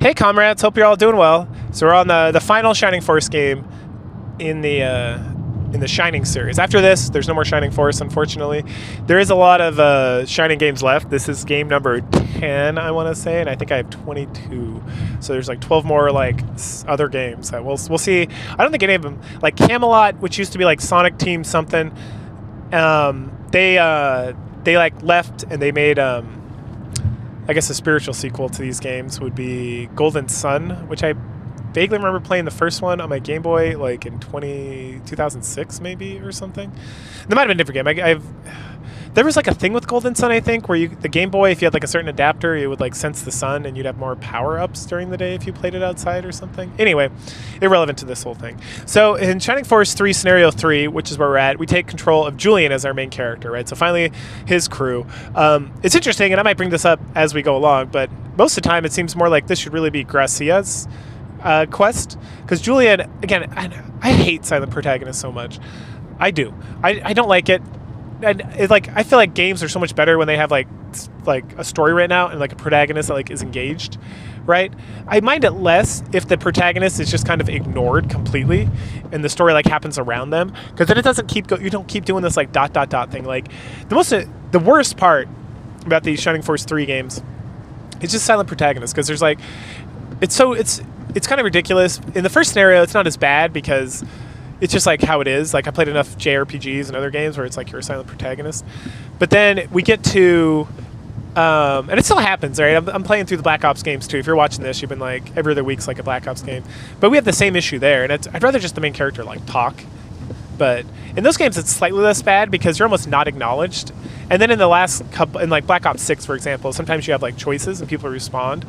Hey comrades, hope you're all doing well. So we're on the final Shining Force game in the Shining series. After this, there's no more Shining Force, unfortunately. There is a lot of Shining games left. This is game number 10, I want to say, and I think I have 22. So there's like 12 more like other games that we'll see. I don't think any of them, like Camelot, which used to be like Sonic Team something, they like left and they made I guess a spiritual sequel to these games would be Golden Sun, which I vaguely remember playing the first one on my Game Boy like in 2006 maybe or something. There might have been a different game. There was like a thing with Golden Sun, I think, where the Game Boy, if you had like a certain adapter, it would like sense the sun and you'd have more power-ups during the day if you played it outside or something. Anyway, irrelevant to this whole thing. So in Shining Force 3 Scenario 3, which is where we're at, we take control of Julian as our main character, right? So finally, his crew. It's interesting, and I might bring this up as we go along, but most of the time it seems more like this should really be Gracia's quest, because Julian, again, I hate silent protagonists so much. I do. I don't like it. And it's like, I feel like games are so much better when they have like a story written out and like a protagonist that like is engaged, right? I mind it less if the protagonist is just kind of ignored completely and the story like happens around them, because then it doesn't you don't keep doing this like ... thing. Like the worst part about these Shining Force 3 games is just silent protagonists, because there's like it's kind of ridiculous. In the first scenario, it's not as bad because it's just like how it is. Like I played enough JRPGs and other games where it's like you're a silent protagonist. But then we get to, and it still happens, right? I'm playing through the Black Ops games too. If you're watching this, you've been like every other week's like a Black Ops game. But we have the same issue there, and I'd rather just the main character like talk. But in those games, it's slightly less bad because you're almost not acknowledged. And then in the last couple, in like Black Ops 6, for example, sometimes you have like choices and people respond.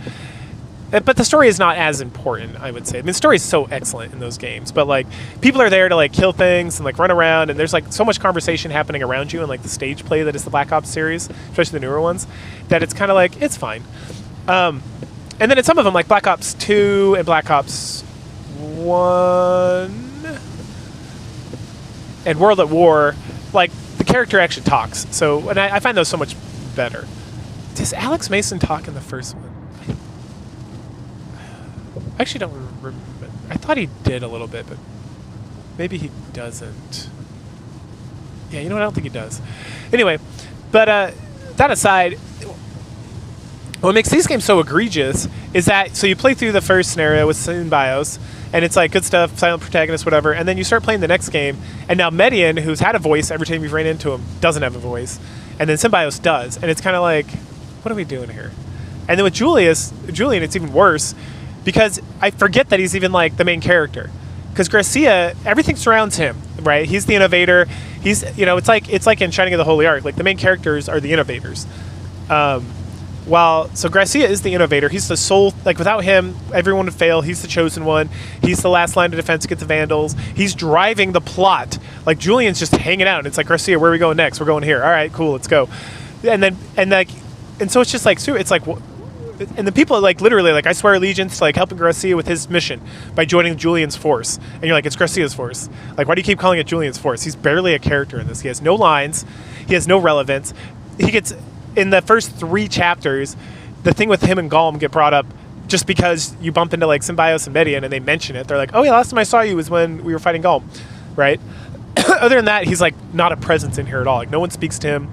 But the story is not as important, I would say. I mean, the story is so excellent in those games, but like people are there to like kill things and like run around, and there's like so much conversation happening around you in like the stage play that is the Black Ops series, especially the newer ones, that it's kind of like it's fine. And then in some of them, like Black Ops 2 and Black Ops 1 and World at War, like the character actually talks. So, and I find those so much better. Does Alex Mason talk in the first one? I actually don't remember. I thought he did a little bit, but maybe he doesn't. Yeah, you know what? I don't think he does. Anyway, but that aside, what makes these games so egregious is that, so you play through the first scenario with Symbios, and it's like good stuff, silent protagonist, whatever, and then you start playing the next game, and now Median, who's had a voice every time you've ran into him, doesn't have a voice, and then Symbios does, and it's kind of like, what are we doing here? And then with Julian, it's even worse, because I forget that he's even like the main character, because Gracia, everything surrounds him, right? He's the innovator. He's, you know, it's like in Shining of the Holy Ark, like the main characters are the innovators. So Gracia is the innovator. He's the sole, like without him, everyone would fail. He's the chosen one. He's the last line of defense to get the Vandals. He's driving the plot. Like Julian's just hanging out. And it's like, Gracia, where are we going next? We're going here. All right, cool, let's go. And so it's just like, it's like, and the people like literally like I swear allegiance to like helping Gracia with his mission by joining Julian's force, and you're like, it's Gracia's force. Like, why do you keep calling it Julian's force? He's barely a character in this. He has no lines. He has no relevance. He gets, in the first 3 chapters, the thing with him and Golem get brought up just because you bump into like Symbios and Median and they mention it. They're like, oh yeah, last time I saw you was when we were fighting Golem, right? Other than that, he's like not a presence in here at all. Like no one speaks to him.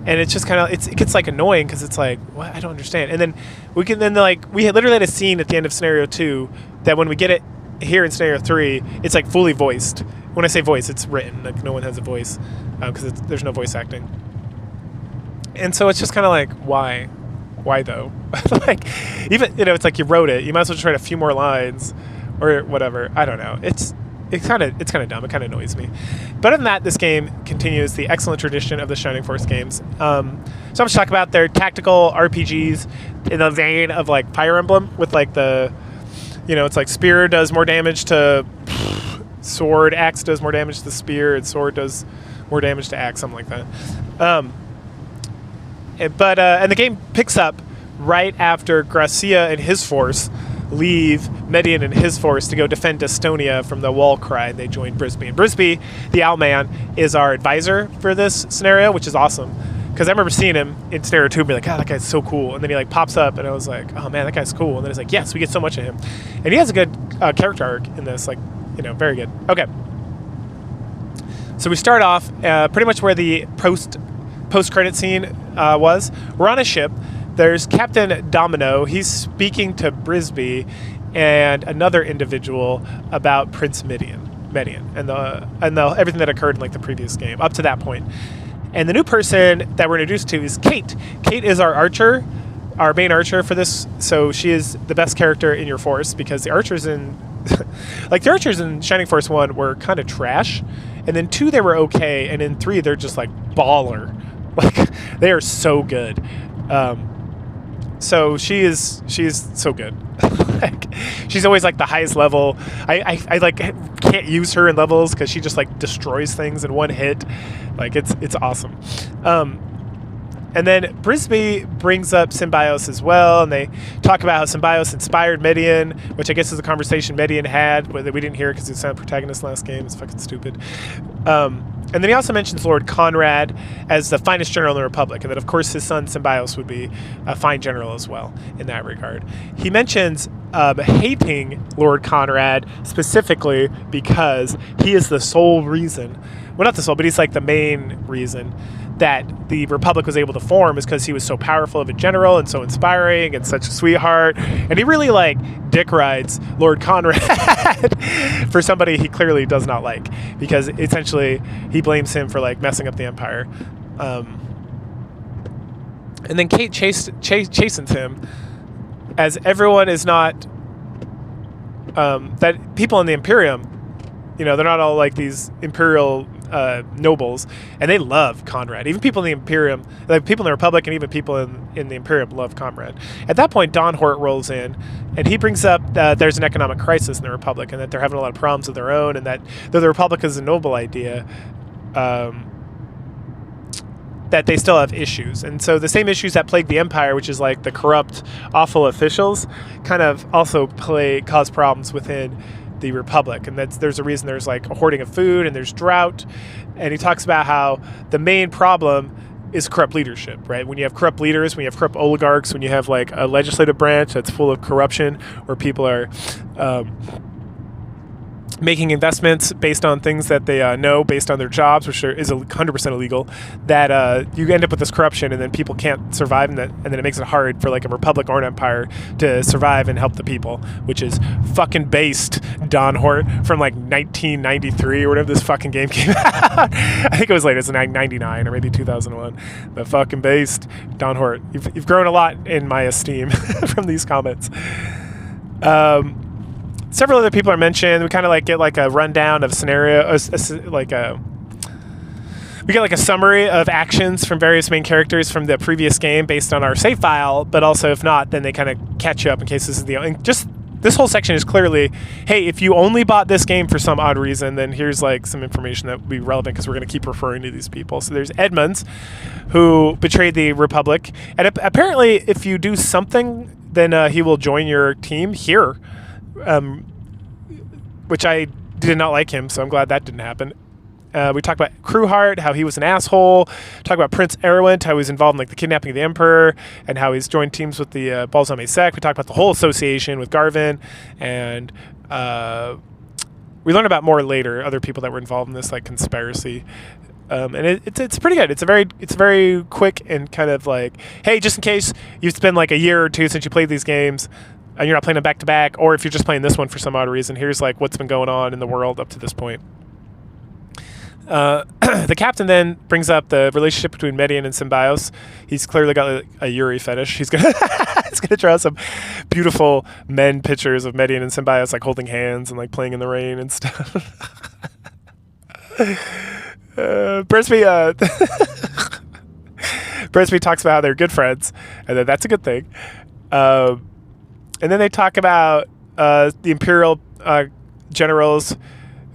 And it's just kind of, it gets like annoying because it's like, what? I don't understand. And then we literally had a scene at the end of Scenario 2 that when we get it here in Scenario 3, it's like fully voiced. When I say voice, it's written. Like no one has a voice because there's no voice acting. And so it's just kind of like, why? Why though? Like, even, you know, it's like you wrote it. You might as well just write a few more lines or whatever. I don't know. It's kind of dumb. It kind of annoys me. But other than that, this game continues the excellent tradition of the Shining Force games. So I'm going to talk about their tactical RPGs in the vein of like Fire Emblem, with like the, you know, it's like spear does more damage to sword, axe does more damage to spear, and sword does more damage to axe, something like that. And the game picks up right after Gracia and his force leave Median and his force to go defend Estonia from the wall cry, and they join Brisby. And Brisby, the Owlman, is our advisor for this scenario, which is awesome because I remember seeing him in Stereo 2 and be like, oh, that guy's so cool. And then he like pops up and I was like, oh man, that guy's cool. And then it's like, yes, we get so much of him. And he has a good character arc in this, like, you know, very good. Okay. So we start off pretty much where the post-credit scene was. We're on a ship. There's Captain Domino. He's speaking to Brisby and another individual about Prince Midian and everything that occurred in like the previous game up to that point. And the new person that we're introduced to is Kate. Kate is our archer, our main archer for this. So she is the best character in your force because the archers in the archers in Shining Force 1 were kind of trash. And then 2 they were okay, and in 3 they're just like baller. Like they are so good. So she's so good. Like, she's always like the highest level. I like can't use her in levels because she just like destroys things in one hit. Like it's awesome. And then Brisby brings up Symbios as well, and they talk about how Symbios inspired Midian, which I guess is a conversation Midian had that we didn't hear because he was not protagonist last game. It's fucking stupid. And then he also mentions Lord Conrad as the finest general in the Republic, and that of course his son Symbios would be a fine general as well in that regard. He mentions hating Lord Conrad specifically because he is the sole reason, well not the sole, but he's like the main reason that the Republic was able to form is because he was so powerful of a general and so inspiring and such a sweetheart. And he really like dick rides Lord Conrad for somebody he clearly does not like, because essentially he blames him for like messing up the Empire. And then Kate chastens him as everyone is not that people in the Imperium, you know, they're not all like these Imperial nobles, and they love Conrad. Even people in the Imperium, like people in the Republic, and even people in the Imperium love Conrad. At that point, Don Hort rolls in, and he brings up that there's an economic crisis in the Republic, and that they're having a lot of problems of their own, and that though the Republic is a noble idea, that they still have issues. And so the same issues that plague the Empire, which is like the corrupt, awful officials, kind of also cause problems within the Republic, and there's a reason there's like a hoarding of food and there's drought. And he talks about how the main problem is corrupt leadership, right? When you have corrupt leaders, when you have corrupt oligarchs, when you have like a legislative branch that's full of corruption, where people are making investments based on things that they know based on their jobs, which is 100% illegal, that you end up with this corruption, and then people can't survive, and then it makes it hard for like a republic or an empire to survive and help the people, which is fucking based Don Hort from like 1993 or whatever this fucking game came out. I think it was late. It's like 99 or maybe 2001. But fucking based Don Hort. You've grown a lot in my esteem from these comments. Several other people are mentioned. We kind of like get like a rundown of scenario, we get like a summary of actions from various main characters from the previous game based on our save file. But also, if not, then they kind of catch you up in case this is and just this whole section is clearly, hey, if you only bought this game for some odd reason, then here's like some information that would be relevant because we're going to keep referring to these people. So there's Edmunds, who betrayed the Republic, and apparently, if you do something, then he will join your team here. Which I did not like him, so I'm glad that didn't happen. We talked about Crewheart, how he was an asshole. Talk about Prince Erwent, how he was involved in like the kidnapping of the Emperor, and how he's joined teams with the Balsame Sec. We talked about the whole association with Garvin, and we learned about more later, other people that were involved in this like conspiracy. And it's pretty good. It's very quick and kind of like, hey, just in case you've spent like a year or two since you played these games, and you're not playing them back to back, or if you're just playing this one for some odd reason, here's like what's been going on in the world up to this point. The captain then brings up the relationship between Midian and Symbios. He's clearly got a Yuri fetish. He's gonna draw some beautiful men pictures of Midian and Symbios like holding hands and like playing in the rain and stuff. Brisby talks about how they're good friends, and that's a good thing. And then they talk about the Imperial generals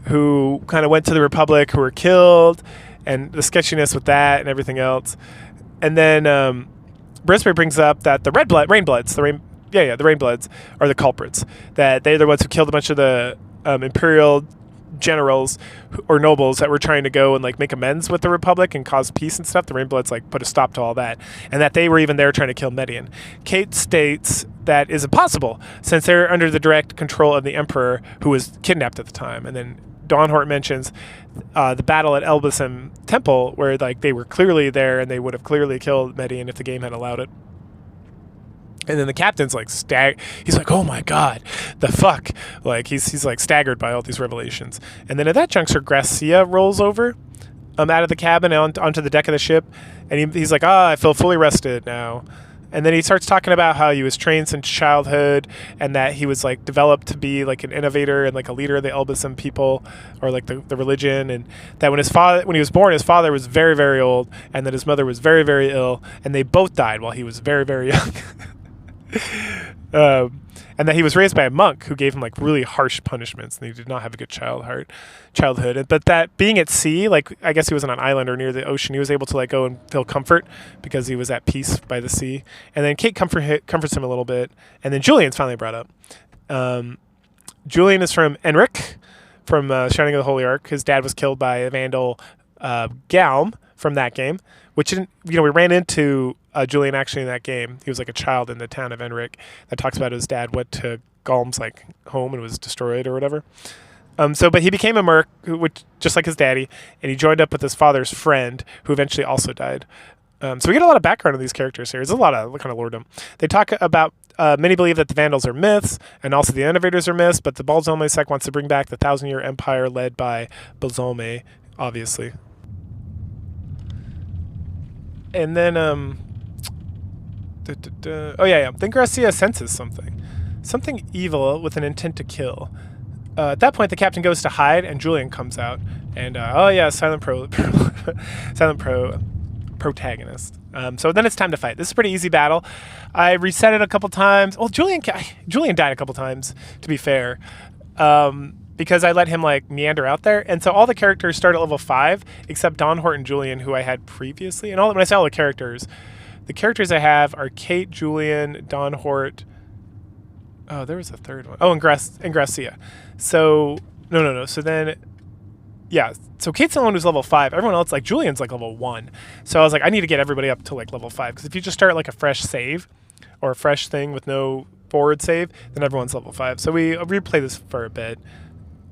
who kind of went to the Republic, who were killed, and the sketchiness with that and everything else. And then Brisby brings up that the the Rainbloods are the culprits. That they're the ones who killed a bunch of the Imperial generals or nobles that were trying to go and like make amends with the Republic and cause peace and stuff. The Rainbloods like put a stop to all that, and that they were even there trying to kill Median. Kate states that is impossible since they're under the direct control of the Emperor, who was kidnapped at the time. And then Dawnhort mentions the battle at Elbasam Temple, where like they were clearly there and they would have clearly killed Median if the game had allowed it. And then the captain's like he's like, oh my god, the fuck, like he's like staggered by all these revelations. And then at that juncture, Gracia rolls over out of the cabin onto the deck of the ship, and he's like, I feel fully rested now. And then he starts talking about how he was trained since childhood, and that he was like developed to be like an innovator and like a leader of the Elbasam people, or like the religion, and that when he was born, his father was very, very old, and that his mother was very, very ill, and they both died while he was very, very young. And that he was raised by a monk who gave him like really harsh punishments, and he did not have a good childhood. But that being at sea, like I guess he was on an island or near the ocean, he was able to like go and feel comfort because he was at peace by the sea. And then Kate comforts him a little bit, and then Julian's finally brought up. Julian is from Enric, from Shining of the Holy Ark. His dad was killed by a Vandal, Gaum, from that game, which we ran into Julian actually in that game. He was like a child in the town of Enric that talks about his dad went to Galm's like home and was destroyed or whatever. But he became a merc, which just like his daddy, and he joined up with his father's friend, who eventually also died. So we get a lot of background on these characters here. There's a lot of kind of lordom. They talk about many believe that the Vandals are myths, and also the Innovators are myths, but the Balzome sect wants to bring back the 1,000-year empire led by Balzome, obviously. And then, Then Gracia senses something evil with an intent to kill. At that point, the captain goes to hide, and Julian comes out. And silent protagonist. So then it's time to fight. This is a pretty easy battle. I reset it a couple times. Well, Julian died a couple times, to be fair, because I let him like meander out there. And so all the characters start at level 5, except Dawnhort and Julian, who I had previously. And when I say all the characters I have are Kate, Julian, Dawnhort. Oh, there was a third one. Oh, and Gracia. So no. So then, yeah. So Kate's the one who's level 5. Everyone else, like Julian's, like level 1. So I was like, I need to get everybody up to like level 5, because if you just start like a fresh save or a fresh thing with no forward save, then everyone's level 5. So we replay this for a bit.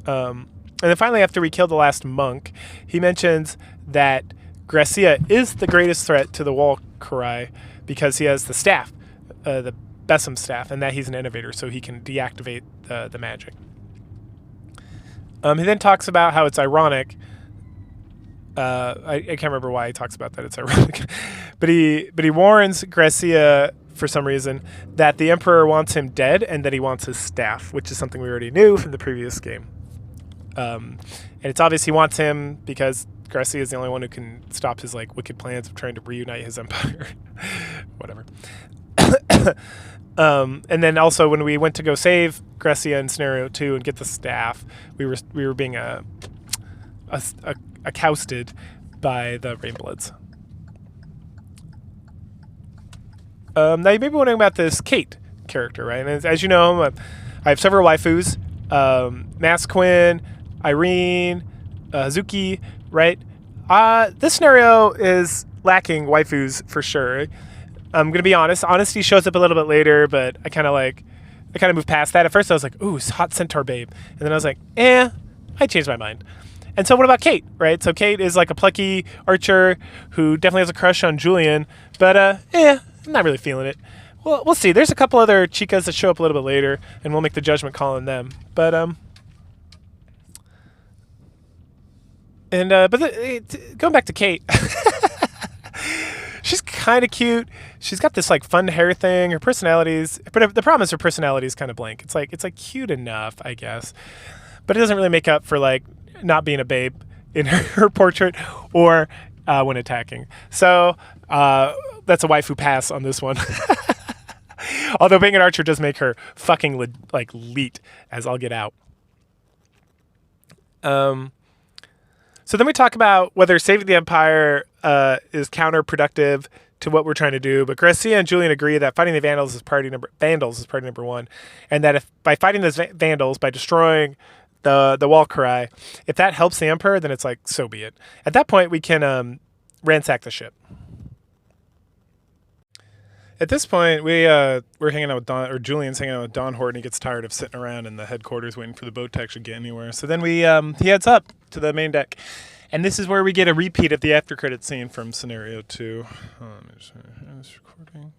And then finally, after we kill the last monk, he mentions that Gracia is the greatest threat to the Wal'Krai because he has the staff, the Besom staff, and that he's an innovator, so he can deactivate the magic. He then talks about how it's ironic. I can't remember why he talks about that. It's ironic, but he warns Gracia for some reason that the Emperor wants him dead and that he wants his staff, which is something we already knew from the previous game. And it's obvious he wants him because Gracia is the only one who can stop his like wicked plans of trying to reunite his empire. Whatever. And then also when we went to go save Gracia in scenario 2 and get the staff, we were being accousted by the Rainbloods. Now you may be wondering about this Kate character, right? And as you know, I have several waifus: Masquin, Irene, Hazuki, right? This scenario is lacking waifus for sure. I'm gonna be honest. Honesty shows up a little bit later, but I kind of moved past that. At first, I was like, "Ooh, hot centaur babe," and then I was like, I changed my mind. And so, what about Kate, right? So Kate is like a plucky archer who definitely has a crush on Julian, but I'm not really feeling it. Well, we'll see. There's a couple other chicas that show up a little bit later, and we'll make the judgment call on them. But going back to Kate. She's kind of cute. She's got this like fun hair thing. Her personality's, but the problem is her personality is kind of blank. It's like cute enough, I guess, but it doesn't really make up for like not being a babe in her portrait or when attacking. So that's a waifu pass on this one. Although being an archer does make her fucking like leet as I'll get out. So then we talk about whether saving the Empire is counterproductive to what we're trying to do. But Gracia and Julian agree that fighting the Vandals is priority number 1, and that if by fighting those Vandals, by destroying the wall cry. If that helps the Emperor, then it's like, so be it. At that point, we can ransack the ship. At this point, we're hanging out with Don, or Julian's hanging out with Don Hort, and he gets tired of sitting around in the headquarters waiting for the boat to actually get anywhere. So then he heads up to the main deck, and this is where we get a repeat of the after credit scene from Scenario 2. Is recording?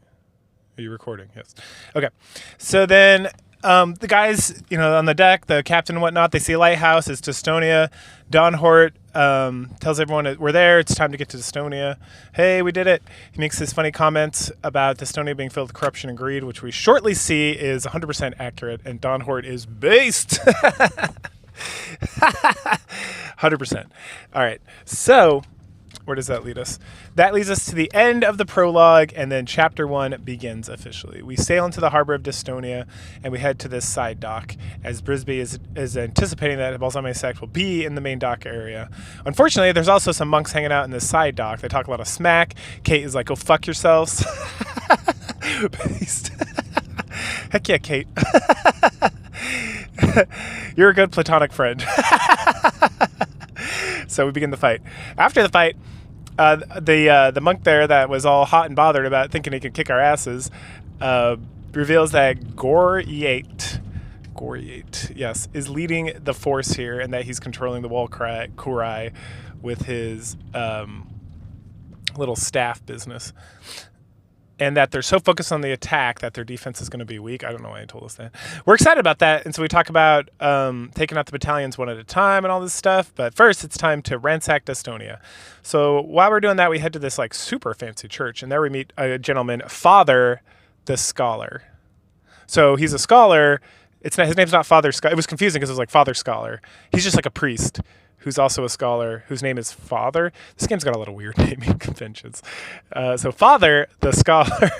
Are you recording? Yes. Okay. So then the guys, on the deck, the captain and whatnot, they see a lighthouse. It's Dystonia. Don Hort tells everyone that we're there. It's time to get to Dystonia. Hey, we did it. He makes his funny comments about Dystonia being filled with corruption and greed, which we shortly see is 100% accurate, and Don Hort is based. 100%. All right. So where does that lead us? That leads us to the end of the prologue, and then Chapter 1 begins officially. We sail into the harbor of Dystonia, and we head to this side dock, as Brisby is anticipating that Balsame sect will be in the main dock area. Unfortunately, there's also some monks hanging out in this side dock. They talk a lot of smack. Kate is like, go fuck yourselves. Heck yeah, Kate. You're a good platonic friend. So we begin the fight. After the fight, the monk there that was all hot and bothered about thinking he could kick our asses reveals that Goryate, yes, is leading the force here, and that he's controlling the wall Kurai with his little staff business. And that they're so focused on the attack that their defense is going to be weak. I don't know why he told us that. We're excited about that, and so we talk about taking out the battalions one at a time and all this stuff. But first, it's time to ransack Dystonia. So while we're doing that, we head to this like super fancy church, and there we meet a gentleman, Father the Scholar. So he's a scholar. His name's not Father Scholar. It was confusing because it was like Father Scholar. He's just like a priest who's also a scholar, whose name is Father. This game's got a lot of weird naming conventions. So Father, the Scholar,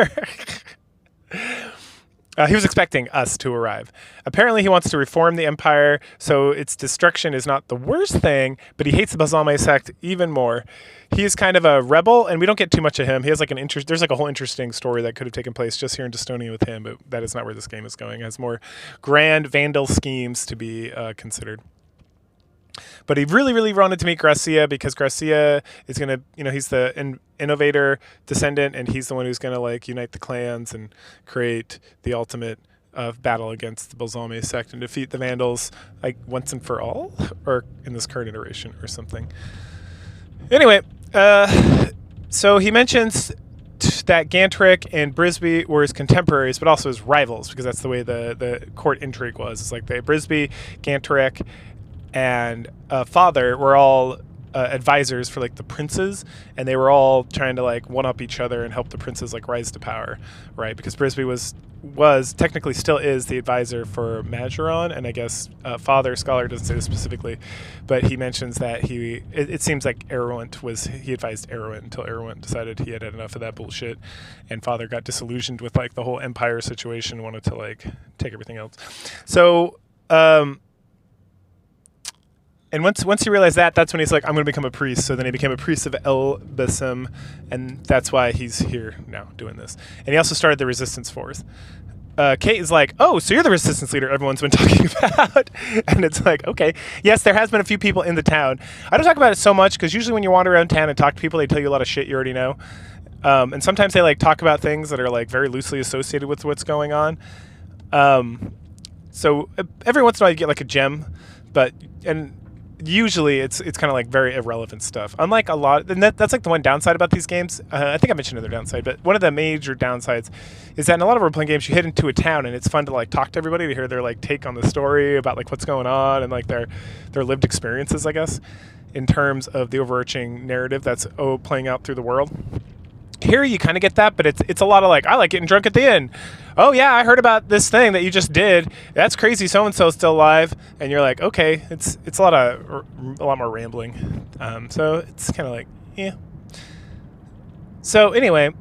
he was expecting us to arrive. Apparently he wants to reform the Empire, so its destruction is not the worst thing, but he hates the Balsame sect even more. He is kind of a rebel, and we don't get too much of him. He has like there's like a whole interesting story that could have taken place just here in Dystonia with him, but that is not where this game is going. It has more grand Vandal schemes to be considered. But he really, really wanted to meet Gracia because Gracia is going to, he's the innovator descendant, and he's the one who's going to like unite the clans and create the ultimate battle against the Balsame sect and defeat the Vandals like once and for all, or in this current iteration or something. Anyway, so he mentions that Gantrick and Brisby were his contemporaries, but also his rivals, because that's the way the court intrigue was. It's like Brisby, Gantrick, and Father were all advisors for like the princes, and they were all trying to like one up each other and help the princes like rise to power, right? Because Brisby was technically still is the advisor for Majoron, and I guess Father Scholar doesn't say this specifically, but he mentions that it seems like he advised Erowent until Erowent decided he had enough of that bullshit, and Father got disillusioned with like the whole Empire situation, wanted to like take everything else. So and once he realized that, that's when he's like, I'm going to become a priest. So then he became a priest of El Basim, and that's why he's here now doing this. And he also started the Resistance Force. Kate is like, oh, so you're the resistance leader everyone's been talking about. And it's like, okay. Yes, there has been a few people in the town. I don't talk about it so much because usually when you wander around town and talk to people, they tell you a lot of shit you already know. And sometimes they like talk about things that are like very loosely associated with what's going on. So every once in a while you get like a gem, and usually it's kind of like very irrelevant stuff. Unlike a lot, and that's like the one downside about these games. I think I mentioned another downside, but one of the major downsides is that in a lot of role-playing games, you hit into a town and it's fun to like talk to everybody to hear their like take on the story about like what's going on and like their lived experiences, I guess, in terms of the overarching narrative that's playing out through the world. Here you kind of get that, but it's a lot of like, I like getting drunk at the end. Oh yeah, I heard about this thing that you just did. That's crazy. So and so's still alive, and you're like, okay, it's a lot more rambling. So it's kind of like, yeah. So anyway,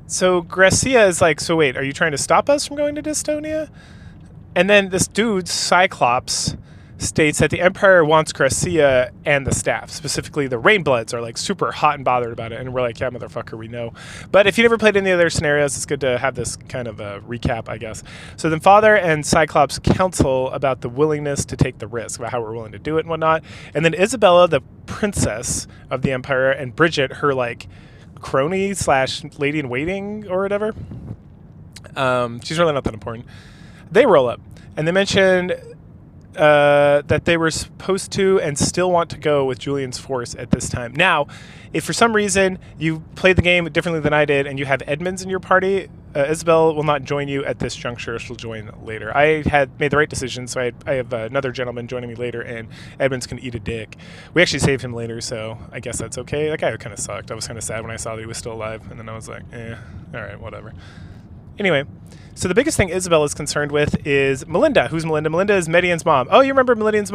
so Gracia is like, so wait, are you trying to stop us from going to Dystonia? And then this dude Cyclops states that the Empire wants Gracia and the staff. Specifically, the Rainbloods are like super hot and bothered about it, and we're like, yeah, motherfucker, we know. But if you never played any other scenarios, it's good to have this kind of a recap, I guess. So then Father and Cyclops counsel about the willingness to take the risk, about how we're willing to do it and whatnot. And then Isabella, the princess of the Empire, and Bridget, her like crony / lady in waiting or whatever. She's really not that important. They roll up, and they mentioned that they were supposed to and still want to go with Julian's force at this time. Now, if for some reason you played the game differently than I did and you have Edmonds in your party, Isabel will not join you at this juncture. She'll join later. I had made the right decision, so I have another gentleman joining me later, and Edmonds can eat a dick. We actually saved him later, so I guess that's okay. That guy kind of sucked. I was kind of sad when I saw that he was still alive, and then I was like, all right, whatever. Anyway, so the biggest thing Isabel is concerned with is Melinda. Who's Melinda? Melinda is Median's mom. Oh, you remember Median's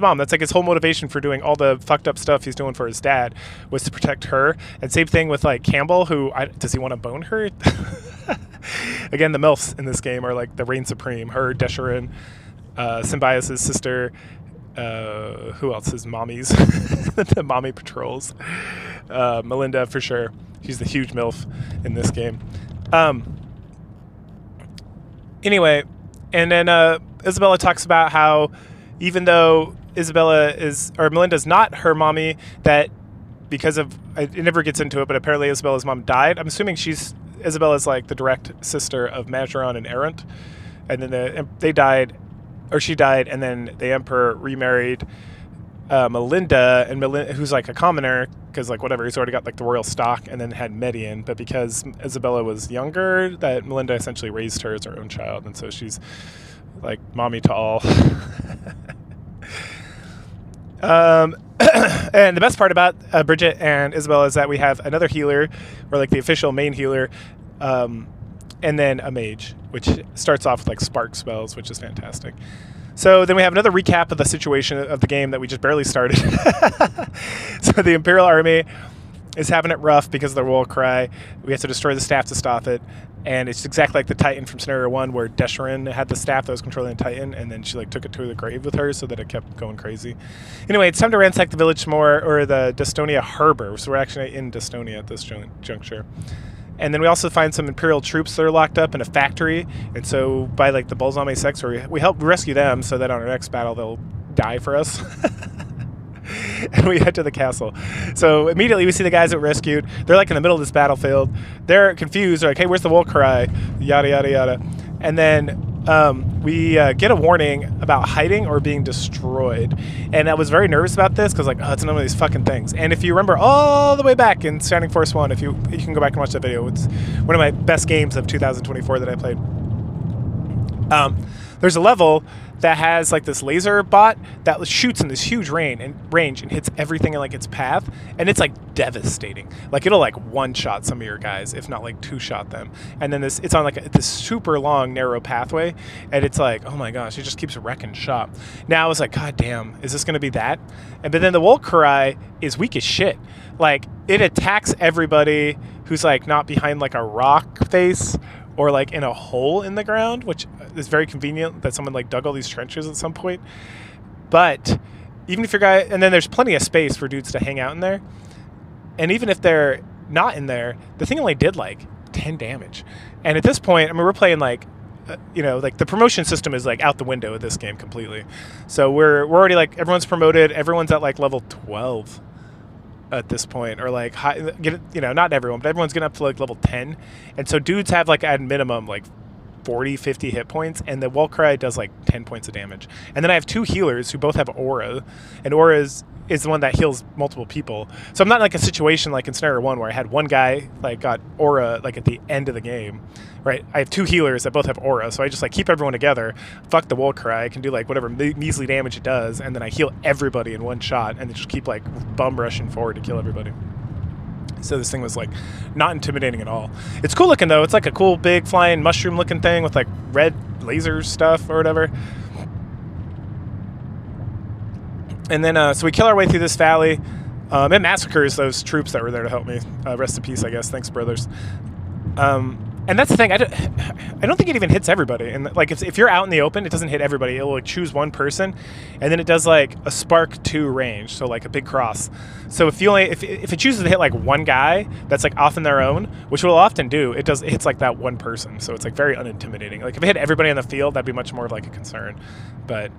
mom. That's like his whole motivation for doing all the fucked up stuff he's doing for his dad was to protect her. And same thing with like Campbell, who, does he want to bone her? Again, the MILFs in this game are like the reign supreme. Her, Desharin, Symbiosis' sister, who else is mommies? The mommy patrols. Melinda, for sure. She's the huge MILF in this game. Anyway, and then Isabella talks about how even though Melinda's not her mommy, that because of, it never gets into it, but apparently Isabella's mom died. I'm assuming Isabella's like the direct sister of Majoron and Errant. And then they died, or she died, and then the Emperor remarried Melinda, who's like a commoner, because like whatever, he's already got like the royal stock, and then had Median. But because Isabella was younger, that Melinda essentially raised her as her own child, and so she's like mommy to all. And the best part about Bridget and Isabella is that we have another healer, or like the official main healer, and then a mage, which starts off with like spark spells, which is fantastic. So then we have another recap of the situation of the game that we just barely started. So the Imperial Army is having it rough because of the war cry. We have to destroy the staff to stop it. And it's exactly like the Titan from Scenario 1, where Desharin had the staff that was controlling the Titan, and then she like took it to the grave with her so that it kept going crazy. Anyway, it's time to ransack the village more, or the Destonia Harbor. So we're actually in Destonia at this juncture. And then we also find some Imperial troops that are locked up in a factory. And so by like the Balsame sector, we help rescue them so that on our next battle they'll die for us. And we head to the castle. So immediately we see the guys that were rescued. They're like in the middle of this battlefield. They're confused. They're like, hey, where's the wolf cry? Yada, yada, yada. And then we get a warning about hiding or being destroyed. And I was very nervous about this because like, oh, it's none of these fucking things. And if you remember all the way back in Shining Force 1, if you can go back and watch that video, it's one of my best games of 2024 that I played. There's a level that has like this laser bot that shoots in this huge range and hits everything in like its path, and it's like devastating. Like it'll like one-shot some of your guys, if not like two-shot them. And then it's on like this super long narrow pathway, and it's like, oh my gosh, it just keeps wrecking shop. Now I was like, god damn, is this gonna be that? But then the Wolkarai is weak as shit. Like it attacks everybody who's like not behind like a rock face or like in a hole in the ground, which is very convenient that someone like dug all these trenches at some point. But even if your guy, and then there's plenty of space for dudes to hang out in there. And even if they're not in there, the thing only did like 10 damage. And at this point, I mean, we're playing like, like the promotion system is like out the window of this game completely. So we're already like, everyone's promoted. Everyone's at like level 12 at this point, or like high, not everyone, but everyone's getting up to like level 10. And so dudes have like at minimum like 40, 50 hit points, and the Wolcry does like 10 points of damage. And then I have two healers who both have aura, and aura is the one that heals multiple people. So I'm not in like a situation like in Scenario 1 where I had one guy like got aura like at the end of the game, right? I have two healers that both have aura, so I just like keep everyone together, fuck the Wolcry, I can do like whatever measly damage it does, and then I heal everybody in one shot, and then just keep like bum rushing forward to kill everybody. So this thing was like not intimidating at all. It's cool looking though. It's like a cool big flying mushroom looking thing with like red laser stuff or whatever. And then so we kill our way through this valley. It massacres those troops that were there to help me. Rest in peace, I guess. Thanks, brothers. And And that's the thing. I don't think it even hits everybody. And like if you're out in the open, it doesn't hit everybody. It'll like choose one person, and then it does like a spark 2 range, so like a big cross. So if it chooses to hit like one guy that's like off on their own, which it will often do, it hits like that one person. So it's like very unintimidating. Like if it hit everybody on the field, that'd be much more of like a concern. But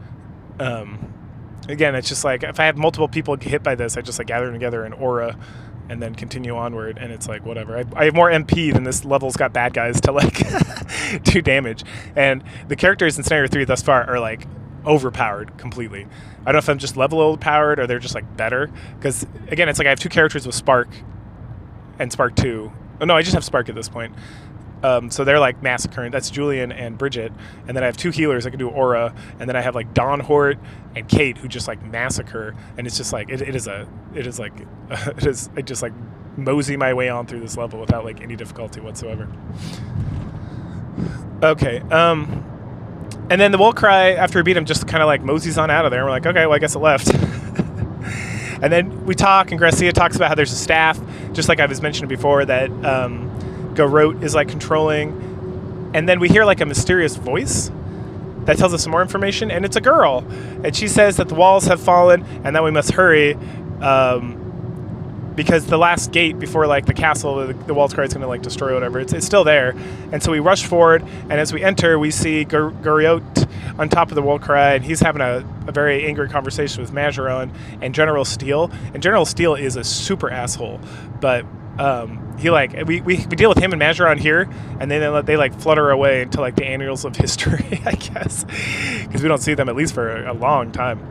again, it's just like if I have multiple people get hit by this, I just like gather them together in aura and then continue onward, and it's like whatever. I have more MP than this level's got bad guys to like do damage. And the characters in Scenario 3 thus far are like overpowered completely. I don't know if I'm just level overpowered or they're just like better, because again, it's like I have 2 characters with Spark and Spark 2. Oh no, I just have Spark at this point. So they're like massacring. That's Julian and Bridget, and then I have 2 healers. I can do Aura, and then I have like Dawn Hort and Kate who just like massacre. And it's just like I just like mosey my way on through this level without like any difficulty whatsoever. Okay, and then the Wolf Cry after we beat him just kind of like moseys on out of there. And we're like, okay, well I guess it left. And then we talk, and Gracia talks about how there's a staff, just like I was mentioning before, that Garrote is like controlling, and then we hear like a mysterious voice that tells us some more information, and it's a girl, and she says that the walls have fallen and that we must hurry because the last gate before like the castle, the Waltz Cry is going to like destroy whatever, it's still there. And so we rush forward, and as we enter, we see Garrote on top of the Waltz Cry, and he's having a very angry conversation with Majoron and General Steele. And General Steele is a super asshole, but he like we deal with him and Majoron here, and then they like flutter away into like the annals of history, I guess, because we don't see them at least for a long time.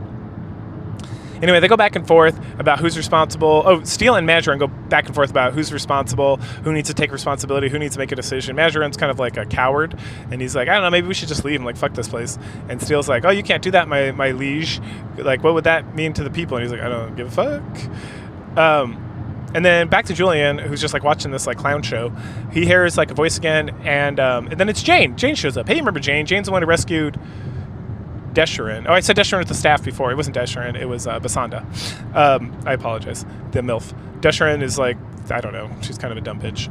Anyway, they go back and forth about who's responsible. Oh, Steele and Majoron go back and forth about who's responsible, who needs to take responsibility, who needs to make a decision. Majoron's kind of like a coward, and he's like, I don't know, maybe we should just leave him, like, fuck this place. And Steele's like, oh, you can't do that, my liege. Like, what would that mean to the people? And he's like, I don't give a fuck. And then back to Julian, who's just like watching this like clown show. He hears like a voice again, and then it's Jane. Jane shows up. Hey, you remember Jane? Jane's the one who rescued Desherin. Oh, I said Desherin with the staff before. It wasn't Desherin. It was Basanda. I apologize. The MILF. Desherin is like, I don't know. She's kind of a dumb bitch.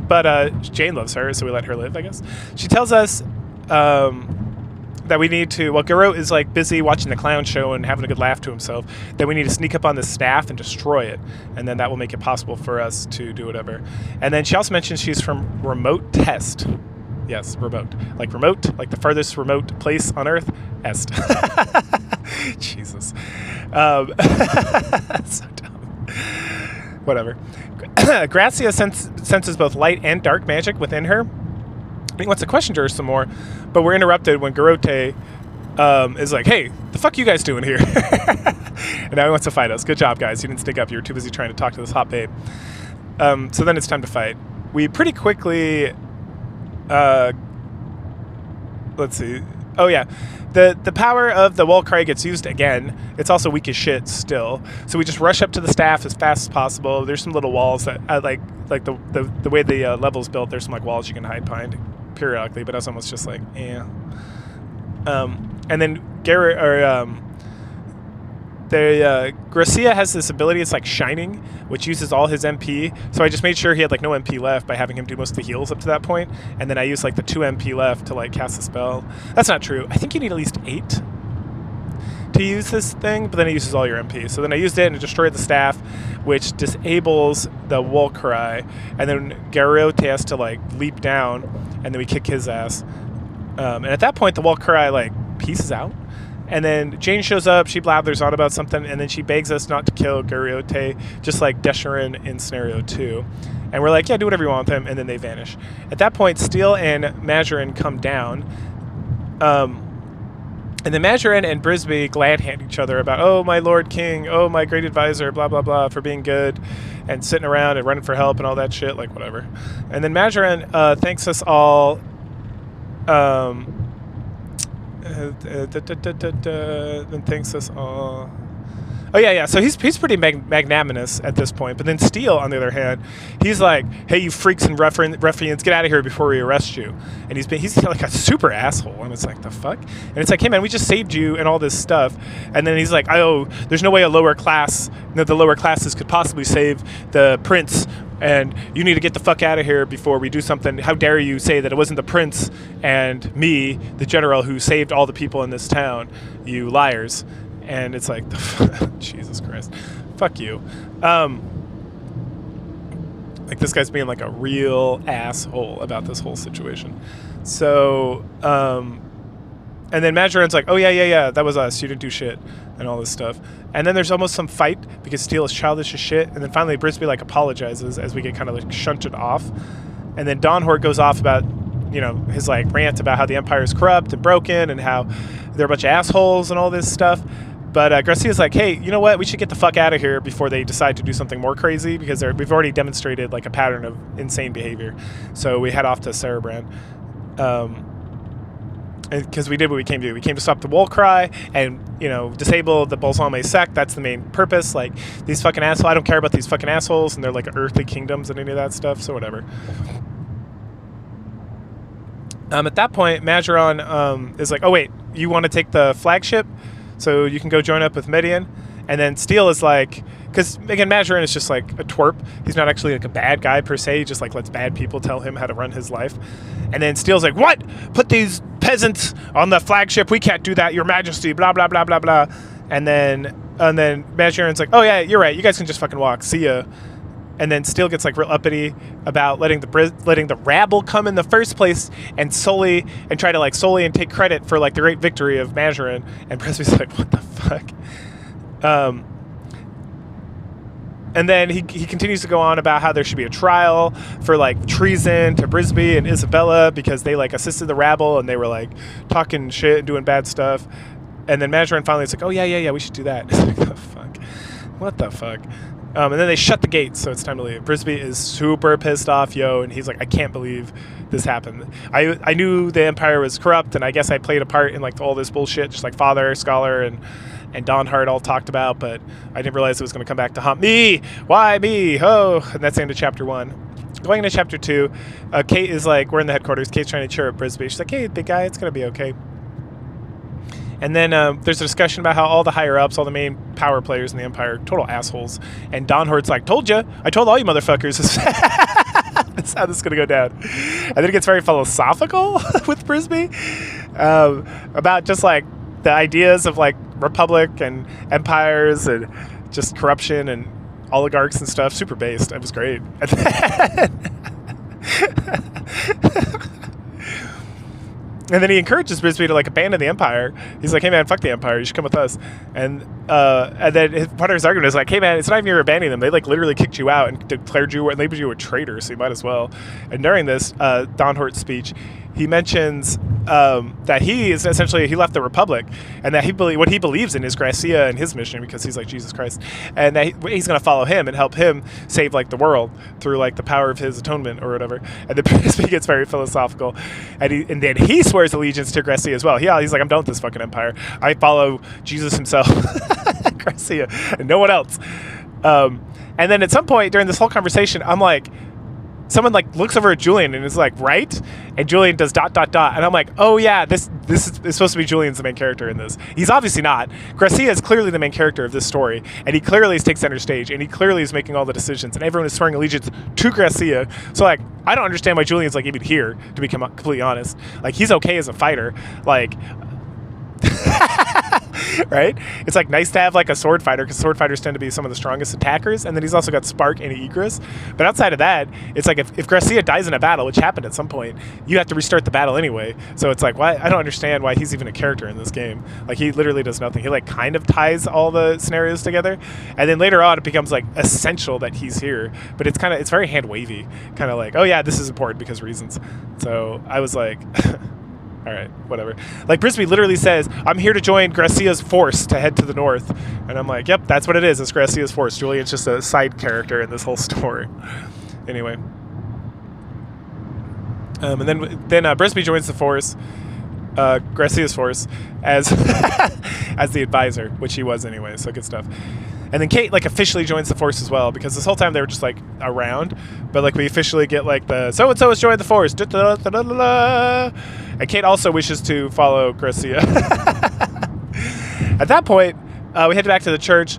But Jane loves her, so we let her live, I guess. She tells us that we need to, well, Garrote is like busy watching the clown show and having a good laugh to himself, that we need to sneak up on this staff and destroy it. And then that will make it possible for us to do whatever. And then she also mentions she's from Remote Test. Yes, remote. Like remote, like the farthest remote place on Earth, Est. Jesus. So dumb. Whatever. Gracia senses both light and dark magic within her. He wants to question her some more, but we're interrupted when Garrote is like, hey, the fuck you guys doing here? And now he wants to fight us. Good job, guys. You didn't stick up. You were too busy trying to talk to this hot babe. So then it's time to fight. We pretty quickly... let's see. Oh yeah, the power of the Wall Cry gets used again. It's also weak as shit still. So we just rush up to the staff as fast as possible. There's some little walls that like the way the level's built. There's some like walls you can hide behind periodically, but that's almost just like yeah. And then Gracia has this ability. It's like Shining, which uses all his MP. So I just made sure he had like no MP left by having him do most of the heals up to that point, and then I used like the 2 MP left to like cast a spell. That's not true. I think you need at least 8 to use this thing, but then it uses all your MP. So then I used it and it destroyed the staff, which disables the Wall Cry, and then Garrote has to like leap down, and then we kick his ass. And at that point, the Wall Cry like pieces out. And then Jane shows up, she blathers on about something, and then she begs us not to kill Garrote, just like Desherin in Scenario 2. And we're like, yeah, do whatever you want with him, and then they vanish. At that point, Steele and Majoron come down. And then Majoron and Brisby glad-hand each other about, oh, my Lord King, oh, my great advisor, blah, blah, blah, for being good, and sitting around and running for help and all that shit, like whatever. And then Majoron thanks us all... then thanks us all. Oh yeah. So he's pretty magnanimous at this point. But then Steele, on the other hand, he's like, "Hey, you freaks and ruffians, get out of here before we arrest you." And he's like a super asshole. And it's like, the fuck? And it's like, hey man, we just saved you and all this stuff. And then he's like, oh, there's no way the lower classes could possibly save the prince and you need to get the fuck out of here before we do something. How dare you say that it wasn't the prince and me, the general, who saved all the people in this town, you liars. And it's like, Jesus Christ, fuck you. Like, this guy's being like a real asshole about this whole situation. So, and then Majoran's like, oh yeah, that was us, you didn't do shit, and all this stuff. And then there's almost some fight because Steele is childish as shit. And then finally Brisby like apologizes as we get kind of like shunted off. And then Dawnhort goes off about, you know, his like rant about how the Empire is corrupt and broken and how they're a bunch of assholes and all this stuff. But Gracia's like, hey, you know what? We should get the fuck out of here before they decide to do something more crazy, because we've already demonstrated like a pattern of insane behavior. So we head off to Cerebrand. Because we did what we came to do. We came to stop the Wool Cry and, you know, disable the Bolsame sect. That's the main purpose. Like, these fucking assholes, I don't care about these fucking assholes and their like earthly kingdoms and any of that stuff, so whatever. At that point, Majoran is like, oh wait, you want to take the flagship so you can go join up with Median? And then Steele is like, because again, Majoran is just like a twerp. He's not actually like a bad guy per se. He just like lets bad people tell him how to run his life. And then Steele's like, what? Put these peasants on the flagship? We can't do that, Your Majesty, blah, blah, blah, blah, blah. And then Majoran's like, oh yeah, you're right. You guys can just fucking walk. See ya. And then Steele gets like real uppity about letting the rabble come in the first place and try to like solely and take credit for like the great victory of Majoran. And Brisby's like, what the fuck? And then he continues to go on about how there should be a trial for like treason to Brisby and Isabella because they like assisted the rabble and they were like talking shit and doing bad stuff. And then Majoran finally is like, oh yeah, we should do that. It's like, the fuck? What the fuck? And then they shut the gates, so it's time to leave. Brisby is super pissed off, and he's like, I can't believe this happened. I knew the Empire was corrupt, and I guess I played a part in like all this bullshit, just like Father, Scholar, and Dawnhart all talked about, but I didn't realize it was going to come back to haunt me. Why me? Oh, and that's the end of chapter 1. Going into chapter 2, Kate is like, we're in the headquarters. Kate's trying to cheer up Brisby. She's like, hey, big guy, it's going to be okay. And then there's a discussion about how all the higher-ups, all the main power players in the Empire, total assholes. And Dawnhort's like, told ya. I told all you motherfuckers. That's how this is going to go down. And then it gets very philosophical with Brisby about just, like, the ideas of, like, republic and empires and just corruption and oligarchs and stuff. Super based. It was great. And then he encourages Brisby to like abandon the Empire. He's like, hey man, fuck the Empire, you should come with us. And then part of his argument is like, hey man, it's not even you're abandoning them. They like literally kicked you out and declared you and labeled you a traitor, so you might as well. And during this Dawnhort's speech, he mentions that he left the Republic, and that what he believes in is Gracia and his mission, because he's like Jesus Christ, and that he's going to follow him and help him save like the world through like the power of his atonement or whatever. And then Brisby gets very philosophical, and then he swears allegiance to Gracia as well. He's like, I'm done with this fucking empire. I follow Jesus himself, Gracia, and no one else. And then at some point during this whole conversation, I'm like, someone like looks over at Julian and is like, right? And Julian does ... And I'm like, oh yeah, this is supposed to be Julian's the main character in this. He's obviously not. Gracia is clearly the main character of this story, and he clearly takes center stage, and he clearly is making all the decisions, and everyone is swearing allegiance to Gracia. So like, I don't understand why Julian's like even here, to be completely honest. Like, he's okay as a fighter. Like, right? It's like nice to have like a sword fighter, because sword fighters tend to be some of the strongest attackers, and then he's also got Spark and Egress. But outside of that, it's like if Gracia dies in a battle, which happened at some point, you have to restart the battle anyway. So it's like, why? I don't understand why he's even a character in this game. Like, he literally does nothing. He like kind of ties all the scenarios together, and then later on it becomes like essential that he's here. But it's very hand wavy, kind of like, oh yeah, this is important because reasons. So I was like, all right, whatever. Like, Brisby literally says, I'm here to join Gracia's force to head to the north. And I'm like, yep, that's what it is. It's Gracia's force. Julian's just a side character in this whole story. Anyway. And then Brisby joins the force, Gracia's force, as as the advisor, which he was anyway, so good stuff. And then Kate, like, officially joins the force as well, because this whole time they were just, like, around. But, like, we officially get, like, the so-and-so has joined the force. And Kate also wishes to follow Gracia. At that point, we head back to the church.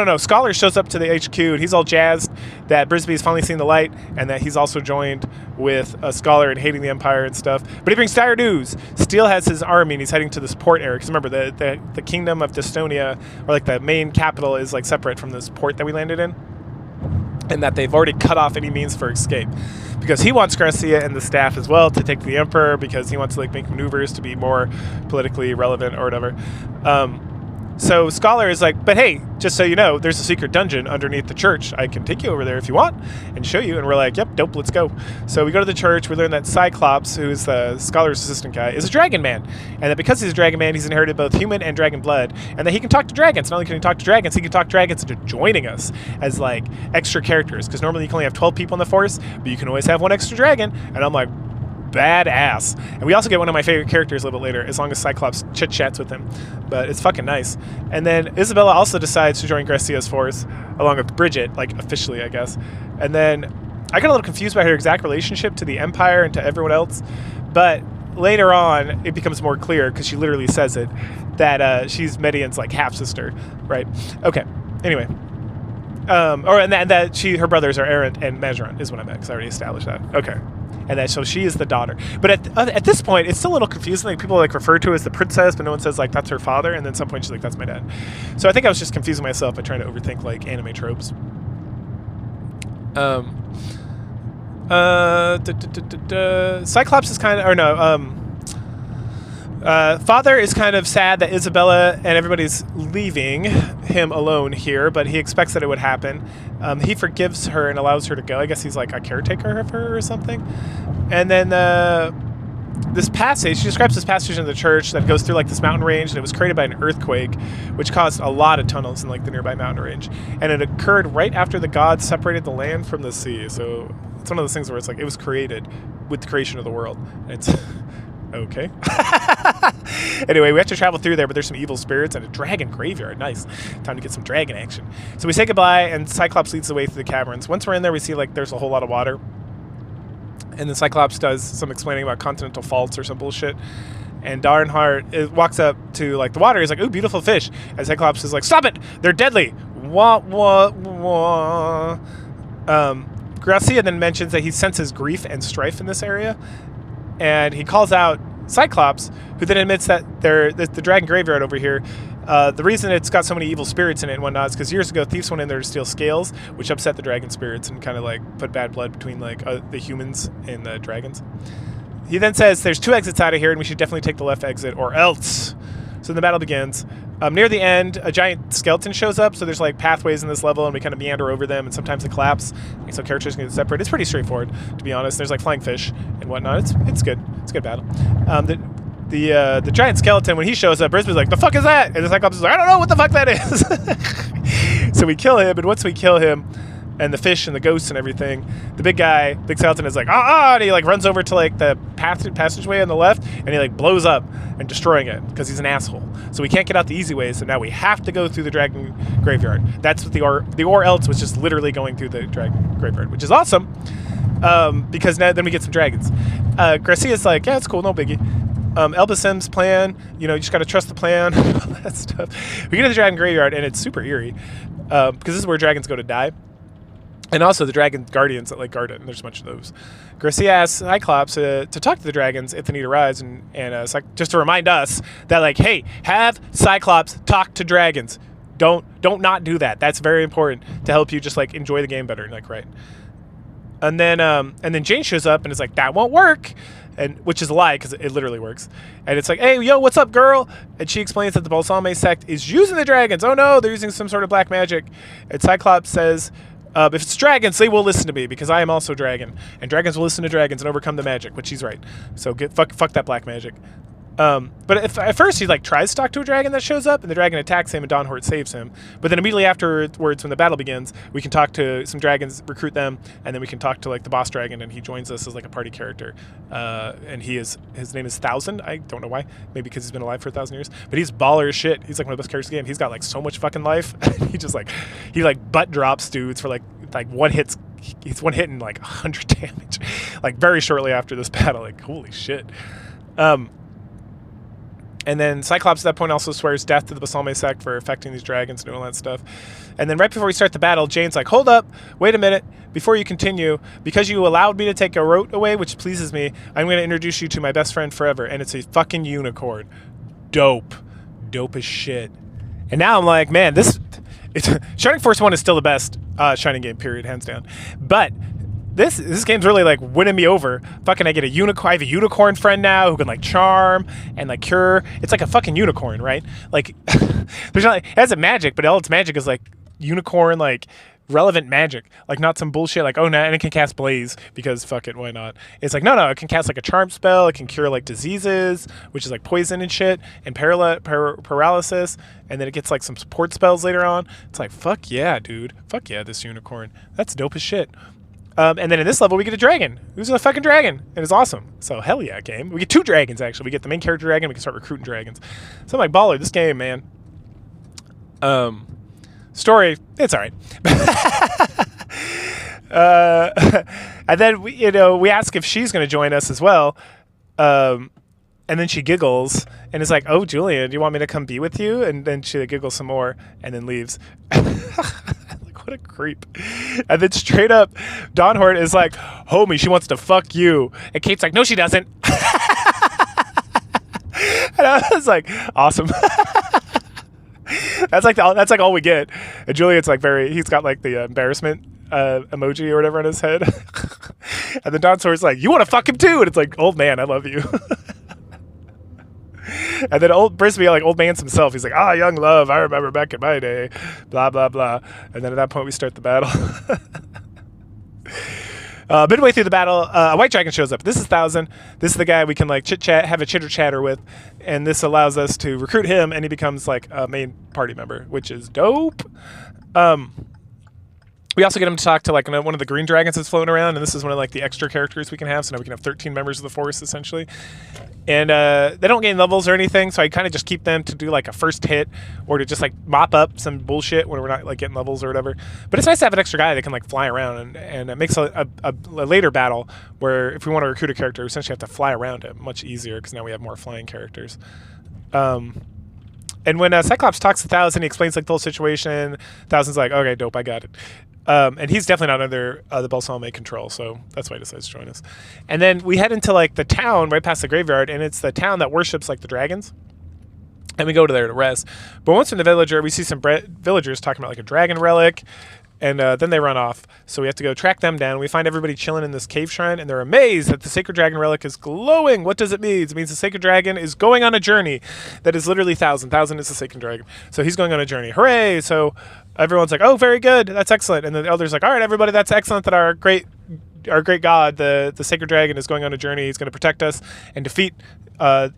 no. Scholar shows up to the HQ, and he's all jazzed that Brisby's finally seen the light, and that he's also joined with a Scholar and hating the Empire and stuff. But he brings dire news. Steele has his army, and he's heading to this port area. Because remember, the kingdom of Dystonia, or like the main capital, is like separate from this port that we landed in, and that they've already cut off any means for escape. Because he wants Garcia and the staff as well to take the Emperor, because he wants to like make maneuvers to be more politically relevant or whatever. So Scholar is like, but hey, just so you know, there's a secret dungeon underneath the church. I can take you over there if you want and show you. And we're like, yep, dope, let's go. So we go to the church. We learn that Cyclops, who's the Scholar's assistant guy, is a dragon man. And that because he's a dragon man, he's inherited both human and dragon blood. And that he can talk to dragons. Not only can he talk to dragons, he can talk dragons into joining us as like extra characters. Because normally you can only have 12 people in the Force, but you can always have one extra dragon. And I'm like, badass. And we also get one of my favorite characters a little bit later, as long as Cyclops chit-chats with him. But it's fucking nice. And then Isabella also decides to join Garcia's force, along with Bridget, like officially, I guess. And then I got a little confused by her exact relationship to the Empire and to everyone else. But later on, it becomes more clear, because she literally says it, that she's Medion's like half-sister, right? Okay, anyway. And that her brothers are Errant and Majoran is what I meant, because I already established that. Okay. And that, so she is the daughter. But at this point, it's still a little confusing. Like, people like refer to her as the princess, but no one says like that's her father. And then at some point she's like, that's my dad. So I think I was just confusing myself by trying to overthink like anime tropes. Cyclops is kind of, or no, Father is kind of sad that Isabella and everybody's leaving him alone here, but he expects that it would happen. He forgives her and allows her to go. I guess he's like a caretaker of her or something. And then this passage, she describes this passage in the church that goes through like this mountain range, and it was created by an earthquake, which caused a lot of tunnels in like the nearby mountain range. And it occurred right after the gods separated the land from the sea. So it's one of those things where it's like it was created with the creation of the world. And it's okay. Anyway, we have to travel through there, but there's some evil spirits and a dragon graveyard. Nice. Time to get some dragon action. So we say goodbye, and Cyclops leads the way through the caverns. Once we're in there, we see like there's a whole lot of water. And then Cyclops does some explaining about continental faults or some bullshit. And Darnhart walks up to like the water. He's like, ooh, beautiful fish. And Cyclops is like, stop it! They're deadly! Wah, wah, wah. Gracia then mentions that he senses grief and strife in this area. And he calls out Cyclops, who then admits that the dragon graveyard over here, the reason it's got so many evil spirits in it and whatnot is because years ago thieves went in there to steal scales, which upset the dragon spirits and kind of like put bad blood between like the humans and the dragons. He then says there's 2 exits out of here and we should definitely take the left exit or else. So the battle begins. Near the end, a giant skeleton shows up, so there's like pathways in this level, and we kind of meander over them, and sometimes they collapse, and so characters can get separate. It's pretty straightforward, to be honest. There's like flying fish and whatnot. It's good. It's a good battle. The giant skeleton, when he shows up, Brisbane's like, the fuck is that? And the Cyclops is like, I don't know what the fuck that is. So we kill him, and once we kill him, and the fish and the ghosts and everything, the big skeleton is like, and he like runs over to like the passageway on the left, and he like blows up and destroying it because he's an asshole. So we can't get out the easy way, so now we have to go through the dragon graveyard. That's what the or else was just literally going through the dragon graveyard, which is awesome, because now then we get some dragons. Garcia's like, yeah, it's cool, no biggie. Elbasim's plan, you just got to trust the plan, all that stuff. We get to the dragon graveyard, and it's super eerie, because this is where dragons go to die. And also the dragon guardians that like guard it, and there's a bunch of those. Garcia asks Cyclops to talk to the dragons if the need arrives, and just to remind us that like, hey, have Cyclops talk to dragons. Don't not do that. That's very important to help you just like enjoy the game better. And, like, right. And then Jane shows up and is like, that won't work. And which is a lie because it literally works. And it's like, hey, yo, what's up, girl? And she explains that the Balsame sect is using the dragons. Oh no, they're using some sort of black magic. And Cyclops says, if it's dragons, they will listen to me because I am also dragon, and dragons will listen to dragons and overcome the magic, which he's right. So fuck that black magic. But at first he like tries to talk to a dragon that shows up, and the dragon attacks him, and Dawnhort saves him. But then immediately afterwards, when the battle begins, we can talk to some dragons, recruit them, and then we can talk to like the boss dragon, and he joins us as like a party character. And his name is Thousand. I don't know why. Maybe because he's been alive for 1,000 years. But he's baller as shit. He's like one of the best characters in the game. He's got like so much fucking life. he butt drops dudes for like one hit. He's one hit and like 100 damage, like very shortly after this battle. Like holy shit. And then Cyclops at that point also swears death to the Balsame sect for affecting these dragons and doing all that stuff. And then right before we start the battle, Jane's like, hold up, wait a minute, before you continue, because you allowed me to take a rote away, which pleases me, I'm going to introduce you to my best friend forever, and it's a fucking unicorn. Dope. Dope as shit. And now I'm like, man, Shining Force 1 is still the best Shining game, period, hands down. But this game's really like winning me over. Fucking I get a unicorn. I have a unicorn friend now who can like charm and like cure. It's like a fucking unicorn, right? Like there's not, it has a magic, but all its magic is like unicorn, like relevant magic, like not some bullshit like, oh no, and it can cast blaze because fuck it, why not? It's like no, it can cast like a charm spell, it can cure like diseases, which is like poison and shit, and paralysis, and then it gets like some support spells later on. It's like fuck yeah, dude, fuck yeah, this unicorn, that's dope as shit. And then in this level we get a dragon. Who's a fucking dragon? And it's awesome. So hell yeah, game. We get 2 dragons actually. We get the main character dragon. We can start recruiting dragons. So I'm like, baller, this game, man. Story, it's all right. And then we ask if she's going to join us as well. And then she giggles and is like, "Oh, Julian, do you want me to come be with you?" And then she giggles some more and then leaves. Like, what a creep. And then straight up, Dawnhort is like, "Homie, she wants to fuck you." And Kate's like, "No, she doesn't." And I was like, awesome. That's like all we get. And Julian's like he's got like the embarrassment emoji or whatever on his head. And then Dawnhort's like, "You want to fuck him too?" And it's like, "Old man, I love you." And then old Brisby, like old man's himself, he's like, "Ah, young love, I remember back in my day, blah blah blah." And then at that point we start the battle. Midway through the battle, a white dragon shows up. This is Thousand. This is the guy we can like chit chat, have a chitter chatter with, and this allows us to recruit him, and he becomes like a main party member, which is dope. We also get him to talk to like one of the green dragons that's floating around, and this is one of like the extra characters we can have. So now we can have 13 members of the force essentially, and they don't gain levels or anything. So I kind of just keep them to do like a first hit or to just like mop up some bullshit when we're not like getting levels or whatever. But it's nice to have an extra guy that can like fly around, and it makes a later battle where if we want to recruit a character, we essentially have to fly around it much easier because now we have more flying characters. And when Cyclops talks to Thousand, he explains like the whole situation. Thousand's like, "Okay, dope, I got it." And he's definitely not under the Balsame control, so that's why he decides to join us. And then we head into like the town right past the graveyard, and it's the town that worships like the dragons. And we go to there to rest. But once we're in the villager, we see some villagers talking about like a dragon relic, and then they run off. So we have to go track them down. We find everybody chilling in this cave shrine, and they're amazed that the sacred dragon relic is glowing. What does it mean? It means the sacred dragon is going on a journey that is literally Thousand. Thousand is the sacred dragon. So he's going on a journey. Hooray! So everyone's like, "Oh, very good. That's excellent." And then the elders like, "All right, everybody, that's excellent that our great god, the sacred dragon, is going on a journey. He's going to protect us and defeat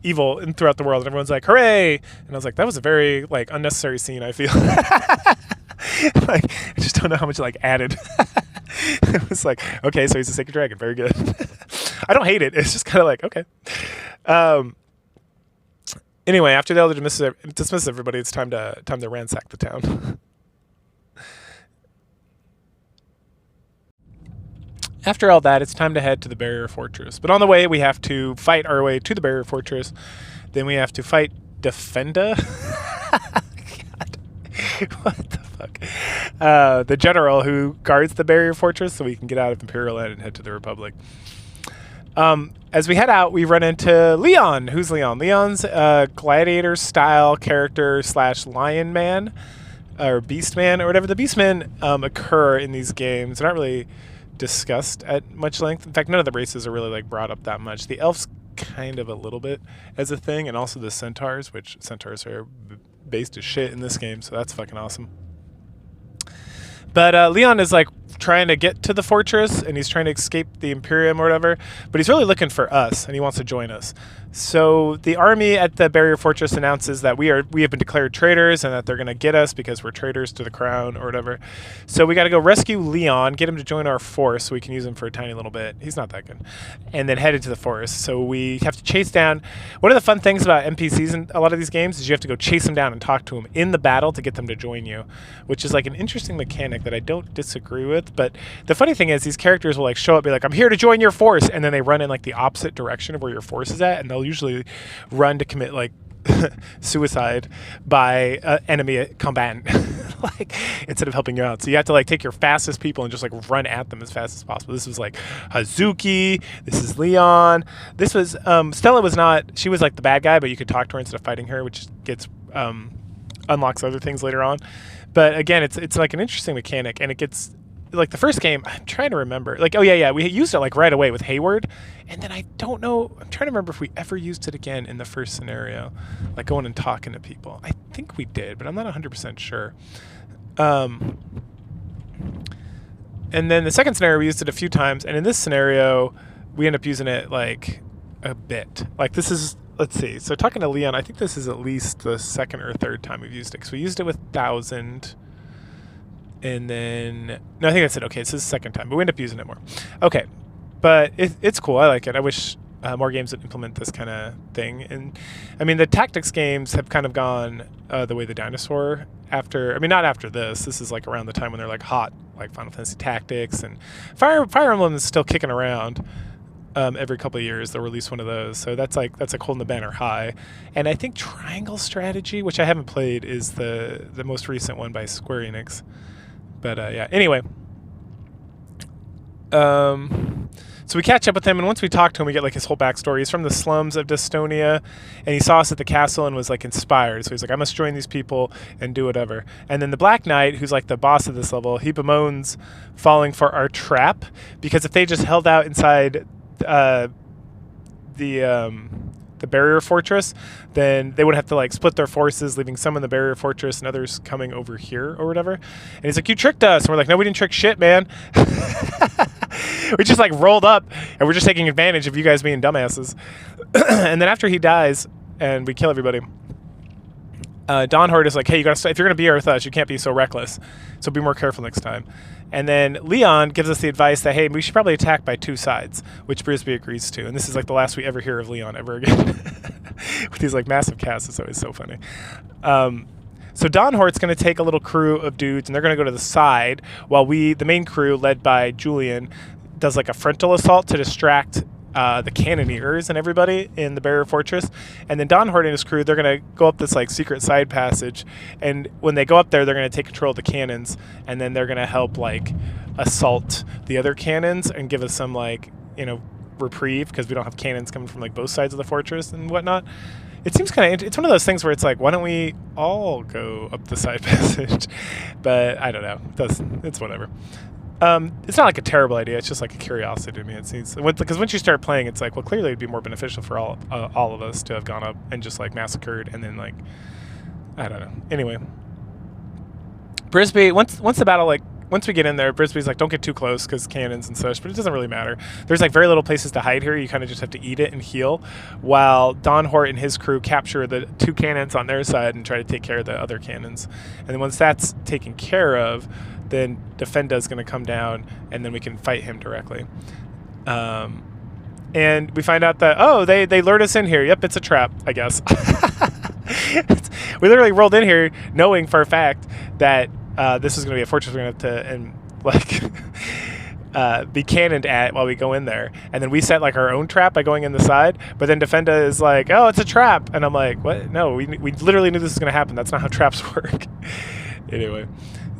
evil throughout the world." And everyone's like, "Hooray!" And I was like, that was a very like unnecessary scene, I feel. Like, I just don't know how much like added. It was like, okay, so he's a sacred dragon, very good. I don't hate it. It's just kind of like, okay. Anyway, after the elder dismisses everybody, it's time to ransack the town. After all that, it's time to head to the Barrier Fortress. But on the way, we have to fight our way to the Barrier Fortress. Then we have to fight Defenda. God. What the fuck? The general who guards the Barrier Fortress so we can get out of Imperial Land and head to the Republic. As we head out, we run into Leon. Who's Leon? Leon's a gladiator-style character / lion man or beast man or whatever. The beast men occur in these games. They're not really discussed at much length. In fact, none of the races are really like brought up that much. The elves kind of a little bit as a thing, and also the centaurs, which centaurs are based as shit in this game, so that's fucking awesome. But Leon is like trying to get to the fortress, and he's trying to escape the Imperium or whatever, but he's really looking for us, and he wants to join us. So the army at the Barrier Fortress announces that we have been declared traitors and that they're going to get us because we're traitors to the crown or whatever. So we got to go rescue Leon, get him to join our force so we can use him for a tiny little bit. He's not that good. And then head into the forest. So we have to chase down. One of the fun things about NPCs in a lot of these games is you have to go chase them down and talk to them in the battle to get them to join you, which is like an interesting mechanic that I don't disagree with. But the funny thing is these characters will like show up, be like, "I'm here to join your force," and then they run in like the opposite direction of where your force is at, and they'll usually run to commit like suicide by enemy combatant, like instead of helping you out. So you have to like take your fastest people and just like run at them as fast as possible. This was like Hazuki. This is Leon. This was Stella was not. She was like the bad guy, but you could talk to her instead of fighting her, which gets unlocks other things later on. But again, it's like an interesting mechanic, and it gets. Like the first game, I'm trying to remember. Like, oh yeah, we used it like right away with Hayward, and then I don't know. I'm trying to remember if we ever used it again in the first scenario, like going and talking to people. I think we did, but I'm not 100% sure. And then the second scenario, we used it a few times, and in this scenario, we end up using it like a bit. Like this is, let's see. So talking to Leon, I think this is at least the second or third time we've used it. So we used it with 1,000. And then, no, I think that's it. Okay, so this is the second time, but we end up using it more. Okay, but it's cool. I like it. I wish more games would implement this kind of thing. And I mean, the tactics games have kind of gone the way the dinosaur after. I mean, not after this. This is like around the time when they're like hot, like Final Fantasy Tactics and Fire Emblem is still kicking around. Every couple of years they'll release one of those. So that's like holding the banner high. And I think Triangle Strategy, which I haven't played, is the most recent one by Square Enix. But yeah, anyway. So we catch up with him, and once we talk to him, we get like his whole backstory. He's from the slums of Dystonia, and he saw us at the castle and was like inspired. So he's like, I must join these people and do whatever. And then the Black Knight, who's like the boss of this level, he bemoans falling for our trap, because if they just held out inside the barrier fortress, then they would have to like split their forces, leaving some in the barrier fortress and others coming over here or whatever. And he's like, you tricked us. And we're like, no, we didn't trick shit, man. We just like rolled up and we're just taking advantage of you guys being dumbasses. And then after he dies and we kill everybody, Dawnhorde is like, hey, you gotta if you're gonna be here with us, you can't be so reckless. So be more careful next time. And then Leon gives us the advice that, hey, we should probably attack by two sides, which Brisby agrees to. And this is like the last we ever hear of Leon ever again. With these like massive casts, it's always so funny. So Dawnhorde's going to take a little crew of dudes, and they're going to go to the side, while the main crew, led by Julian, does like a frontal assault to distract the cannoneers and everybody in the barrier fortress. And then Dawnhorde and his crew, they're going to go up this like secret side passage, and when they go up there, they're going to take control of the cannons, and then they're going to help like assault the other cannons and give us some like, you know, reprieve, because we don't have cannons coming from like both sides of the fortress and whatnot. It seems kind of, it's one of those things where it's like, why don't we all go up the side passage? But I don't know, it's whatever. It's not like a terrible idea. It's just like a curiosity to me. It seems, because once you start playing, it's like, well, clearly it'd be more beneficial for all of us to have gone up and just like massacred, and then like, I don't know. Anyway, Brisby, once the battle, like once we get in there, Brisby's like, don't get too close because cannons and such, but it doesn't really matter. There's like very little places to hide here. You kind of just have to eat it and heal, while Dawnhorde and his crew capture the two cannons on their side and try to take care of the other cannons. And then once that's taken care of, then Defenda's going to come down, and then we can fight him directly. And we find out that, oh, they lured us in here. Yep, it's a trap, I guess. We literally rolled in here knowing for a fact that this is going to be a fortress we're going to have to be cannoned at while we go in there. And then we set like our own trap by going in the side, but then Defenda is like, oh, it's a trap. And I'm like, what? No, we literally knew this was going to happen. That's not how traps work. Anyway.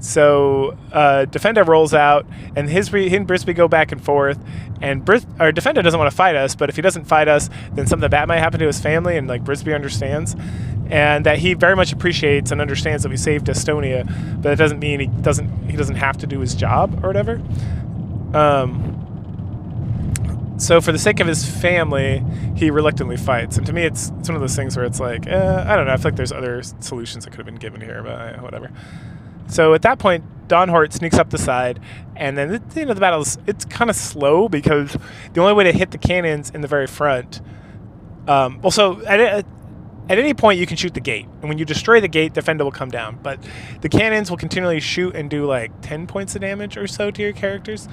So Defenda rolls out, and he and Brisby go back and forth, and Defenda doesn't want to fight us, but if he doesn't fight us, then something bad might happen to his family, and like Brisby understands, and that he very much appreciates and understands that we saved Estonia, but that doesn't mean he doesn't have to do his job or whatever. So for the sake of his family, he reluctantly fights, and to me, it's one of those things where it's like, I don't know, I feel like there's other solutions that could have been given here, but whatever. So at that point, Dawnhorde sneaks up the side, and then at the end of the battle, it's kind of slow, because the only way to hit the cannons in the very front, also at any point you can shoot the gate, and when you destroy the gate, Defenda will come down, but the cannons will continually shoot and do like 10 points of damage or so to your characters,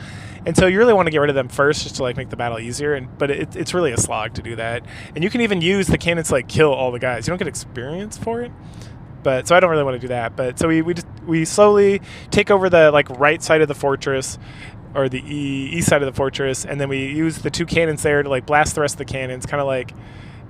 and so you really want to get rid of them first just to like make the battle easier, but it's really a slog to do that, and you can even use the cannons to like kill all the guys. You don't get experience for it. But so I don't really want to do that. But so we slowly take over the like right side of the fortress, or the east side of the fortress, and then we use the two cannons there to like blast the rest of the cannons, kind of like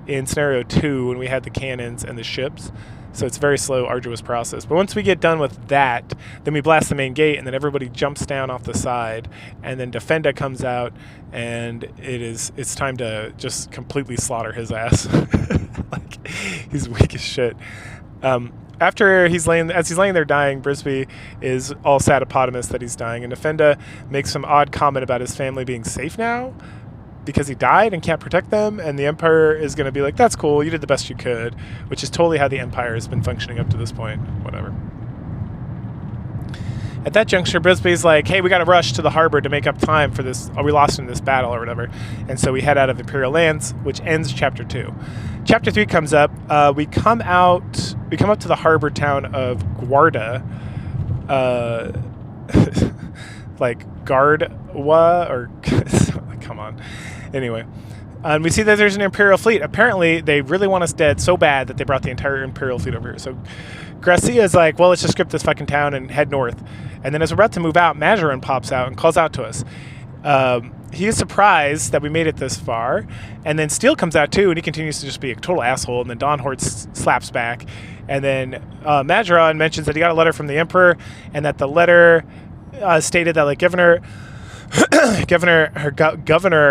in scenario 2 when we had the cannons and the ships. So it's a very slow, arduous process. But once we get done with that, then we blast the main gate, and then everybody jumps down off the side, and then Defenda comes out, and it's time to just completely slaughter his ass. Like, he's weak as shit. After as he's laying there dying, Brisby is all sad-eponymous that he's dying, and Defenda makes some odd comment about his family being safe now because he died and can't protect them, and the Emperor is going to be like, that's cool, you did the best you could, which is totally how the Empire has been functioning up to this point. Whatever. At that juncture, Brisby's like, hey, we got to rush to the harbor to make up time for this. Oh, we lost in this battle or whatever. And so we head out of Imperial lands, which ends Chapter 2. Chapter 3 comes up. We come up to the harbor town of Guarda. Like Gardwa, or come on. Anyway, and we see that there's an Imperial fleet. Apparently, they really want us dead so bad that they brought the entire Imperial fleet over here. So Gracia is like, well, let's just script this fucking town and head north. And then as we're about to move out, Majoran pops out and calls out to us. He is surprised that we made it this far. And then Steele comes out too, and he continues to just be a total asshole. And then Dawnhorde slaps back. And then Majoran mentions that he got a letter from the Emperor, and that the letter stated that, like, Governor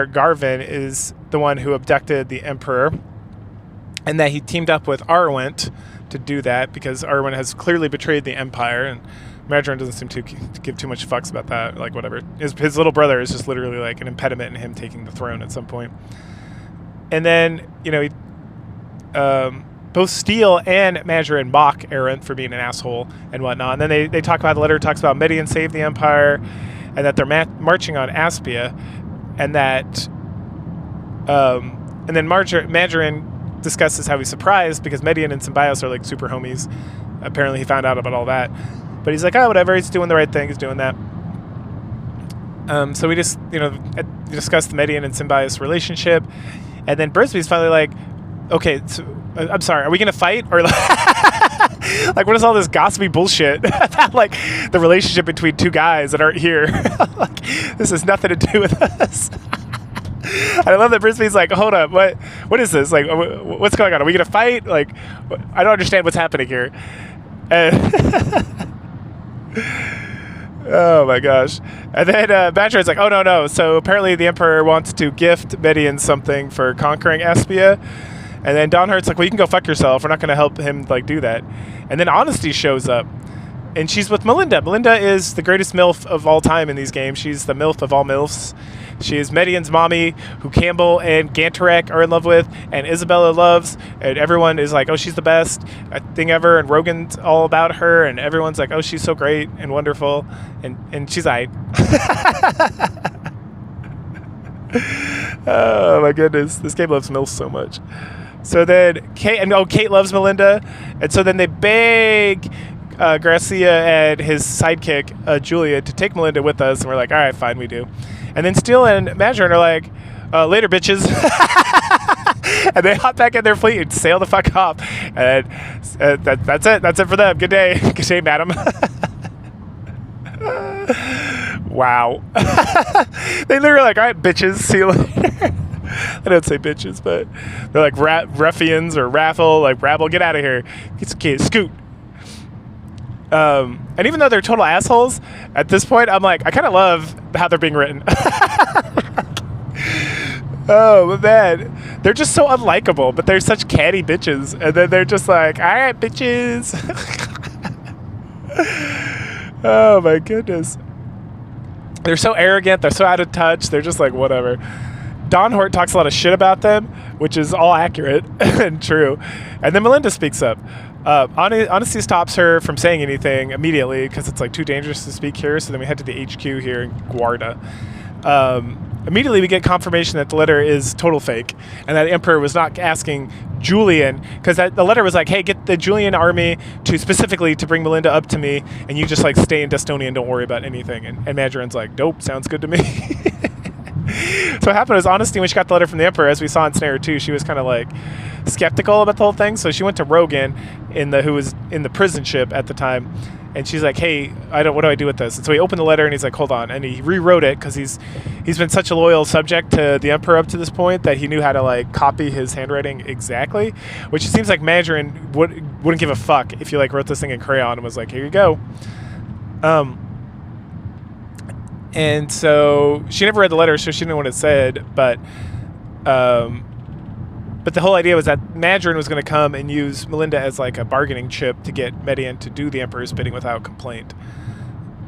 Garvin is the one who abducted the Emperor, and that he teamed up with Arwent to do that because Arwent has clearly betrayed the Empire, and Majoran doesn't seem to give too much fucks about that. Like, whatever. His little brother is just literally like an impediment in him taking the throne at some point. And then, you know, both Steele and Majoran mock Arwent for being an asshole and whatnot. And then they talk about, the letter talks about Median saved the Empire, and that they're marching on Aspia, and that, and then Majoran discusses how he's surprised because Median and Symbios are like super homies. Apparently he found out about all that, but he's like, oh, whatever, he's doing the right thing, he's doing that. So we just, you know, discuss the Median and Symbios relationship, and then Brisby's finally like, okay, so, I'm sorry, are we gonna fight, or like what is all this gossipy bullshit about, like, the relationship between two guys that aren't here? Like, this has nothing to do with us. I love that Brisby's like, hold up, what is this? Like, what's going on? Are we gonna fight? Like, I don't understand what's happening here. Oh my gosh. And then Majoran's like, oh no. So apparently the Emperor wants to gift Median something for conquering Aspia. And then Dawnhart's like, well, you can go fuck yourself. We're not going to help him, like, do that. And then Honesty shows up, and she's with Melinda. Melinda is the greatest MILF of all time in these games. She's the MILF of all MILFs. She is Median's mommy, who Campbell and Gantarek are in love with, and Isabella loves, and everyone is like, oh, she's the best thing ever, and Rogan's all about her, and everyone's like, oh, she's so great and wonderful, and she's aight. Oh my goodness, this game loves MILF so much. So then Kate loves Melinda, and so then they beg Gracia and his sidekick Julia to take Melinda with us, and we're like, all right, fine, we do. And then Steele and Majoran are like, later, bitches. And they hop back in their fleet and sail the fuck off. And that's it. That's it for them. Good day. Good day, madam. Wow. They literally like, all right, bitches, see you later. They don't say bitches, but they're like ruffians or raffle, like rabble, get out of here. Scoot. And even though they're total assholes, at this point, I'm like, I kind of love how they're being written. Oh, man. They're just so unlikable, but they're such catty bitches. And then they're just like, all right, bitches. Oh, my goodness. They're so arrogant. They're so out of touch. They're just like, whatever. Dawnhort talks a lot of shit about them, which is all accurate and true. And then Melinda speaks up. Honesty stops her from saying anything immediately because it's like too dangerous to speak here. So then we head to the HQ here in Guarda. Immediately we get confirmation that the letter is total fake, and that Emperor was not asking Julian, because the letter was like, hey, get the Julian army specifically to bring Melinda up to me, and you just like stay in Destonia and don't worry about anything. And Majoran's like, dope, sounds good to me. So what happened was, Honesty, when she got the letter from the Emperor, as we saw in Snare 2, she was kind of like skeptical about the whole thing. So she went to Rogan, who was in the prison ship at the time, And she's like, hey, what do I do with this? And so he opened the letter and he's like, hold on. And he rewrote it because he's been such a loyal subject to the Emperor up to this point that he knew how to like copy his handwriting exactly, which it seems like Mandarin wouldn't give a fuck if you like wrote this thing in crayon and was like, here you go. And so she never read the letter, so she didn't know what it said, but the whole idea was that Mandarin was going to come and use Melinda as like a bargaining chip to get Median to do the Emperor's bidding without complaint.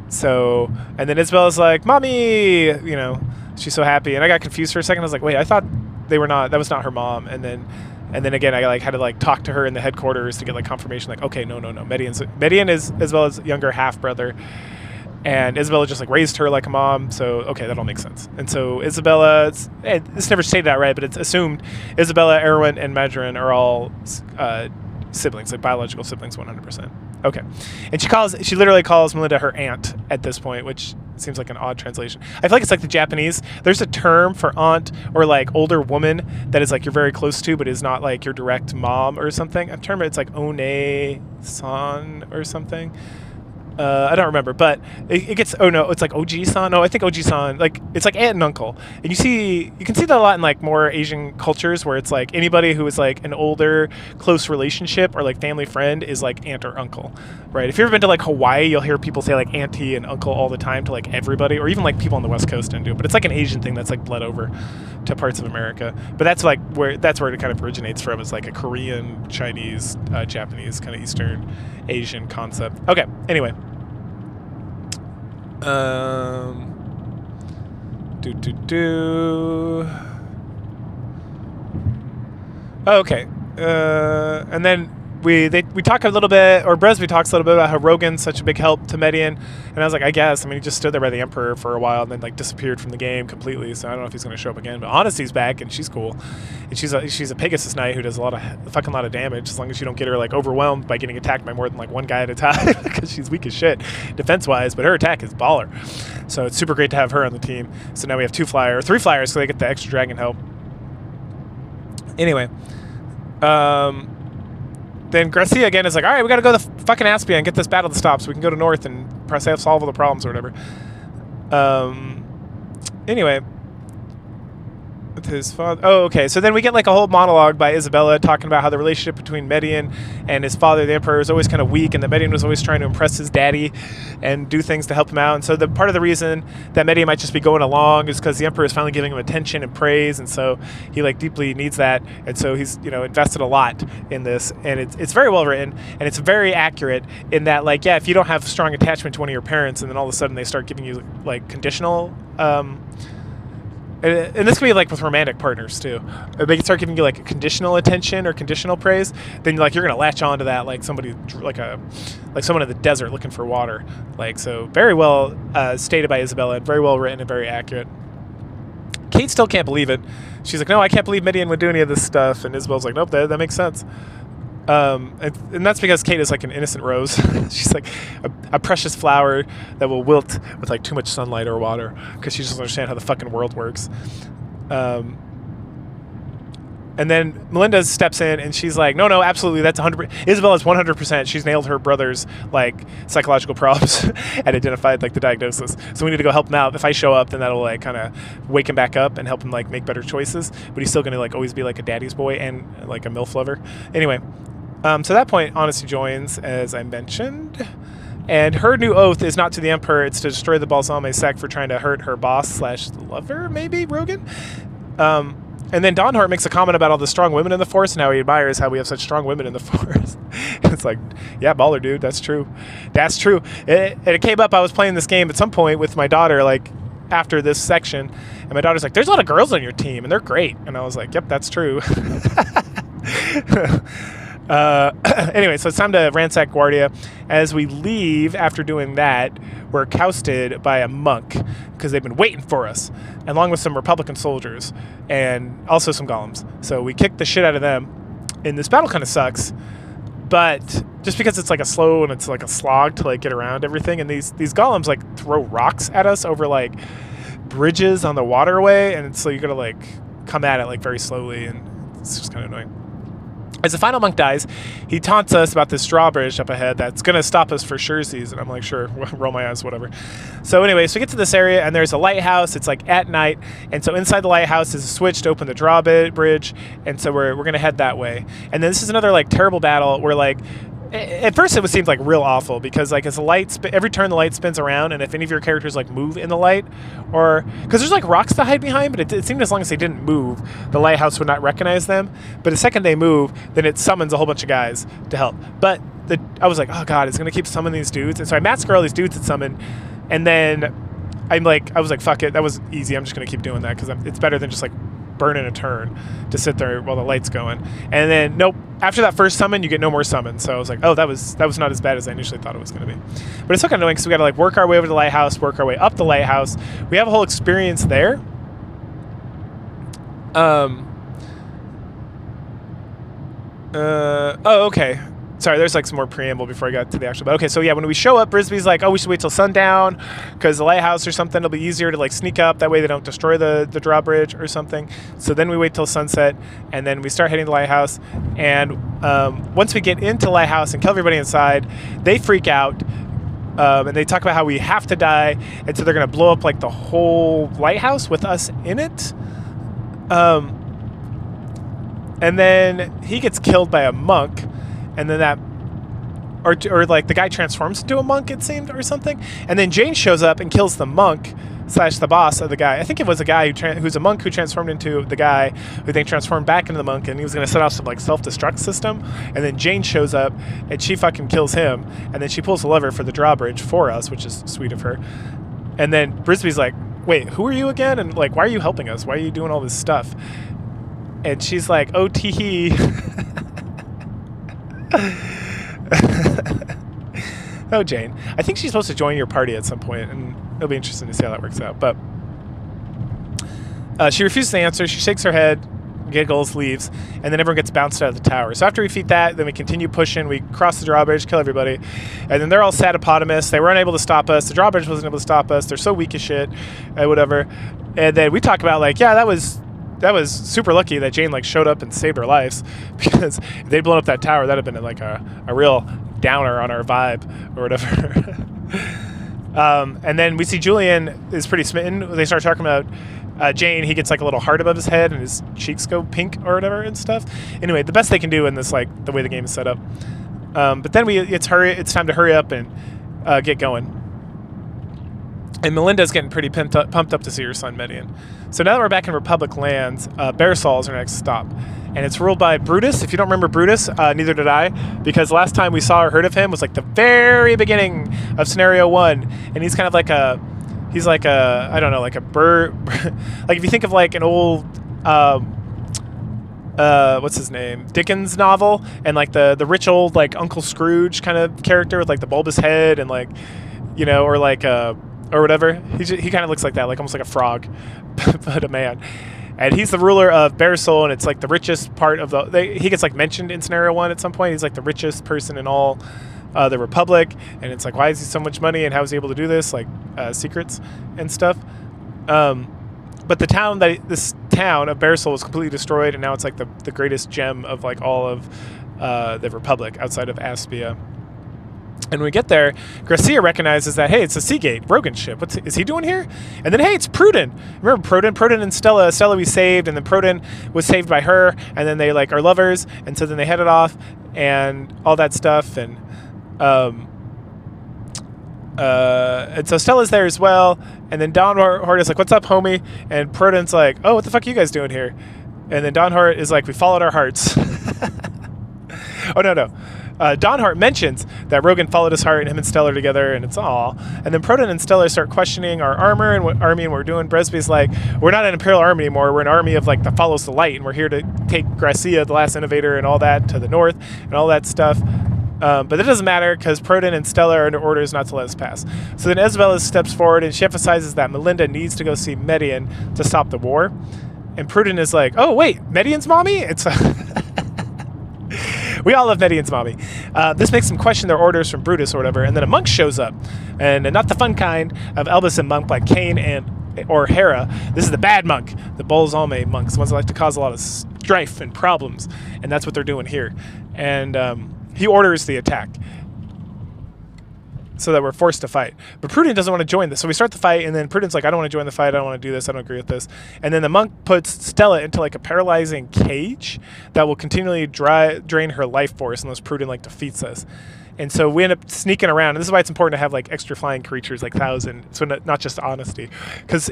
So, and then Isabella's like, mommy, you know, she's so happy. And I got confused for a second. I was like, wait, I thought that was not her mom. And then again, I like had to like talk to her in the headquarters to get like confirmation, like, okay, no. Median is Isabella's younger half brother. And Isabella just like raised her like a mom, so okay, that all makes sense. And so Isabella, it's never stated outright, but it's assumed Isabella, Erwin, and Madrin are all siblings, like biological siblings, 100%. Okay, and she literally calls Melinda her aunt at this point, which seems like an odd translation. I feel like it's like the Japanese. There's a term for aunt or like older woman that is like you're very close to, but is not like your direct mom or something. A term it's like one-san or something. I don't remember, but it gets, it's like Oji-san. No, I think Oji-san, like, it's like aunt and uncle. And you can see that a lot in like more Asian cultures where it's like anybody who is like an older, close relationship or like family friend is like aunt or uncle, right? If you've ever been to like Hawaii, you'll hear people say like auntie and uncle all the time to like everybody, or even like people on the West Coast and do it. But it's like an Asian thing that's like bled over to parts of America. But that's where it kind of originates from, is like a Korean, Chinese, Japanese, kind of Eastern Asian concept. Okay, anyway. Oh, okay. And then we talk a little bit, or Bresby talks a little bit about how Rogan's such a big help to Median, and I was like, I guess. I mean, he just stood there by the Emperor for a while and then like disappeared from the game completely. So I don't know if he's going to show up again. But Honesty's back, and she's cool, and she's a Pegasus Knight who does a fucking lot of damage, as long as you don't get her like overwhelmed by getting attacked by more than like one guy at a time, because she's weak as shit defense wise, but her attack is baller. So it's super great to have her on the team. So now we have 3 flyers, so they get the extra dragon help. Anyway, then Gracia again is like, all right, we got to go to the fucking Aspia and get this battle to stop so we can go to North and solve all the problems or whatever. Anyway, with his father. Oh, okay. So then we get like a whole monologue by Isabella talking about how the relationship between Median and his father, the Emperor, is always kind of weak, and that Median was always trying to impress his daddy and do things to help him out. And so the part of the reason that Median might just be going along is because the Emperor is finally giving him attention and praise, and so he like deeply needs that. And so he's invested a lot in this, and it's very well written, and it's very accurate in that, like, yeah, if you don't have strong attachment to one of your parents, and then all of a sudden they start giving you like conditional. And this can be like with romantic partners too. They can start giving you like conditional attention or conditional praise. Then like you're gonna latch on to that, like somebody like someone in the desert looking for water. Like, so very well stated by Isabella, and very well written and very accurate. Kate still can't believe it. She's like, no, I can't believe Midian would do any of this stuff. And Isabella's like, nope, that makes sense. And that's because Kate is like an innocent rose. She's like a precious flower that will wilt with like too much sunlight or water, because she doesn't understand how the fucking world works. And then Melinda steps in and she's like, no, absolutely, that's 100%. Isabella's 100%. She's nailed her brother's like psychological problems and identified like the diagnosis. So we need to go help him out. If I show up, then that'll like kind of wake him back up and help him like make better choices. But he's still going to like always be like a daddy's boy and like a MILF lover. Anyway, so at that point, Honesty joins, as I mentioned. And her new oath is not to the Emperor, it's to destroy the Balsame sect for trying to hurt her boss / lover, maybe, Rogan? And then Dawnheart makes a comment about all the strong women in the Force and how he admires how we have such strong women in the Force. It's like, yeah, baller, dude, that's true. That's true. It came up, I was playing this game at some point with my daughter, like, after this section, and my daughter's like, there's a lot of girls on your team, and they're great. And I was like, yep, that's true. Anyway, so it's time to ransack Guardia. As we leave after doing that, we're ousted by a monk, because they've been waiting for us, along with some Republican soldiers and also some golems. So we kick the shit out of them, and this battle kind of sucks, but just because it's like a slow and it's like a slog to like get around everything, and these golems like throw rocks at us over like bridges on the waterway, and so you gotta like come at it like very slowly, and it's just kind of annoying. As the final monk dies, he taunts us about this drawbridge up ahead that's going to stop us for surezies. And I'm like, sure, roll my eyes, whatever. So anyway, so we get to this area, and there's a lighthouse. It's like at night. And so inside the lighthouse is a switch to open the drawbridge. And so we're going to head that way. And then this is another like terrible battle where like, at first it seemed like real awful because like as the light every turn the light spins around, and if any of your characters like move in the light, or because there's like rocks to hide behind, but it seemed as long as they didn't move, the lighthouse would not recognize them. But the second they move, then it summons a whole bunch of guys to help. But I was like, oh god, it's gonna keep summoning these dudes, and so I massacre all these dudes that summon, and then I was like, fuck it, that was easy. I'm just gonna keep doing that because it's better than just like burning a turn to sit there while the light's going. And then nope, after that first summon you get no more summons. So I was like, oh, that was not as bad as I initially thought it was going to be. But it's so kind of annoying because we got to like work our way over to the lighthouse, work our way up the lighthouse. We have a whole experience there. Oh, okay. Sorry, there's like some more preamble before I got to the actual. But okay, so yeah, when we show up, Brisby's like, oh, we should wait till sundown because the lighthouse or something, it'll be easier to like sneak up. That way they don't destroy the drawbridge or something. So then we wait till sunset, and then we start heading to the lighthouse. And once we get into the lighthouse and kill everybody inside, they freak out. And they talk about how we have to die, and so they're going to blow up like the whole lighthouse with us in it. And then he gets killed by a monk. And then that, or like the guy transforms into a monk, it seemed, or something. And then Jane shows up and kills the monk / the boss of the guy. I think it was a guy who's a monk who transformed into the guy who then transformed back into the monk, and he was going to set off some like self-destruct system. And then Jane shows up and she fucking kills him. And then she pulls the lever for the drawbridge for us, which is sweet of her. And then Brisby's like, wait, who are you again? And like, why are you helping us? Why are you doing all this stuff? And she's like, oh, tee-hee. Oh, Jane. I think she's supposed to join your party at some point, and it'll be interesting to see how that works out. But she refuses to answer. She shakes her head, giggles, leaves, and then everyone gets bounced out of the tower. So after we defeat that, then we continue pushing. We cross the drawbridge, kill everybody, and then they're all satapotamus. They were unable to stop us. The drawbridge wasn't able to stop us. They're so weak as shit, whatever. And then we talk about like, yeah, that was super lucky that Jane like showed up and saved our lives, because if they'd blown up that tower, that'd have been like a real downer on our vibe or whatever. And then we see Julian is pretty smitten. They start talking about Jane. He gets like a little heart above his head and his cheeks go pink or whatever and stuff. Anyway, the best they can do in this, like the way the game is set up. But then it's time to hurry up and get going. And Melinda's getting pretty pumped up to see her son Median. So now that we're back in Republic lands, Bearsall is our next stop. And it's ruled by Brutus. If you don't remember Brutus, neither did I, because last time we saw or heard of him was like the very beginning of Scenario 1. And he's kind of like I don't know, like a bird. Like if you think of like an old, what's his name? Dickens novel, and like the rich old like Uncle Scrooge kind of character with like the bulbous head and like, you know, or like or whatever. He kind of looks like that, like almost like a frog, but a man. And he's the ruler of Bearsall, and it's like the richest part of he gets like mentioned in Scenario 1 at some point. He's like the richest person in all the Republic, and it's like, why has he so much money, and how is he able to do this, like secrets and stuff. But this town of Bearsall was completely destroyed, and now it's like the greatest gem of like all of the Republic outside of Aspia. And when we get there, Gracia recognizes that, hey, it's a Seagate, Rogan's ship. What is he doing here? And then, hey, it's Pruden. Remember Pruden? Pruden and Stella. Stella we saved, and then Pruden was saved by her, and then they like are lovers, and so then they headed off and all that stuff. And so Stella's there as well. And then Don Hort is like, what's up, homie? And Pruden's like, oh, what the fuck are you guys doing here? And then Don Hort is like, we followed our hearts. Oh, no. Don Hart mentions that Rogan followed his heart and him and Stella are together, and it's all. And then Pruden and Stella start questioning our armor and what army and what we're doing. Bresby's like, we're not an Imperial army anymore. We're an army of like that follows the light, and we're here to take Gracia, the last innovator, and all that to the north and all that stuff. But that doesn't matter because Pruden and Stella are under orders not to let us pass. So then Isabella steps forward and she emphasizes that Melinda needs to go see Median to stop the war. And Pruden is like, oh, wait, Median's mommy? It's... We all love Median's mommy. This makes them question their orders from Brutus or whatever, and then a monk shows up, and not the fun kind of Elbison monk like Cain or Hera. This is the bad monk, the Bolzalme monks, the ones that like to cause a lot of strife and problems, and that's what they're doing here. And he orders the attack so that we're forced to fight. But Prudent doesn't want to join this. So we start the fight, and then Prudent's like, I don't want to join the fight. I don't want to do this. I don't agree with this. And then the monk puts Stella into like a paralyzing cage that will continually drain her life force unless Prudent like defeats us. And so we end up sneaking around. And this is why it's important to have like extra flying creatures like 1,000. So not just honesty. Because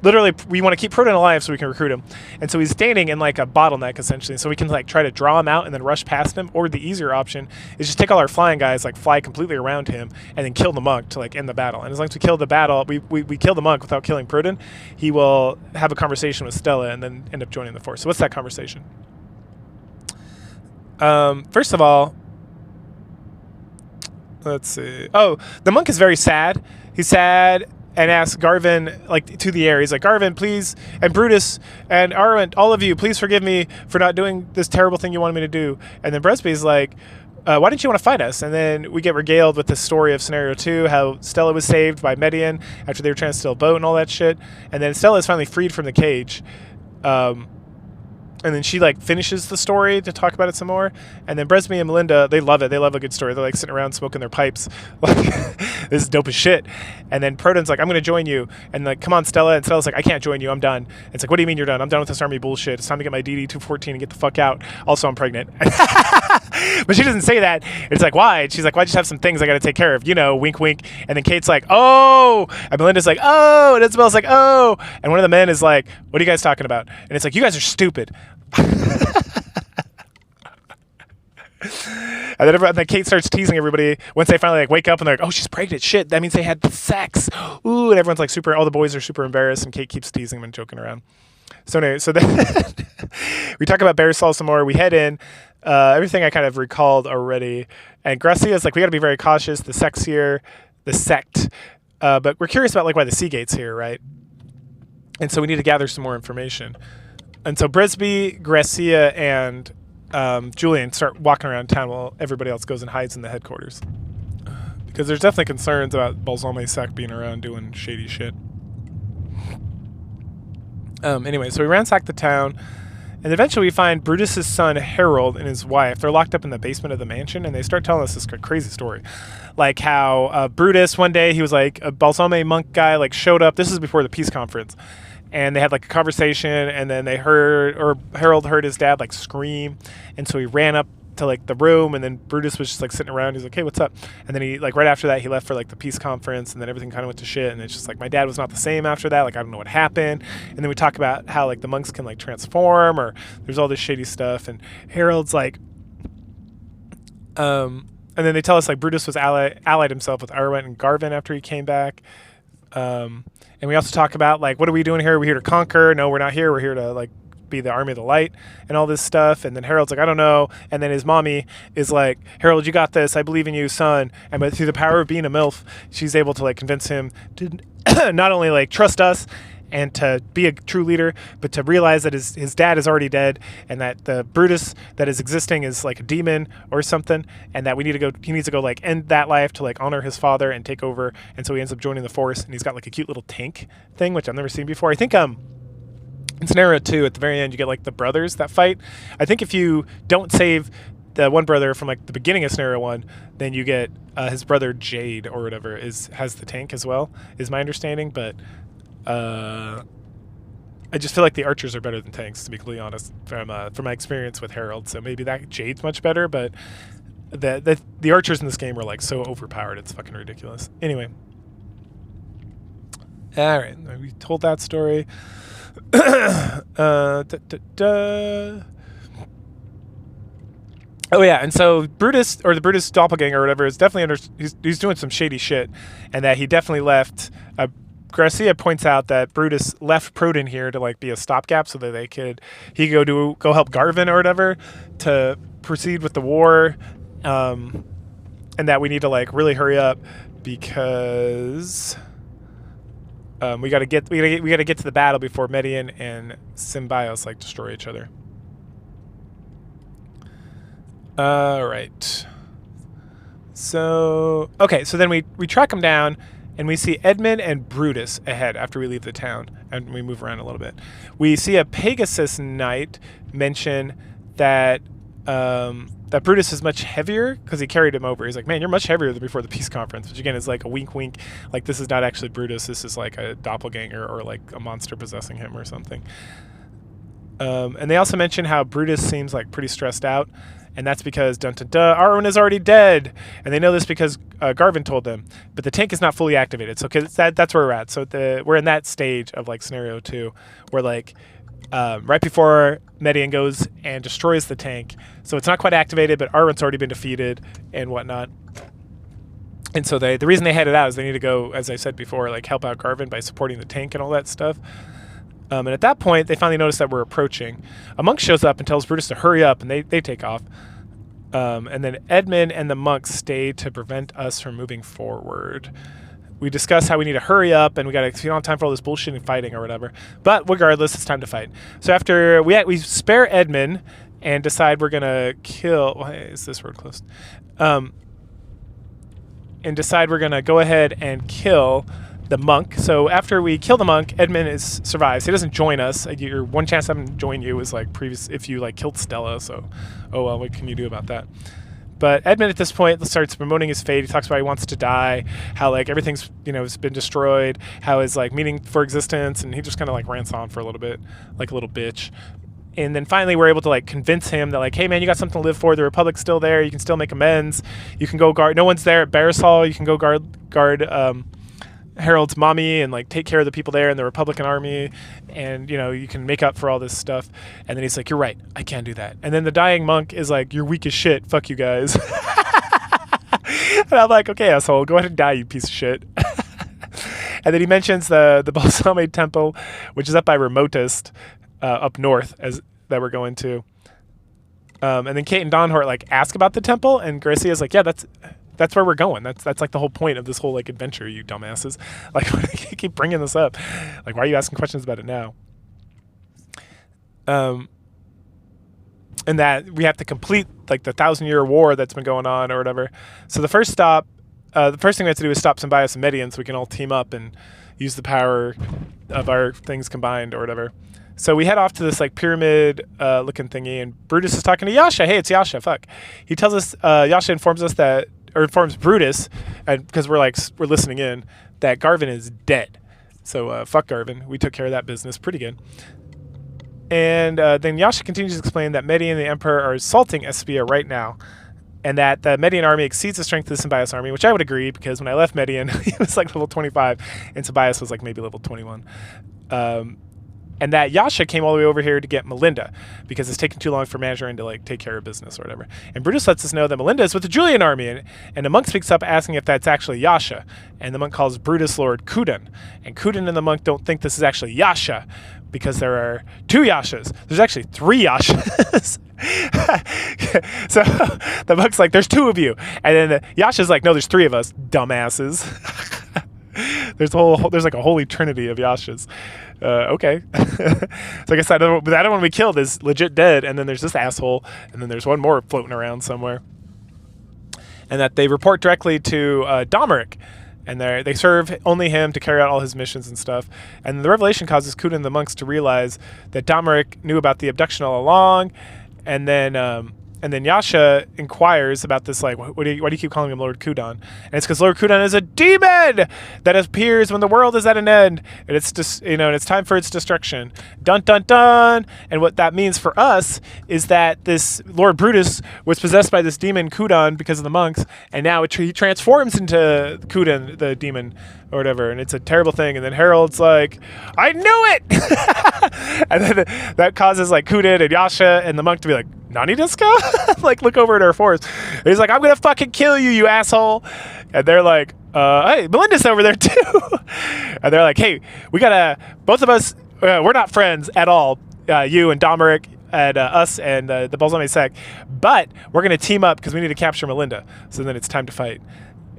literally we want to keep Prudent alive so we can recruit him. And so he's standing in like a bottleneck essentially. So we can like try to draw him out and then rush past him. Or the easier option is just take all our flying guys, like fly completely around him and then kill the monk to like end the battle. And as long as we kill the battle, we kill the monk without killing Prudent, he will have a conversation with Stella and then end up joining the force. So what's that conversation? First of all, let's see. Oh, the monk is very sad. He's sad and asks Garvin, like, to the air. He's like, Garvin, please, and Brutus, and Arwent, all of you, please forgive me for not doing this terrible thing you wanted me to do. And then Bresby's like, why didn't you want to fight us? And then we get regaled with the story of Scenario 2, how Stella was saved by Median after they were trying to steal a boat and all that shit. And then Stella is finally freed from the cage. And then she like finishes the story to talk about it some more. And then Bresby and Melinda, they love it. They love a good story. They're like sitting around smoking their pipes. Like, this is dope as shit. And then Proton's like, I'm going to join you. And like, come on, Stella. And Stella's like, I can't join you. I'm done. And it's like, what do you mean you're done? I'm done with this army bullshit. It's time to get my DD-214 and get the fuck out. Also, I'm pregnant. But she doesn't say that. It's like, why? And she's like, well, I just have some things I got to take care of. You know, wink, wink. And then Kate's like, oh. And Melinda's like, oh. And Isabel's like, oh. And one of the men is like, what are you guys talking about? And it's like, you guys are stupid. And then Kate starts teasing everybody once they finally like wake up and they're like, oh, she's pregnant. Shit, that means they had sex. Ooh, and everyone's like all the boys are super embarrassed, and Kate keeps teasing them and joking around. So anyway, so then we talk about Bearsall some more. We head in. Everything I kind of recalled already. And Gracia's like, we got to be very cautious. The sect. But we're curious about like why the Seagate's here, right? And so we need to gather some more information. And so Bresby, Gracia, and Julian start walking around town while everybody else goes and hides in the headquarters. Because there's definitely concerns about Balsame sect being around doing shady shit. Anyway, so we ransack the town, and eventually we find Brutus's son Harold and his wife. They're locked up in the basement of the mansion, and they start telling us this crazy story. Like how Brutus, one day, he was like, a Balsame monk guy, like showed up. This is before the peace conference. And they had like a conversation, and then Harold heard his dad like scream, and so he ran up to like the room, and then Brutus was just like sitting around. He's like, hey, what's up? And then he like right after that he left for like the peace conference, and then everything kind of went to shit, and it's just like my dad was not the same after that. Like I don't know what happened. And then we talk about how like the monks can like transform, or there's all this shady stuff, and Harold's like and then they tell us like Brutus was allied himself with Arwen and Garvin after he came back. And we also talk about like, what are we doing here? Are we here to conquer? No, we're not here. We're here to like be the army of the light and all this stuff. And then Harold's like, I don't know. And then his mommy is like, Harold, you got this. I believe in you, son. And but through the power of being a MILF, she's able to like convince him to not only like trust us and to be a true leader, but to realize that his dad is already dead, and that the Brutus that is existing is like a demon or something, and that he needs to go like end that life to like honor his father and take over. And so he ends up joining the force, and he's got like a cute little tank thing, which I've never seen before. I think in Scenario 2 at the very end you get like the brothers that fight. I think if you don't save the one brother from like the beginning of Scenario 1, then you get his brother Jade or whatever has the tank as well, is my understanding. But I just feel like the archers are better than tanks, to be completely honest, from my experience with Harold. So maybe that Jade's much better, but the archers in this game are like so overpowered, it's fucking ridiculous. Anyway, all right, we told that story. Oh yeah, and so Brutus, or the Brutus doppelganger or whatever, is definitely he's doing some shady shit, and that he definitely left. Gracia points out that Brutus left Proton here to like be a stopgap so that he could go help Garvin or whatever to proceed with the war, and that we need to like really hurry up because we got to get to the battle before Median and Symbios like destroy each other. All right. So okay, so then we track him down. and we see Edmund and Brutus ahead after we leave the town and we move around a little bit. We see a Pegasus knight mention that that Brutus is much heavier because he carried him over. He's like, man, you're much heavier than before the peace conference, which again is like a wink wink, like this is not actually Brutus, this is like a doppelganger or like a monster possessing him or something. And they also mention how Brutus seems like pretty stressed out, and that's because dun dun dun, Arwen is already dead, and they know this because Garvin told them. But the tank is not fully activated, so that's where we're at. So we're in that stage of like scenario 2, where like right before Median goes and destroys the tank, so it's not quite activated, but Arwen's already been defeated and whatnot. And so the reason they headed out is they need to go, as I said before, like help out Garvin by supporting the tank and all that stuff. And at that point, they finally notice that we're approaching. A monk shows up and tells Brutus to hurry up, and they take off. And then Edmund and the monks stay to prevent us from moving forward. We discuss how we need to hurry up, and we don't have time for all this bullshit and fighting or whatever. But regardless, it's time to fight. So after we spare Edmund and decide we're gonna kill. Why is this road closed? And decide we're gonna go ahead and kill the monk. So after we kill the monk, Edmund survives. He doesn't join us. Your one chance to have him join you is like if you like killed Stella. So, oh well, what can you do about that? But Edmund at this point starts bemoaning his fate. He talks about he wants to die, how like everything's has been destroyed, how his like meaning for existence, and he just kind of like rants on for a little bit, like a little bitch. And then finally we're able to like convince him that like, hey man, you got something to live for. The Republic's still there. You can still make amends. You can go guard. No one's there at Barrisal. You can go guard Harold's mommy and like take care of the people there in the Republican army, and you can make up for all this stuff. And then he's like, you're right, I can't do that. And then the dying monk is like, you're weak as shit, fuck you guys. And I'm like, okay, asshole, go ahead and die, you piece of shit. And then he mentions the Balsame Temple, which is up by Remotest, up north that we're going to. And then Kate and Donhort like ask about the temple, and Gracia's like, yeah, that's where we're going. That's like the whole point of this whole like adventure, you dumbasses. Like, why do you keep bringing this up? Like, why are you asking questions about it now? And that we have to complete like the 1,000-year war that's been going on or whatever. So the first thing we have to do is stop Symbiosis and Median so we can all team up and use the power of our things combined or whatever. So we head off to this like pyramid looking thingy, and Brutus is talking to Yasha. Hey, it's Yasha. Fuck. He tells us, Yasha informs Brutus, and because we're listening in, that Garvin is dead. So fuck Garvin. We took care of that business pretty good. And then Yasha continues to explain that Median and the Emperor are assaulting Espia right now, and that the Median army exceeds the strength of the Symbiosis army, which I would agree, because when I left Median, he was like level 25, and Symbiosis was like maybe level 21. And that Yasha came all the way over here to get Melinda because it's taking too long for Majorin to like take care of business or whatever. And Brutus lets us know that Melinda is with the Julian army, and the monk speaks up asking if that's actually Yasha. And the monk calls Brutus Lord Kudan. And Kudan and the monk don't think this is actually Yasha because there are 2 Yashas. There's actually 3 Yashas. So the monk's like, there's 2 of you. And then Yasha's like, no, there's 3 of us, dumbasses. There's like a holy trinity of Yashas. Okay. So like I said, the other one we killed is legit dead, and then there's this asshole, and then there's one more floating around somewhere. And that they report directly to Domeric, and they serve only him to carry out all his missions and stuff. And the revelation causes Kudan and the monks to realize that Domeric knew about the abduction all along, and then Yasha inquires about this, like, why do you keep calling him Lord Kudan? And it's because Lord Kudan is a demon that appears when the world is at an end, and it's just, and it's time for its destruction. Dun dun dun. And what that means for us is that this Lord Brutus was possessed by this demon Kudan because of the monks, and now he transforms into Kudan, the demon, or whatever, and it's a terrible thing. And then Harold's like, I knew it. And then that causes like Kudan and Yasha and the monk to be like, Nani desu? Like, look over at our forest. And he's like, I'm gonna fucking kill you, you asshole. And they're like, hey, Melinda's over there too. And they're like, hey, we gotta, both of us, we're not friends at all, you and Domeric and us and the Balsame Sec, but we're gonna team up because we need to capture Melinda. So then it's time to fight.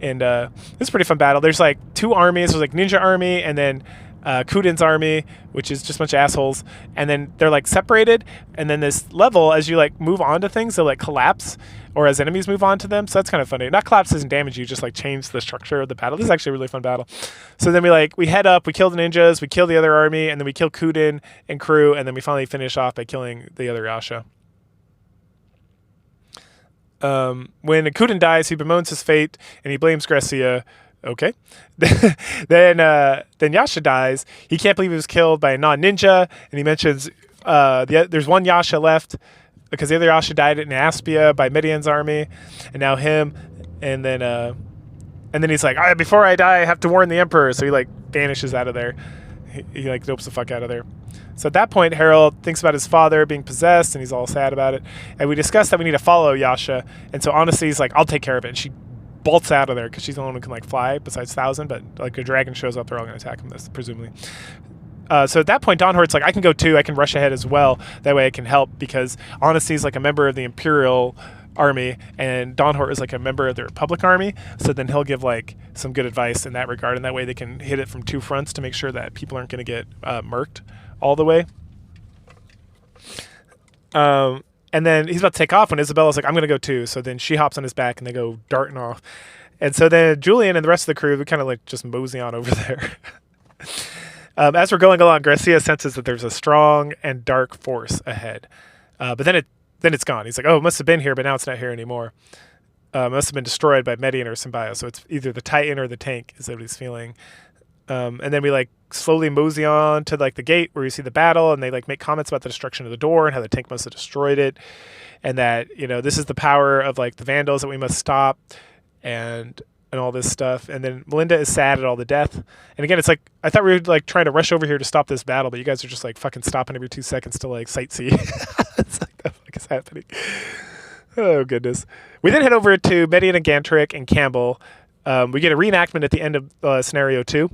And it's a pretty fun battle. There's like 2 armies. There's like Ninja Army, and then Kudin's army, which is just a bunch of assholes, and then they're like separated, and then this level, as you like move on to things, they'll like collapse, or as enemies move on to them. So that's kind of funny. Not collapse doesn't damage you, just like change the structure of the battle. This is actually a really fun battle. So then we head up, we kill the ninjas, we kill the other army, and then we kill Kudin and crew, and then we finally finish off by killing the other Yasha. When Kudin dies, he bemoans his fate and he blames Grecia. Okay. then Yasha dies. He can't believe he was killed by a non-ninja, and he mentions there's one Yasha left because the other Yasha died in Aspia by Midian's army, and now him. And then he's like, before I die, I have to warn the Emperor. So he like vanishes out of there. He like dopes the fuck out of there. So at that point, Harold thinks about his father being possessed, and he's all sad about it. And we discuss that we need to follow Yasha. And so Honesty's like, I'll take care of it. And she bolts out of there because she's the only one who can like fly besides Thousand. But like a dragon shows up, they're all going to attack him, presumably. So at that point, Dawnhort's like, I can go too. I can rush ahead as well. That way I can help, because Honesty's like a member of the Imperial army, and Dawnhort is like a member of the Republic army. So then he'll give like some good advice in that regard, and that way they can hit it from two fronts to make sure that people aren't going to get murked all the way. And then he's about to take off when Isabella's like, I'm going to go too. So then she hops on his back and they go darting off. And so then Julian and the rest of the crew, we kind of like just mosey on over there. As we're going along, Grecia senses that there's a strong and dark force ahead. But then it's gone. He's like, oh, it must have been here, but now it's not here anymore. It must have been destroyed by Median or Symbiote. So it's either the Titan or the tank is what he's feeling. And then we like slowly mosey on to like the gate where you see the battle, and they like make comments about the destruction of the door and how the tank must have destroyed it, and that, you know, this is the power of like the Vandals that we must stop, and all this stuff. And then Melinda is sad at all the death. And again, it's like, I thought we were like trying to rush over here to stop this battle, but you guys are just like fucking stopping every 2 seconds to like sightsee. It's like, the fuck is happening? Oh goodness. We then head over to Median and Gantrick and Campbell. We get a reenactment at the end of scenario 2.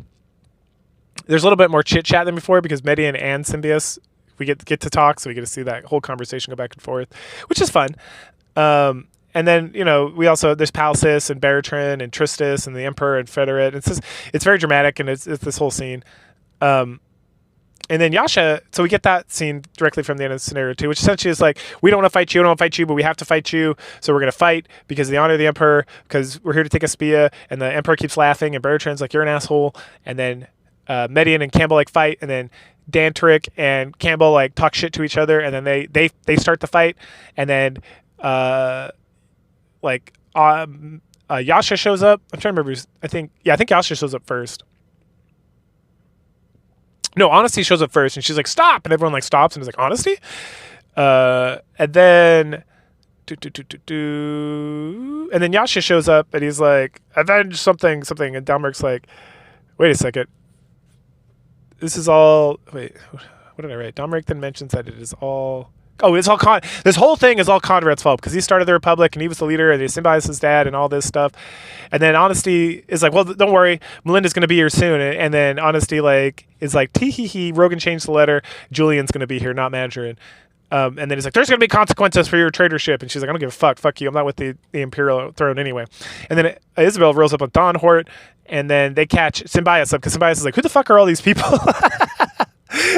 There's a little bit more chit chat than before because Median and Symbios, we get to talk, so we get to see that whole conversation go back and forth, which is fun. And then, you know, there's Palsis and Beratrin and Tristis and the Emperor and Federate. It's very dramatic, and it's this whole scene. And then Yasha, so we get that scene directly from the end of scenario 2, which essentially is like, we don't want to fight you, but we have to fight you, so we're going to fight because of the honor of the Emperor, because we're here to take a Spia. And the Emperor keeps laughing, and Beratrin's like, you're an asshole. And then Median and Campbell like fight, and then Dantrick and Campbell like talk shit to each other, and then they start the fight, and then Yasha shows up. I'm trying to remember. I think Yasha shows up first. No, Honesty shows up first, and she's like, stop, and everyone like stops and is like, Honesty? And then and then Yasha shows up, and he's like, avenge something, and Dalmerk's like, wait a second. This is all, wait, what did I write? Dalmerk then mentions that it is all, it's all this whole thing is all Conrad's fault because he started the Republic and he was the leader and he symbiotes his dad and all this stuff. And then Honesty is like, well, don't worry, Melinda's going to be here soon. And then Honesty like is like, tee-hee-hee, Rogan changed the letter. Julian's going to be here, not Mandarin. And then he's like, there's going to be consequences for your traitorship. And she's like, I don't give a fuck. Fuck you. I'm not with the Imperial throne anyway. And then Isabel rolls up on Dawnhort, and then they catch Symbiote up because Symbiote is like, who the fuck are all these people?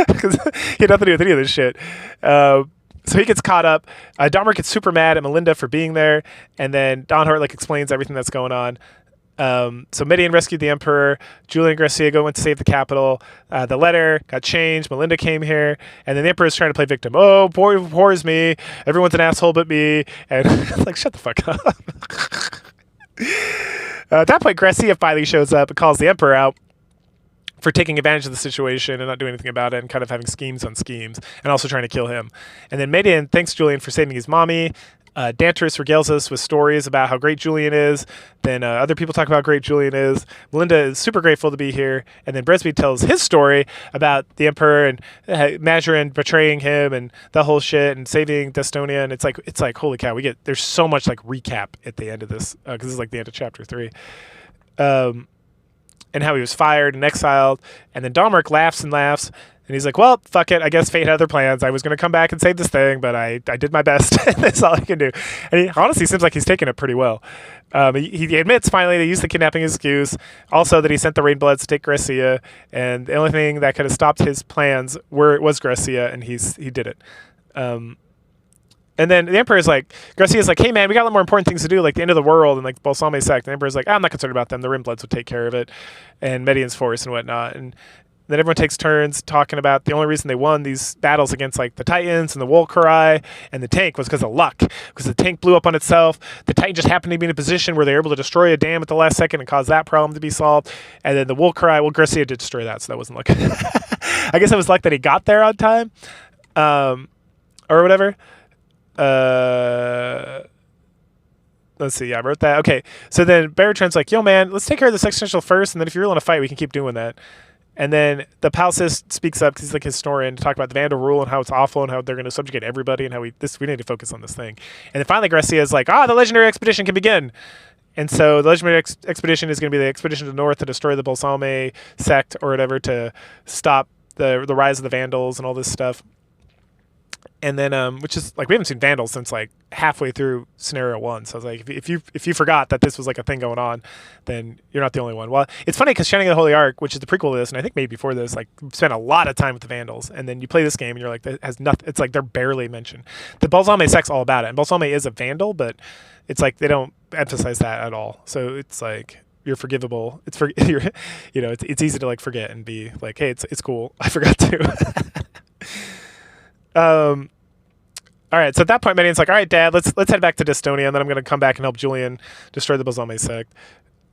Because he had nothing to do with any of this shit. So he gets caught up. Dalmerk gets super mad at Melinda for being there. And then Dawnhort like explains everything that's going on. So Midian rescued the Emperor. Julian and Grecia went to save the capital. The letter got changed. Melinda came here, and then the Emperor's trying to play victim. Oh, poor is me. Everyone's an asshole but me. And like, shut the fuck up. At that point, Grecia finally shows up and calls the Emperor out for taking advantage of the situation and not doing anything about it, and kind of having schemes on schemes, and also trying to kill him. And then Midian thanks Julian for saving his mommy. Dantrus regales us with stories about how great Julian is. Then other people talk about how great Julian is. Melinda is super grateful to be here. And then Bresby tells his story about the Emperor and Majorin betraying him and the whole shit and saving Destonia. And it's like holy cow, there's so much like recap at the end of this because this is like the end of chapter 3. And how he was fired and exiled. And then Dalmerk laughs and laughs. And he's like, well, fuck it. I guess fate had other plans. I was going to come back and save this thing, but I did my best. That's all I can do. And he honestly seems like he's taking it pretty well. He admits finally they used the kidnapping excuse. Also that he sent the Rainbloods to take Gracia. And the only thing that could have stopped his plans was Gracia, and he did it. And then the Emperor's like, Gracia's like, hey man, we got a lot more important things to do, like the end of the world and like Balsame sect. And the Emperor's like, I'm not concerned about them. The Rainbloods would take care of it. And Median's force and whatnot. And then everyone takes turns talking about the only reason they won these battles against like the Titans and the Wolcari and the tank was because of luck. Because the tank blew up on itself. The Titan just happened to be in a position where they were able to destroy a dam at the last second and cause that problem to be solved. And then the Wolcari, well, Gracia did destroy that, so that wasn't luck. I guess it was luck that he got there on time, or whatever. Let's see. Yeah, I wrote that. Okay, so then Bertrand's like, "Yo, man, let's take care of this existential first, and then if you're willing to fight, we can keep doing that." And then the Palimpsest speaks up because he's like a historian to talk about the Vandal rule and how it's awful and how they're going to subjugate everybody and how we need to focus on this thing. And then finally Gracia is like, the legendary expedition can begin. And so the legendary expedition is going to be the expedition to the north to destroy the Balsame sect or whatever to stop the rise of the Vandals and all this stuff. And then, which is like, we haven't seen Vandals since like halfway through scenario 1. So I was like, if you forgot that this was like a thing going on, then you're not the only one. Well, it's funny because Shining of the Holy Ark, which is the prequel to this, and I think maybe before this, like spent a lot of time with the Vandals. And then you play this game and you're like, that has nothing. It's like they're barely mentioned. The Balsame sect's all about it. And Balsame is a Vandal, but it's like they don't emphasize that at all. So it's like, you're forgivable. It's easy to like forget and be like, hey, it's cool. I forgot to. All right, so at that point, Median's like, all right, Dad, let's head back to Dystonia, and then I'm going to come back and help Julian destroy the Balsame sect.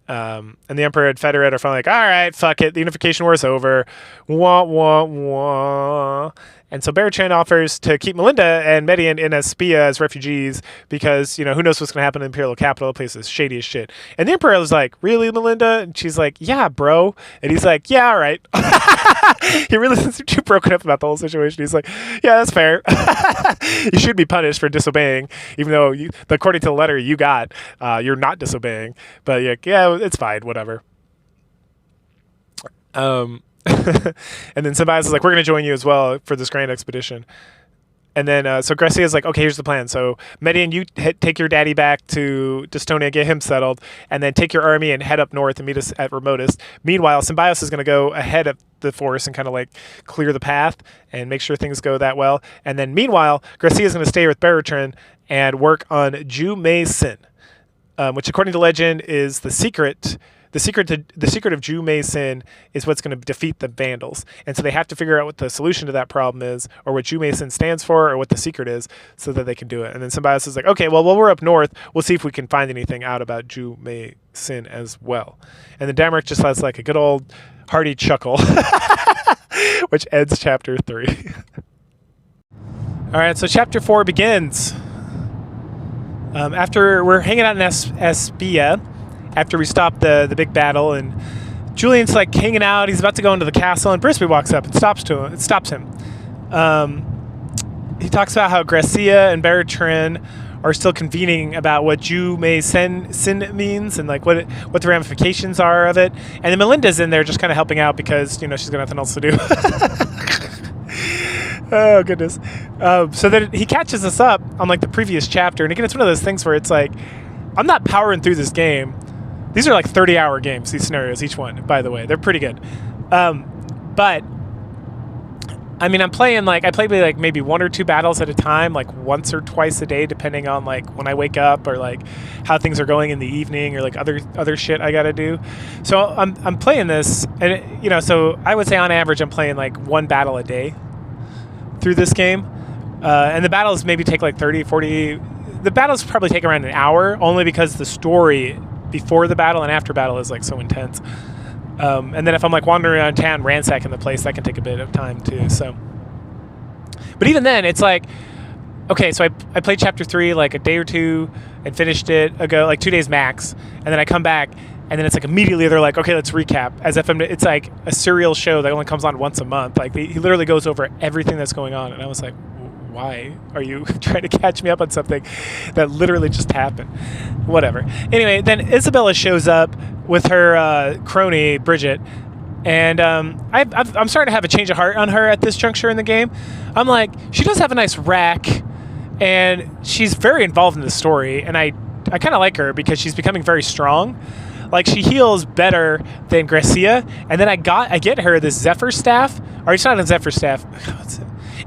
And the Emperor and Federate are finally like, all right, fuck it, the Unification War is over. Wah, wah, wah. And so Bertrand offers to keep Melinda and Median in Espia as refugees because, who knows what's going to happen in the Imperial capital. The place is shady as shit. And the Emperor was like, really, Melinda? And she's like, yeah, bro. And he's like, yeah, all right. He really seems too broken up about the whole situation. He's like, yeah, that's fair. You should be punished for disobeying, even though, according to the letter you got, you're not disobeying. But yeah, it's fine, whatever. And then Symbiosis is like, we're going to join you as well for this grand expedition. And then, so Gracia is like, okay, here's the plan. So Median, you take your daddy back to Dystonia, get him settled, and then take your army and head up north and meet us at Remotest. Meanwhile, Symbiosis is going to go ahead of the force and kind of like clear the path and make sure things go that well. And then meanwhile, Gracia is going to stay with Bertrand and work on Ju Mei Sin, which according to legend is the secret. The secret of Ju Mei Sin is what's going to defeat the Vandals. And so they have to figure out what the solution to that problem is, or what Ju Mei Sin stands for, or what the secret is, so that they can do it. And then Symbiosis is like, okay, well, while we're up north, we'll see if we can find anything out about Ju Mei Sin as well. And then Damric just has like a good old hearty chuckle, which ends chapter 3. All right, so chapter 4 begins. After we're hanging out in Espia, after we stop the big battle, and Julian's like hanging out, he's about to go into the castle, and Brisby walks up and stops him. He talks about how Gracia and Bertrand are still convening about what Ju Mei Sin means and like what the ramifications are of it. And then Melinda's in there just kind of helping out because she's got nothing else to do. Oh goodness. So then he catches us up on like the previous chapter, and again, it's one of those things where it's like, I'm not powering through this game. These are like 30-hour games, these scenarios, each one, by the way. They're pretty good. But, I mean, I play like maybe 1 or 2 battles at a time, like once or twice a day, depending on like when I wake up or like how things are going in the evening or like other shit I gotta do. So I'm playing this, and so I would say on average I'm playing like 1 battle a day through this game. And the battles maybe take like 30, 40... The battles probably take around an hour, only because the story before the battle and after battle is like so intense. And then if I'm like wandering around town ransacking the place, that can take a bit of time too. So, but even then, it's like, okay, so I played chapter 3 like a day or 2 and finished it ago, like 2 days max, and then I come back and then it's like immediately they're like, okay, let's recap, as if it's like a serial show that only comes on once a month. Like he literally goes over everything that's going on, and I was like, why are you trying to catch me up on something that literally just happened? Whatever. Anyway, then Isabella shows up with her crony, Bridget, And I'm starting to have a change of heart on her at this juncture in the game. I'm like, she does have a nice rack, and she's very involved in the story, and I kind of like her because she's becoming very strong. Like, she heals better than Gracia, and then I get her this Zephyr staff, or it's not a Zephyr staff.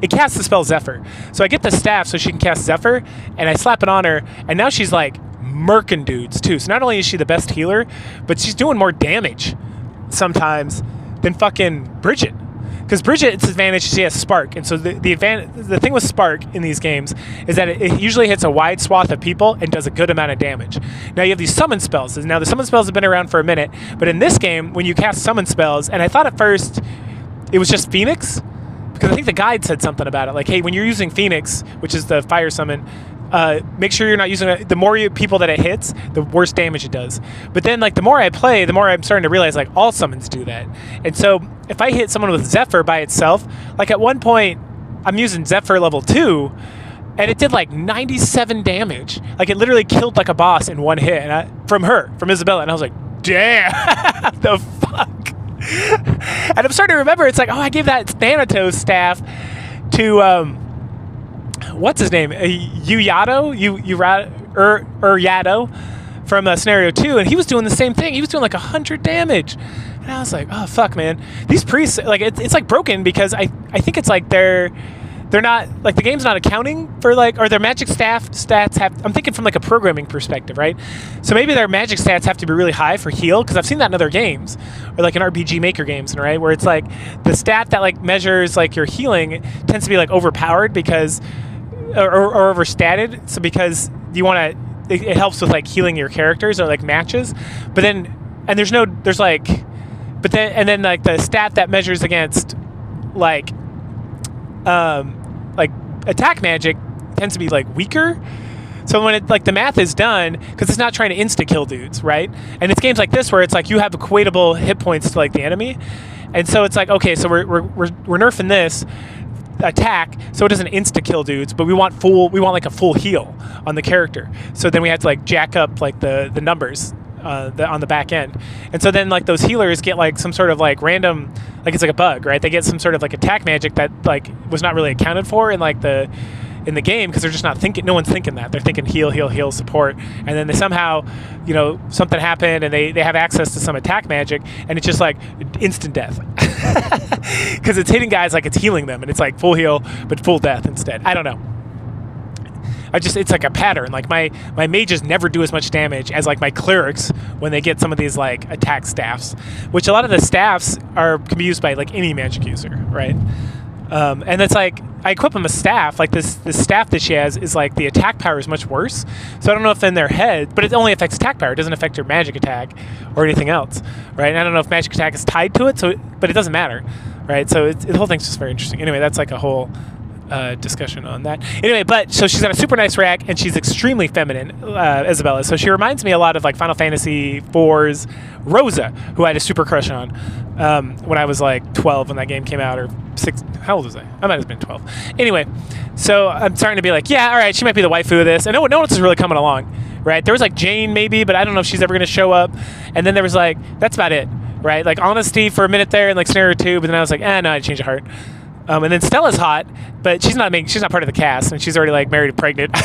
It casts the spell Zephyr. So I get the staff so she can cast Zephyr, and I slap it on her, and now she's like murking dudes too. So not only is she the best healer, but she's doing more damage sometimes than fucking Bridget. Because Bridget's advantage, she has Spark, and so the thing with Spark in these games is that it usually hits a wide swath of people and does a good amount of damage. Now you have these summon spells. Now the summon spells have been around for a minute, but in this game, when you cast summon spells, and I thought at first it was just Phoenix, because I think the guide said something about it, like, hey, when you're using Phoenix, which is the fire summon, make sure you're not using it. The more people that it hits, the worse damage it does. But then, like, the more I play, the more I'm starting to realize, like, all summons do that. And so if I hit someone with Zephyr by itself, like at one point, I'm using Zephyr level 2, and it did like 97 damage. Like, it literally killed like a boss in one hit, and from Isabella, and I was like, damn, the fuck. And I'm starting to remember, it's like, oh, I gave that Thanatos staff to what's his name? Yato from Scenario 2, and he was doing the same thing. He was doing like 100 damage. And I was like, oh, fuck, man. These priests, like, it's like broken, because I think it's like they're not, like, the game's not accounting for, like, or their magic stats have, I'm thinking from like a programming perspective, right? So maybe their magic stats have to be really high for heal, because I've seen that in other games, or like in RPG Maker games, right? Where it's like the stat that like measures like your healing tends to be like overpowered because, or overstated. So because you want to, it helps with like healing your characters or like matches. But then, and there's like, but then, and then like the stat that measures against like attack magic tends to be like weaker. So when it, like, the math is done, because it's not trying to insta kill dudes, right? And it's games like this where it's like you have equatable hit points to like the enemy, and so it's like, okay, so we're nerfing this attack so it doesn't insta kill dudes, but we want like a full heal on the character. So then we have to like jack up like the numbers on the back end, and so then like those healers get like some sort of like random, like it's like a bug, right? They get some sort of like attack magic that like was not really accounted for in like in the game, because they're just not thinking, no one's thinking that. They're thinking heal, support, and then they somehow, something happened and they have access to some attack magic, and it's just like instant death. Because it's hitting guys like it's healing them, and it's like full heal but full death instead. I don't know. It's like a pattern. Like my mages never do as much damage as like my clerics when they get some of these like attack staffs, which a lot of the staffs can be used by like any magic user, right? And it's like, I equip them a staff, like this staff that she has is like the attack power is much worse. So I don't know if in their head, but it only affects attack power. It doesn't affect your magic attack or anything else, right? And I don't know if magic attack is tied to it, but it doesn't matter, right? So the whole thing's just very interesting. Anyway, that's like a whole discussion on that. Anyway, so she's got a super nice rack, and she's extremely feminine, Isabella. So she reminds me a lot of like Final Fantasy IV's Rosa, who I had a super crush on when I was like 12 when that game came out, or 6. How old was I? I might have been 12. Anyway, so I'm starting to be like, yeah, all right, she might be the waifu of this. And no one else is really coming along, right? There was like Jane maybe, but I don't know if she's ever going to show up. And then there was like, that's about it, right? Like Honesty for a minute there in like Scenario 2, but then I was like, no, I changed of heart. And then Stella's hot, but she's not part of the cast, and she's already like married and pregnant.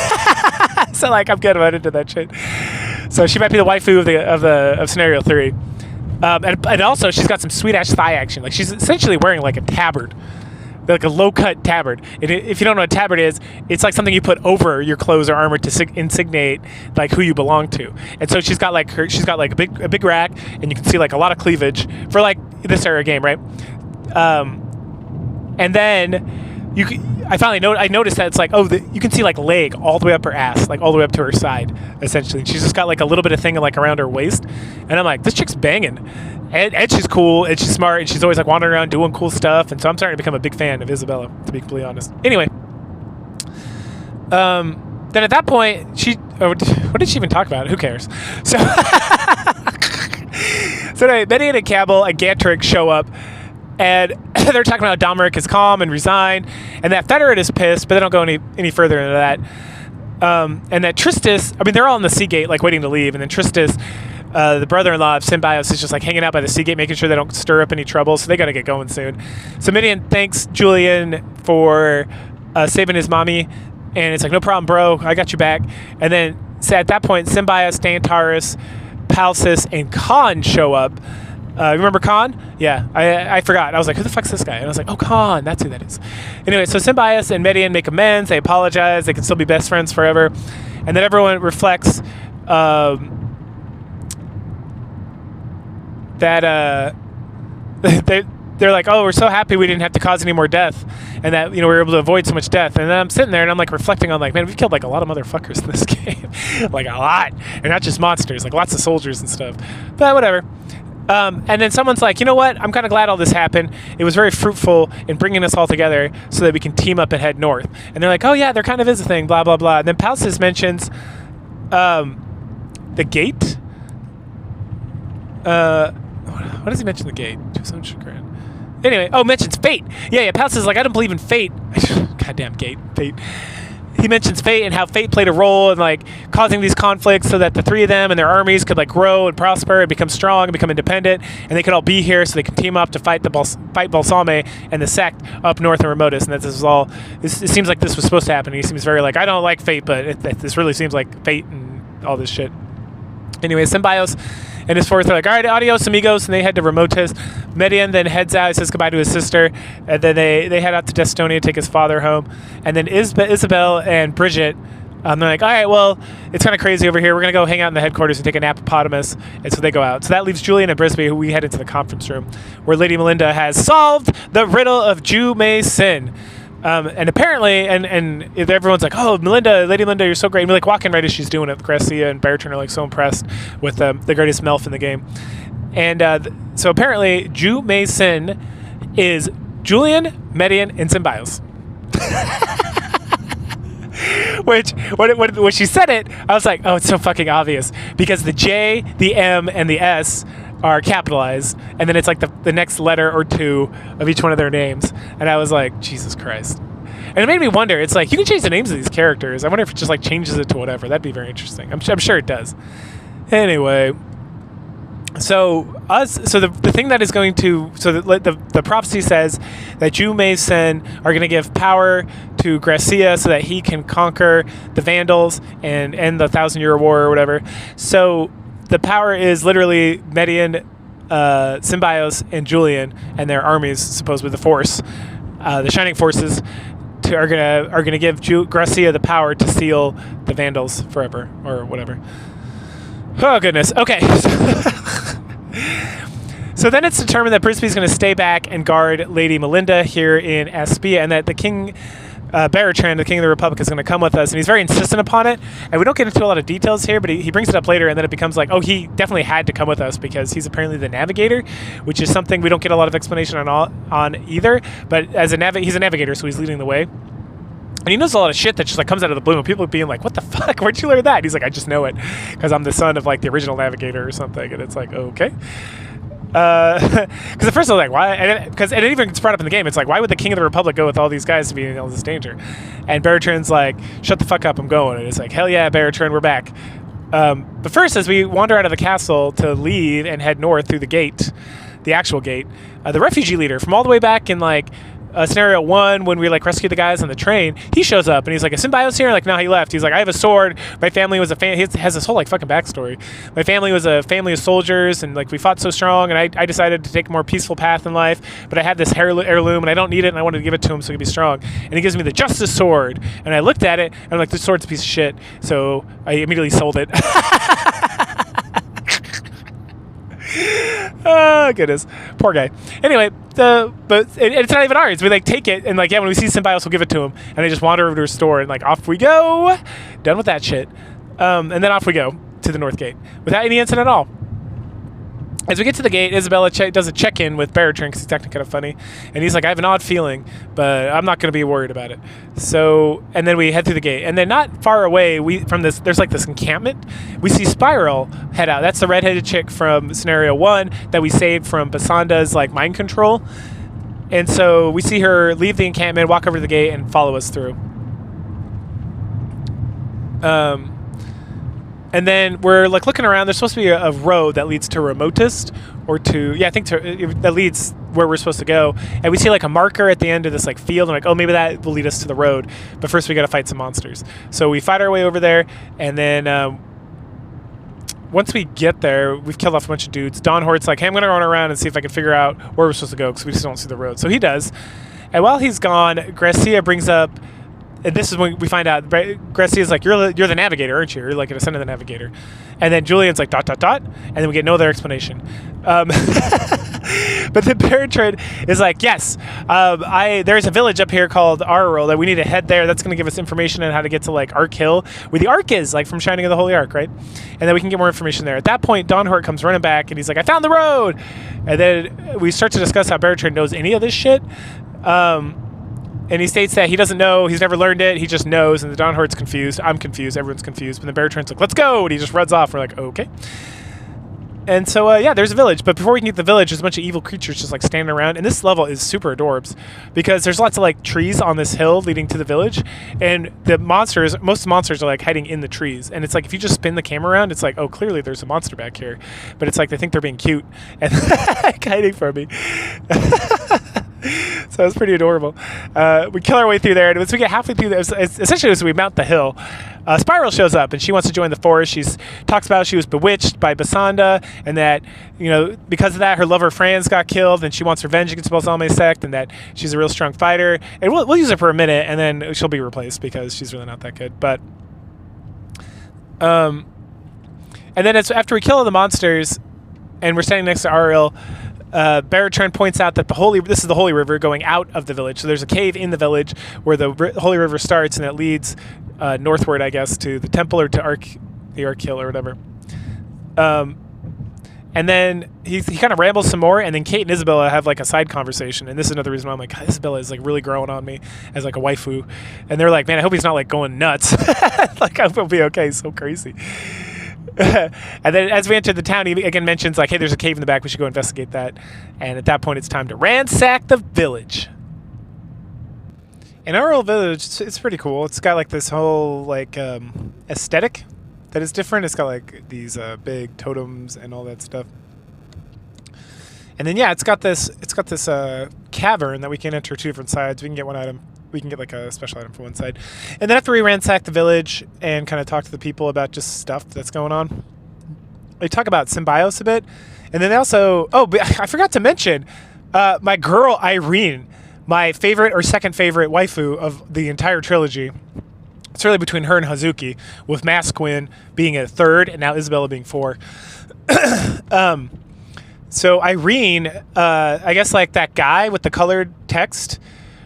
So like I'm good about into that shit. So she might be the waifu of Scenario 3. And also she's got some sweet ass thigh action. Like she's essentially wearing like a tabard, like a low cut tabard. And if you don't know what a tabard is, it's like something you put over your clothes or armor to insignate like who you belong to. And so she's got like a big rack, and you can see like a lot of cleavage for like this era game, right? And then I noticed that it's like, you can see like leg all the way up her ass, like all the way up to her side, essentially. And she's just got like a little bit of thing like around her waist, and I'm like, this chick's banging, and she's cool, and she's smart, and she's always like wandering around doing cool stuff. And so I'm starting to become a big fan of Isabella, to be completely honest. Anyway, then at that point, what did she even talk about? Who cares? So anyway, Benny and Cabell and Gantrick show up. And they're talking about how Domeric is calm and resigned, and that Federate is pissed, but they don't go any further into that. And that Tristis, they're all in the Sea Gate, like waiting to leave, and then Tristis the brother-in-law of Symbiosis is just like hanging out by the sea gate, making sure they don't stir up any trouble. So they got to get going soon. So Midian thanks Julian for saving his mommy, and it's like, no problem, bro. I got you back. And then so at that point, Symbiosis, Dantaris, Palsis, and Khan show up. Remember Khan? Yeah, I forgot. I was like, who the fuck's this guy? And I was like, oh, Khan, that's who that is. Anyway, so Symbiosis and Midian make amends. They apologize. They can still be best friends forever. And then everyone reflects that they're like, oh, we're so happy we didn't have to cause any more death, and that, we were able to avoid so much death. And then I'm sitting there and I'm like reflecting on, like, man, we've killed like a lot of motherfuckers in this game. Like a lot. And not just monsters, like lots of soldiers and stuff. But whatever. And then someone's like, you know what? I'm kind of glad all this happened. It was very fruitful in bringing us all together so that we can team up and head north. And they're like, oh yeah, there kind of is a thing, blah, blah, blah. And then Palsis mentions the gate. What does he mention the gate? Anyway, mentions fate. Yeah, Palsis is like, I don't believe in fate. Goddamn gate, fate. He mentions fate and how fate played a role in like causing these conflicts so that the three of them and their armies could like grow and prosper and become strong and become independent, and they could all be here so they can team up to fight Balsame and the sect up north in Remotus. And that this is all. It seems like this was supposed to happen. He seems very like, I don't like fate, but this really seems like fate and all this shit. Anyway, Symbiosis and his fourth are like, all right, adios, amigos, and they head to Remotus. Midian then heads out, he says goodbye to his sister, and then they head out to Destonia to take his father home. And then Isabel and Bridget, they're like, all right, well, it's kind of crazy over here. We're going to go hang out in the headquarters and take a napopotamus. And so they go out. So that leaves Julian and Brisby, who we head into the conference room, where Lady Melinda has solved the riddle of Ju Mei Sin. And apparently, and everyone's like, oh, Lady Melinda, you're so great. And we're like walking right as she's doing it. Gracia and Bertrand are like so impressed with the greatest MILF in the game. And so apparently, Ju Mei Sin is Julian, Midian, and Symbiosis. Which, when she said it, I was like, oh, it's so fucking obvious. Because the J, the M, and the S are capitalized, and then it's like the next letter or two of each one of their names. And I was like, Jesus Christ. And it made me wonder, it's like, you can change the names of these characters. I wonder if it just like changes it to whatever. That'd be very interesting. I'm sure it does. Anyway, so the thing that is going to, so the prophecy says that Ju Mei Sin are going to give power to Gracia so that he can conquer the Vandals and end the 1,000-year war or whatever. So the power is literally Midian, Symbiosis, and Julian and their armies, supposedly the Force, the Shining Forces, are gonna give Gracia the power to seal the Vandals forever or whatever. Oh goodness. Okay. So then it's determined that Brisby's going to stay back and guard Lady Melinda here in Aspia, and that the King Bertrand, the King of the Republic, is going to come with us, and he's very insistent upon it. And we don't get into a lot of details here, but he brings it up later, and then it becomes like, oh, he definitely had to come with us because he's apparently the navigator, which is something we don't get a lot of explanation on either. But he's a navigator, so he's leading the way. And he knows a lot of shit that just like comes out of the blue, and people are being like, what the fuck? Where'd you learn that? And he's like, I just know it because I'm the son of like the original navigator or something. And it's like, okay. Because at first I was like, why? Because it even gets brought up in the game. It's like, why would the King of the Republic go with all these guys to be in all this danger? And Bertrand's like, shut the fuck up, I'm going. And it's like, hell yeah, Bertrand, we're back. But first, as we wander out of the castle to leave and head north through the gate, the actual gate, the refugee leader from all the way back in like scenario 1, when we like rescue the guys on the train, he shows up and he's like, a Symbiosis here? Like, no, he left. He's like, I have a sword. My family was he has this whole like fucking backstory. My family was a family of soldiers, and like we fought so strong, and I decided to take a more peaceful path in life, but I had this heirloom and I don't need it, and I wanted to give it to him so he could be strong. And he gives me the Justice Sword, and I looked at it and I'm like, this sword's a piece of shit, so I immediately sold it. Oh goodness, poor guy. Anyway, but it's not even ours. We like take it, and like, yeah, when we see Symbiosis, we'll give it to him, and they just wander over to a store, and like off we go. Done with that shit. And then off we go to the North Gate without any incident at all. As we get to the gate, Isabella does a check-in with Bertrand because he's acting kind of funny, and he's like, I have an odd feeling, but I'm not going to be worried about it. So, and then we head through the gate, and then not far away from this, there's like this encampment. We see Spiral head out. That's the redheaded chick from scenario 1 that we saved from Basanda's like mind control. And so we see her leave the encampment, walk over to the gate, and follow us through. And then we're like looking around. There's supposed to be a road that leads to Remotest, or to I think that leads where we're supposed to go. And we see like a marker at the end of this like field. And like, oh, maybe that will lead us to the road. But first we got to fight some monsters. So we fight our way over there, and then once we get there, we've killed off a bunch of dudes. Don Hort's like, hey, I'm gonna run around and see if I can figure out where we're supposed to go because we just don't see the road. So he does. And while he's gone, Gracia brings up. And this is when we find out Gracia's like, you're the navigator, aren't you? You're like an ascendant navigator. And then Julian's like, ... And then we get no other explanation. But then Bertrand is like, yes, there's a village up here called Arrel that we need to head there. That's going to give us information on how to get to like Ark Hill, where the Ark is, like from Shining of the Holy Ark, right? And then we can get more information there. At that point, Don Hort comes running back and he's like, I found the road. And then we start to discuss how Bertrand knows any of this shit. And he states that he doesn't know, he's never learned it, he just knows, and the Don Hort's confused, I'm confused, everyone's confused, but then Bertrand's like, let's go, and he just runs off, we're like, okay. And so, yeah, there's a village, but before we can get to the village, there's a bunch of evil creatures just like standing around, and this level is super adorbs, because there's lots of like trees on this hill leading to the village, and the monsters, most monsters are like hiding in the trees, and it's like, if you just spin the camera around, it's like, oh, clearly there's a monster back here, but it's like, they think they're being cute, and hiding from me. So it's pretty adorable. We kill our way through there, and once we get halfway through, essentially as we mount the hill, Spiral shows up, and she wants to join the forest. She talks about she was bewitched by Basanda, and that, you know, because of that, her lover Franz got killed, and she wants revenge against Balsame sect, and that she's a real strong fighter. And we'll use her for a minute, and then she'll be replaced because she's really not that good. But, and then it's after we kill all the monsters, and we're standing next to Ariel. Bertrand points out that this is the Holy River going out of the village. So there's a cave in the village where the Holy River starts, and it leads northward, I guess, to the temple or to the Ark Hill or whatever. And then he kind of rambles some more, and then Kate and Isabella have like a side conversation. And this is another reason why I'm like, God, Isabella is like really growing on me as like a waifu. And they're like, man, I hope he's not like going nuts. Like, I will be okay. So crazy. And then as we enter the town, he again mentions like, hey, there's a cave in the back, we should go investigate that. And at that point it's time to ransack the village. And our old village, it's pretty cool. It's got like this whole like aesthetic that is different. It's got like these big totems and all that stuff. And then yeah, it's got this cavern that we can enter two different sides. We can get one item. We can get like a special item for one side. And then after we ransack the village and kind of talk to the people about just stuff that's going on, they talk about Symbios a bit. And then they also, I forgot to mention, my girl Irene, my favorite or second favorite waifu of the entire trilogy. It's really between her and Hazuki, with Masquin being a third and now Isabella being 4. So Irene, I guess like that guy with the colored text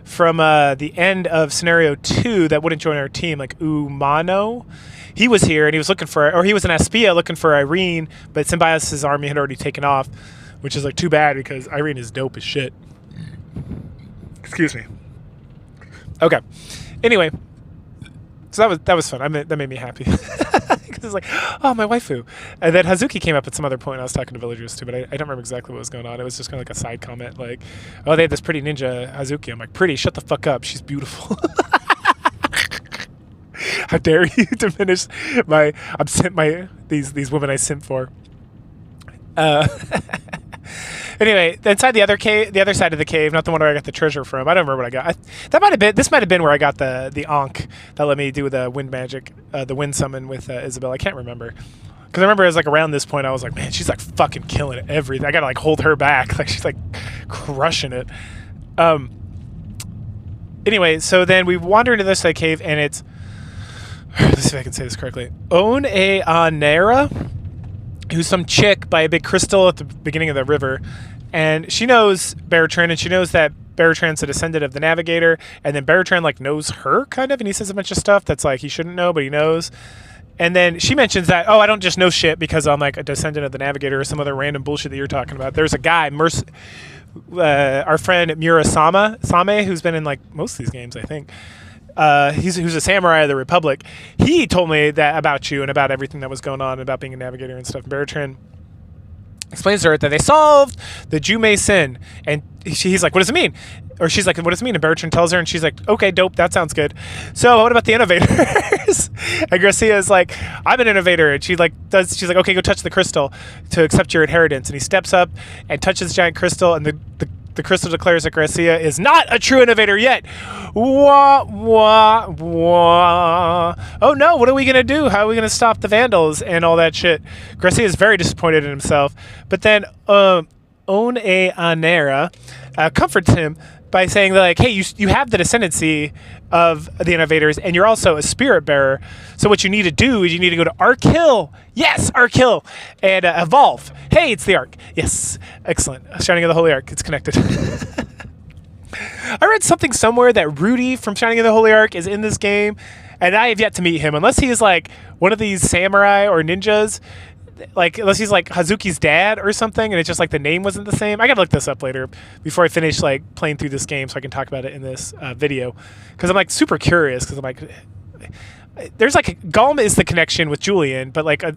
from the end of scenario 2 that wouldn't join our team, like Umano. He was here and he was looking for, or he was an Aspia looking for Irene, but Symbios' army had already taken off, which is like too bad because Irene is dope as shit. Excuse me. Okay. Anyway, so that was fun. That made me happy. Because it's like, oh, my waifu. And then Hazuki came up at some other point. I was talking to villagers too, but I don't remember exactly what was going on. It was just kind of like a side comment, like, oh, they had this pretty ninja Hazuki. I'm like, pretty? Shut the fuck up. She's beautiful. How dare you diminish these women I simp for. Anyway, inside the other side of the cave, not the one where I got the treasure from. I don't remember what I got. This might have been where I got the Ankh that let me do the wind magic, the wind summon with Isabel. I can't remember. Because I remember it was like around this point, I was like, man, she's like fucking killing everything. I gotta like hold her back. Like she's like crushing it. Anyway, so then we wander into this cave, and it's, let's see if I can say this correctly. Oneanera, who's some chick by a big crystal at the beginning of the river, and she knows Bertrand, and she knows that Bertrand's a descendant of the Navigator, and then Bertrand like knows her kind of, and he says a bunch of stuff that's like he shouldn't know, but he knows. And then she mentions that, oh, I don't just know shit because I'm like a descendant of the Navigator or some other random bullshit that you're talking about. There's a guy, our friend Same, who's been in like most of these games, I think. Who's a samurai of the Republic. He told me that about you and about everything that was going on, about being a navigator and stuff. Bertrand explains to her that they solved the Jume sin, and he's like, what does it mean? Or she's like, what does it mean? And Bertrand tells her, and she's like, okay, dope, that sounds good. So what about the innovators? And Gracia is like, I'm an innovator. And she's like, okay, go touch the crystal to accept your inheritance. And he steps up and touches the giant crystal, and the crystal declares that Gracia is not a true innovator yet. Wah, wah, wah. Oh no, what are we going to do? How are we going to stop the Vandals and all that shit? Gracia is very disappointed in himself. But then One Anera comforts him by saying that, like, hey, you have the descendancy of the innovators, and you're also a spirit bearer. So what you need to do is you need to go to Ark Hill. Yes, Ark Hill, and evolve. Hey, it's the Ark. Yes, excellent. Shining of the Holy Ark. It's connected. I read something somewhere that Rudy from Shining of the Holy Ark is in this game, and I have yet to meet him, unless he is like one of these samurai or ninjas. Like, unless he's like Hazuki's dad or something, and it's just like the name wasn't the same. I gotta look this up later before I finish like playing through this game, so I can talk about it in this video, because I'm like super curious. Because I'm like, there's like Galm is the connection with Julian, but like I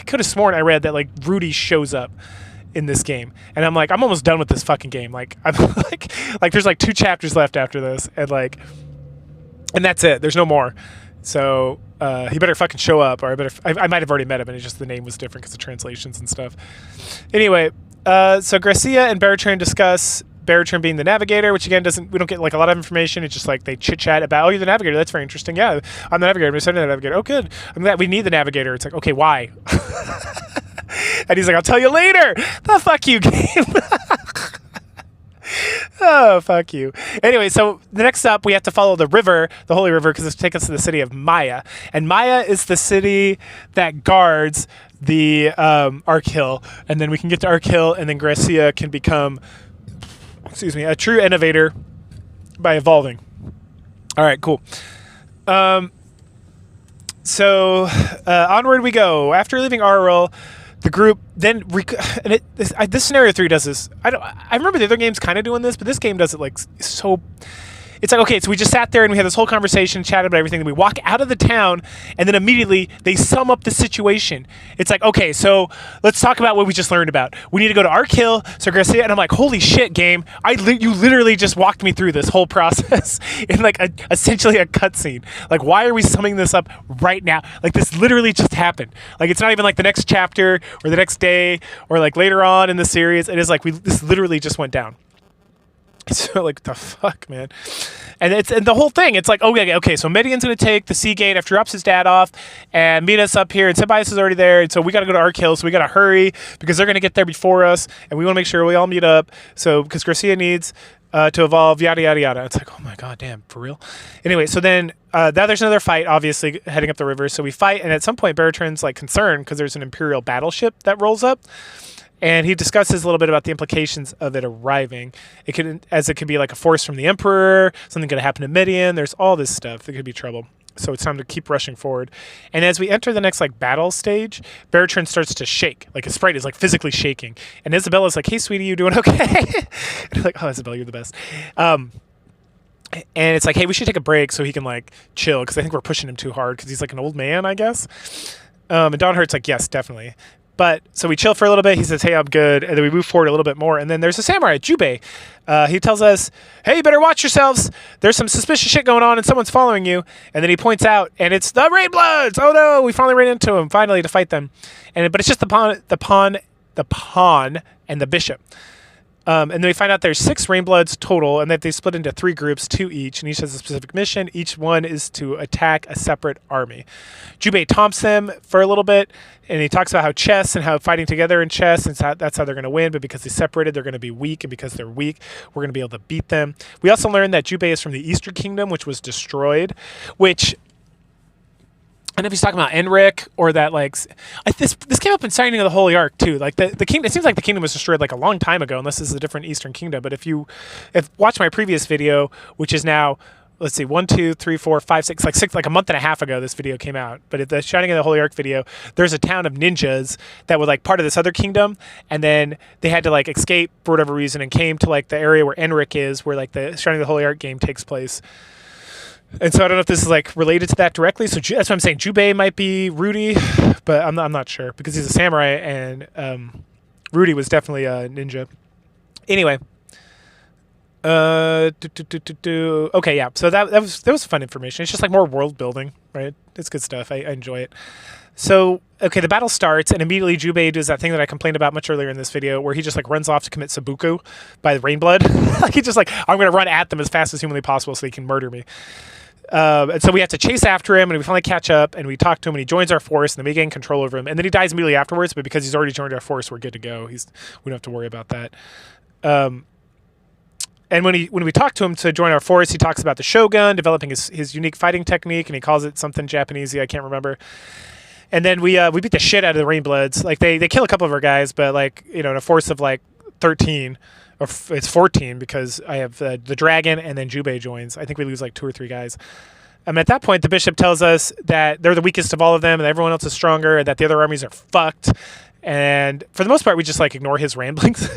could have sworn I read that like Rudy shows up in this game, and I'm like, I'm almost done with this fucking game. Like I'm like there's like 2 chapters left after this, and that's it. There's no more. So he better fucking show up, or I might have already met him, and it's just the name was different because of translations and stuff. Anyway, so Gracia and Bertrand discuss Bertrand being the navigator, which again we don't get like a lot of information. It's just like they chit chat about, oh, you're the navigator. That's very interesting. Yeah, I'm the navigator. I'm the navigator. Oh, good. I'm glad we need the navigator. It's like, okay, why? And he's like, I'll tell you later. The fuck you, game. Oh, fuck you. Anyway, so the next up, we have to follow the river, the Holy River, because it's take us to the city of Maya. And Maya is the city that guards the Ark Hill. And then we can get to Ark Hill, and then Gracia can become, a true innovator by evolving. All right, cool. So onward we go. After leaving Arul, the group then this scenario 3 does this. I remember the other games kind of doing this, but this game does it like so. It's like, okay, so we just sat there and we had this whole conversation, chatted about everything. Then we walk out of the town, and then immediately they sum up the situation. It's like, okay, so let's talk about what we just learned about. We need to go to Ark Hill, so Gracia, and I'm like, holy shit, game! You literally just walked me through this whole process in like essentially a cutscene. Like, why are we summing this up right now? Like, this literally just happened. Like, it's not even like the next chapter or the next day or like later on in the series. It is like this literally just went down. So like, the fuck, man. And the whole thing, it's like, okay, so Midian's going to take the Sea Gate after he drops his dad off and meet us up here, and Symbiosis is already there, and so we got to go to Ark Hill, so we got to hurry because they're going to get there before us, and we want to make sure we all meet up, so because Gracia needs to evolve, yada, yada, yada. It's like, oh my god, damn, for real? Anyway, so then now there's another fight, obviously, heading up the river, so we fight, and at some point Bertrand's like concerned because there's an Imperial battleship that rolls up. And he discusses a little bit about the implications of it arriving. It could be like a force from the Emperor, something going to happen to Midian. There's all this stuff. It could be trouble. So it's time to keep rushing forward. And as we enter the next like battle stage, Bertrand starts to shake. Like his sprite is like physically shaking. And Isabella's like, hey, sweetie, you doing okay? And I'm like, oh, Isabella, you're the best. And it's like, hey, we should take a break so he can like chill, because I think we're pushing him too hard because he's like an old man, I guess. And Dawnheart's like, yes, definitely. But so we chill for a little bit. He says, hey, I'm good. And then we move forward a little bit more. And then there's a samurai, Jubei. He tells us, hey, you better watch yourselves. There's some suspicious shit going on and someone's following you. And then he points out, and it's the Rainbloods. Oh, no, we finally ran into them, finally, to fight them. But it's just the pawn, and the bishop. And then we find out there's 6 Rainbloods total, and that they split into 3 groups, 2 each, and each has a specific mission. Each one is to attack a separate army. Jubei taunts them for a little bit, and he talks about how chess and how fighting together in chess, and that's how they're going to win, but because they separated, they're going to be weak, and because they're weak, we're going to be able to beat them. We also learned that Jubei is from the Eastern Kingdom, which was destroyed, which... I don't know if he's talking about Enric or that, like, this came up in Signing of the Holy Ark too. Like the kingdom, it seems like the kingdom was destroyed like a long time ago, unless this is a different Eastern Kingdom. But if watch my previous video, which is now, let's see, 1, 2, 3, 4, 5, 6, like a month and a half ago, this video came out. But at the Shining of the Holy Ark video, there's a town of ninjas that were like part of this other kingdom, and then they had to like escape for whatever reason and came to like the area where Enric is, where like the Shining of the Holy Ark game takes place. And so I don't know if this is like related to that directly. So that's what I'm saying. Jubei might be Rudy, but I'm not sure because he's a samurai, and Rudy was definitely a ninja. Anyway. Okay, yeah. So that was fun information. It's just like more world building, right? It's good stuff. I enjoy it. So, okay, the battle starts, and immediately Jubei does that thing that I complained about much earlier in this video, where he just like runs off to commit seppuku by the Rainblood. Like, he's just like, I'm going to run at them as fast as humanly possible so they can murder me. And so we have to chase after him, and we finally catch up, and we talk to him, and he joins our force, and then we gain control over him, and then he dies immediately afterwards. But because he's already joined our force, we're good to go. We don't have to worry about that. And when we talk to him to join our force, he talks about the Shogun, developing his unique fighting technique, and he calls it something Japanesey, I can't remember. And then we beat the shit out of the Rainbloods. Like, they kill a couple of our guys, but like, in a force of like 13, or it's 14 because I have the dragon and then Jubei joins. I think we lose like 2 or 3 guys. At that point, the bishop tells us that they're the weakest of all of them, and everyone else is stronger, and that the other armies are fucked. And for the most part, we just like ignore his ramblings.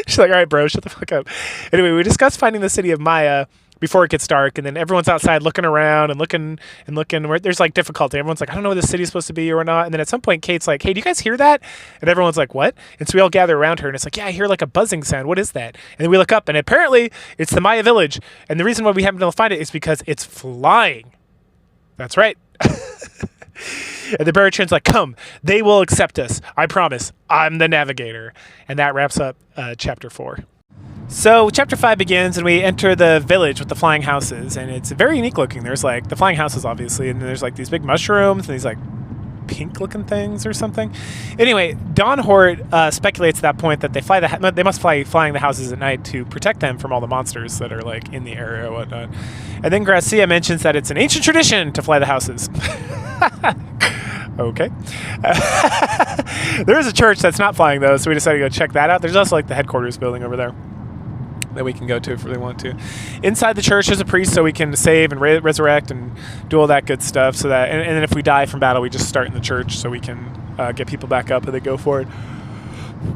She's like, all right, bro, shut the fuck up. Anyway, we discuss finding the city of Maya before it gets dark, and then everyone's outside looking around and looking. There's like difficulty. Everyone's like, I don't know where the city's supposed to be or not. And then at some point, Kate's like, hey, do you guys hear that? And everyone's like, what? And so we all gather around her, and it's like, yeah, I hear like a buzzing sound. What is that? And then we look up, and apparently it's the Maya village. And the reason why we haven't been able to find it is because it's flying. That's right. And the Baritran's like, come, they will accept us. I promise. I'm the navigator. And that wraps up chapter 4. So chapter 5 begins, and we enter the village with the flying houses, and it's very unique looking. There's like the flying houses, obviously, and then there's like these big mushrooms and these like pink looking things or something. Anyway, Don Hort speculates at that point that they must flying the houses at night to protect them from all the monsters that are like in the area or whatnot. And then Gracia mentions that it's an ancient tradition to fly the houses. Okay. There is a church that's not flying though, so we decided to go check that out. There's also like the headquarters building over there that we can go to if we want to. Inside the church there's a priest, so we can save and resurrect and do all that good stuff. So that, and then if we die from battle, we just start in the church so we can get people back up and they go for it.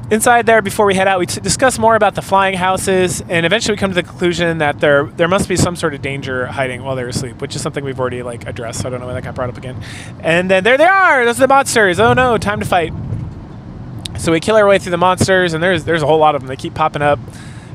Inside there, before we head out, we discuss more about the flying houses, and eventually we come to the conclusion that there must be some sort of danger hiding while they're asleep, which is something we've already like addressed. So I don't know why that got brought up again. And then there they are. Those are the monsters. Oh no, time to fight. So we kill our way through the monsters, and there's a whole lot of them. They keep popping up.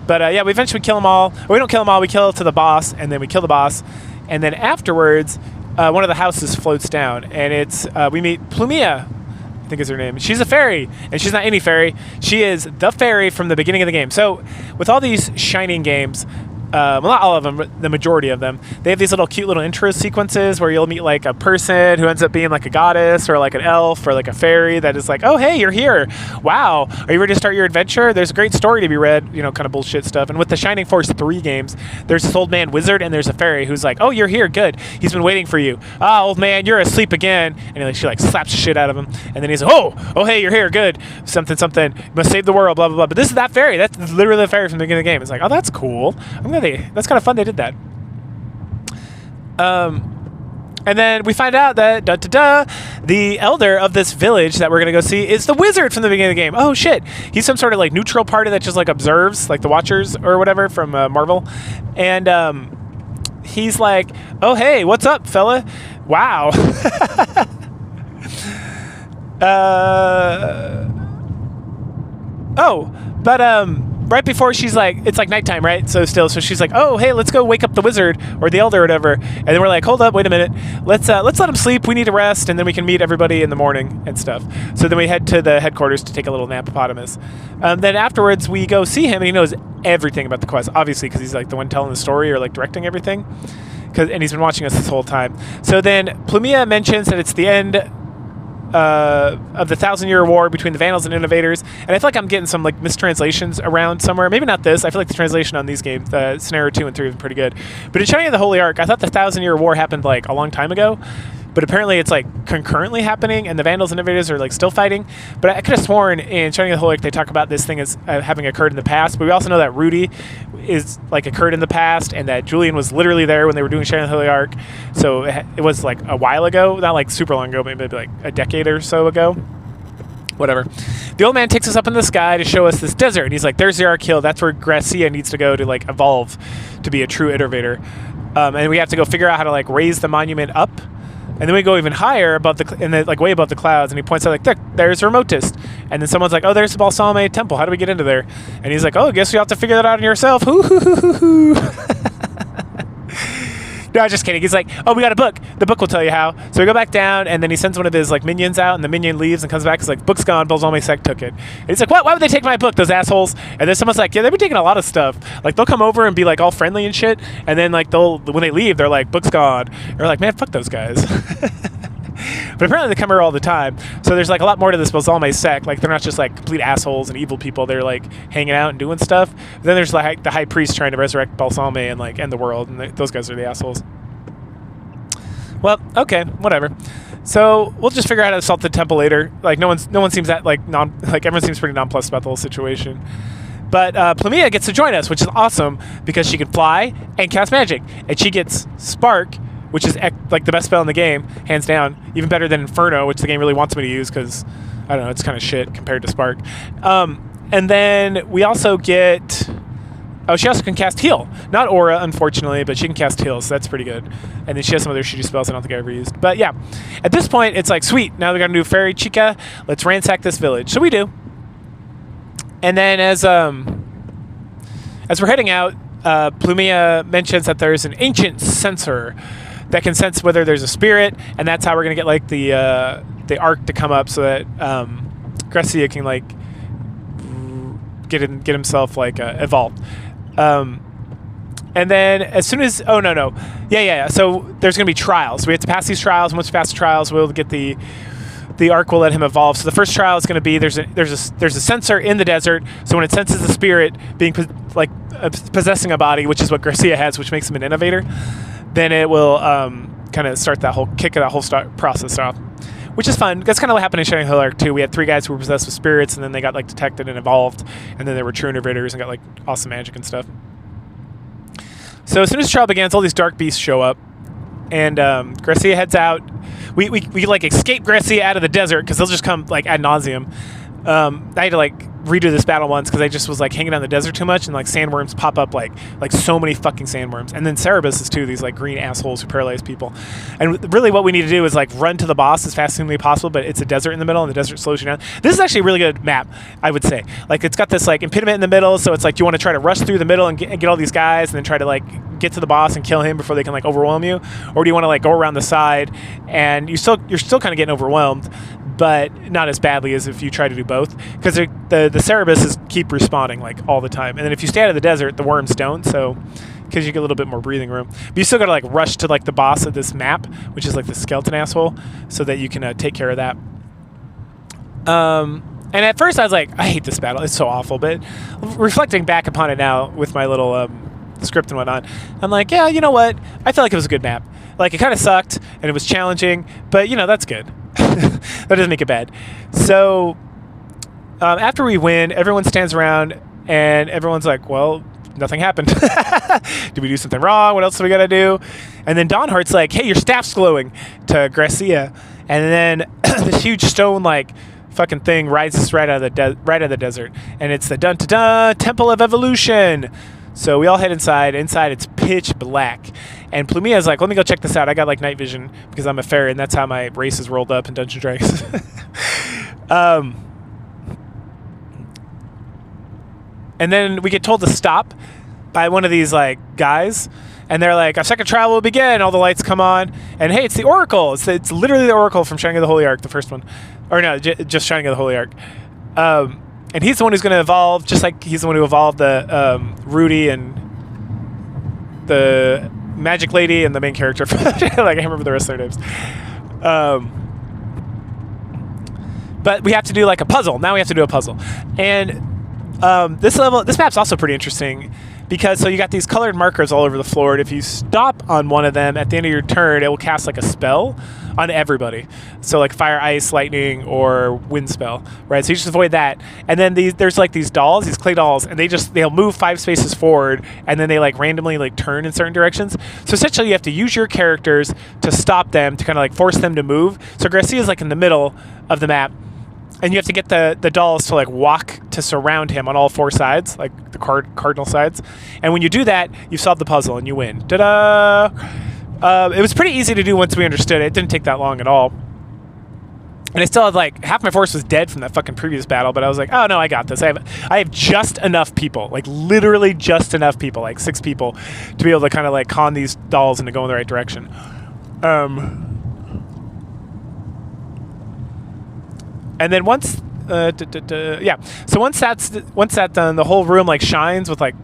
But yeah, we eventually kill them all. Or we don't kill them all. We kill to the boss, and then we kill the boss, and then afterwards, one of the houses floats down, and it's we meet Plumia, I think is her name. She's a fairy, and she's not any fairy. She is the fairy from the beginning of the game. So with all these Shining games, well, not all of them, but the majority of them, they have these little cute little intro sequences where you'll meet like a person who ends up being like a goddess or like an elf or like a fairy that is like, oh, hey, you're here. Wow. Are you ready to start your adventure? There's a great story to be read, kind of bullshit stuff. And with the Shining Force 3 games, there's this old man wizard and there's a fairy who's like, oh, you're here. Good. He's been waiting for you. Ah, old man, you're asleep again. And she like slaps the shit out of him. And then he's like, oh, hey, you're here. Good. Something. You must save the world, blah, blah, blah. But this is that fairy. That's literally the fairy from the beginning of the game. It's like, oh, that's cool. That's kind of fun they did that. And then we find out that the elder of this village that we're gonna go see is the wizard from the beginning of the game. Oh shit, he's some sort of like neutral party that just like observes, like the Watchers or whatever from Marvel. And he's like, oh hey, what's up, fella? Wow. Right before she's like, it's like nighttime, right? So she's like, oh, hey, let's go wake up the wizard or the elder or whatever. And then we're like, hold up, wait a minute. Let's let him sleep. We need to rest, and then we can meet everybody in the morning and stuff. So then we head to the headquarters to take a little napopotamus. Then afterwards, we go see him, and he knows everything about the quest, obviously, because he's like the one telling the story or like directing everything. And he's been watching us this whole time. So then Plumia mentions that it's the end of the 1,000-year war between the Vandals and Innovators, and I feel like I'm getting some like mistranslations around somewhere. Maybe not this. I feel like the translation on these games, Scenario 2 and 3, is pretty good. But in Shining of the Holy Ark, I thought the 1,000-year war happened like a long time ago, but apparently it's like concurrently happening, and the Vandals and Innovators are like still fighting. But I could have sworn in Shining of the Holy Ark they talk about this thing as having occurred in the past. But we also know that Rudy is like occurred in the past, and that Julian was literally there when they were doing Shining of the Holy Ark. So it was like a while ago, not like super long ago, maybe like a decade or so ago. Whatever. The old man takes us up in the sky to show us this desert, and he's like, there's the Ark Hill. That's where Gracia needs to go to like evolve to be a true Innovator. And we have to go figure out how to like raise the monument up. And then we go even higher above like way above the clouds, and he points out like, there's Remotus. And then someone's like, oh, there's the Balsame Temple. How do we get into there? And he's like, oh, I guess you have to figure that out yourself. No, just kidding. He's like, oh, we got a book. The book will tell you how. So we go back down, and then he sends one of his like minions out, and the minion leaves and comes back. He's like, book's gone. Balsame Sect took it. And he's like, what? Why would they take my book, those assholes? And then someone's like, yeah, they've been taking a lot of stuff. Like, they'll come over and be like all friendly and shit, and then like when they leave, they're like, book's gone. They're like, man, fuck those guys. But apparently they come here all the time. So there's like a lot more to this Balsame Sect. Like, they're not just like complete assholes and evil people. They're like hanging out and doing stuff. Then there's like the high priest trying to resurrect Balsame and like end the world, and those guys are the assholes. Well, okay, whatever. So we'll just figure out how to assault the temple later. Like, no one seems that like everyone seems pretty nonplussed about the whole situation. But Plumia gets to join us, which is awesome because she can fly and cast magic, and she gets Spark, which is like the best spell in the game, hands down. Even better than Inferno, which the game really wants me to use because I don't know, it's kind of shit compared to Spark. And then we also get. Oh, she also can cast Heal. Not Aura, unfortunately, but she can cast Heal, so that's pretty good. And then she has some other shitty spells I don't think I ever used. But yeah, at this point, it's like, sweet, now we got a new Fairy Chica. Let's ransack this village. So we do. And then as we're heading out, Plumia mentions that there's an ancient sensor that can sense whether there's a spirit, and that's how we're going to get like the arc to come up so that Grecia can like get himself like evolved. And then as soon as so there's gonna be trials. We have to pass these trials, and once we pass the trials, we'll get the arc will let him evolve. So the first trial is going to be there's a sensor in the desert, so when it senses the spirit being possessing a body, which is what Garcia has, which makes him an innovator, then it will kind of start that whole process off, which is fun. That's kind of what happened in Shining Hill Arc 2. We had 3 guys who were possessed with spirits, and then they got like detected and evolved, and then they were true innovators and got like awesome magic and stuff. So as soon as the trial begins, all these dark beasts show up, and Garcia heads out. We like escape Garcia out of the desert because they'll just come like ad nauseum. I had to like redo this battle once because I just was like hanging out in the desert too much, and like sandworms pop up like so many fucking sandworms, and then Cerebuses too, these like green assholes who paralyze people. And really what we need to do is like run to the boss as fast as humanly possible, but it's a desert in the middle, and the desert slows you down. This is actually a really good map, I would say. Like, it's got this like impediment in the middle, so it's like you want to try to rush through the middle and get all these guys, and then try to like get to the boss and kill him before they can like overwhelm you, or do you want to like go around the side and you're still kind of getting overwhelmed, but not as badly as if you try to do both, because the Cerebuses keep respawning like all the time, and then if you stay out of the desert, the worms don't, so because you get a little bit more breathing room. But you still gotta like rush to like the boss of this map, which is like the skeleton asshole, so that you can take care of that. And at first I was like, I hate this battle, it's so awful, but reflecting back upon it now with my little script and whatnot, I'm like, yeah, you know what, I feel like it was a good map. Like, it kind of sucked and it was challenging, but you know, that's good. That doesn't make it bad. So after we win, everyone stands around and everyone's like, well, nothing happened. Did we do something wrong? What else do we gotta do? And then Dawnheart's like, hey, your staff's glowing, to Gracia, and then this huge stone like fucking thing rises right out of the desert, and it's the dun-ta-dun Temple of Evolution. So we all head inside. Inside, it's pitch black. And Plumia's like, let me go check this out. I got like night vision because I'm a fairy, and that's how my race is rolled up in Dungeons & Dragons. And then we get told to stop by one of these like guys, and they're like, our second trial will begin. All the lights come on, and hey, it's the Oracle. It's literally the Oracle from Shining of the Holy Ark, the first one. Or no, just Shining of the Holy Ark. And he's the one who's going to evolve, just like he's the one who evolved the Rudy and the Magic Lady and the main character. Like, I can't remember the rest of their names. But we have to do like a puzzle. Now we have to do a puzzle. And this map's also pretty interesting because so you got these colored markers all over the floor, and if you stop on one of them at the end of your turn, it will cast like a spell on everybody. So like fire, ice, lightning, or wind spell, right? So you just avoid that. And then there's like these dolls, these clay dolls, and they'll move 5 spaces forward, and then they like randomly like turn in certain directions. So essentially you have to use your characters to stop them, to kind of like force them to move. So Garcia's like in the middle of the map, and you have to get the dolls to like walk to surround him on all 4 sides, like the cardinal sides. And when you do that, you solve the puzzle and you win. Ta-da! It was pretty easy to do once we understood it. It didn't take that long at all. And I still had like half my force was dead from that fucking previous battle, but I was like, oh no, I got this. I have just enough people, like literally just enough people, like 6 people, to be able to kind of like con these dolls into going the right direction. And then once, so once that's done, the whole room like shines with like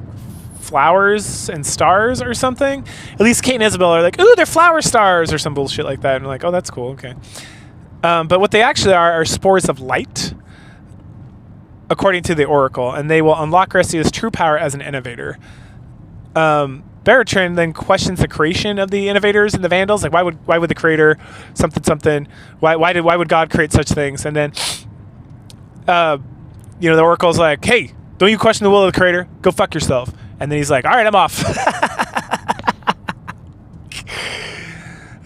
flowers and stars or something. At least Kate and Isabel are like, ooh, they're flower stars or some bullshit like that. And we're like, oh, that's cool, okay. But what they actually are spores of light, according to the Oracle, and they will unlock Garcia's true power as an innovator. Bertrand then questions the creation of the innovators and the Vandals. Like, why would the creator something? Why would God create such things? And then, the Oracle's like, hey, don't you question the will of the creator? Go fuck yourself. And then he's like, all right, I'm off.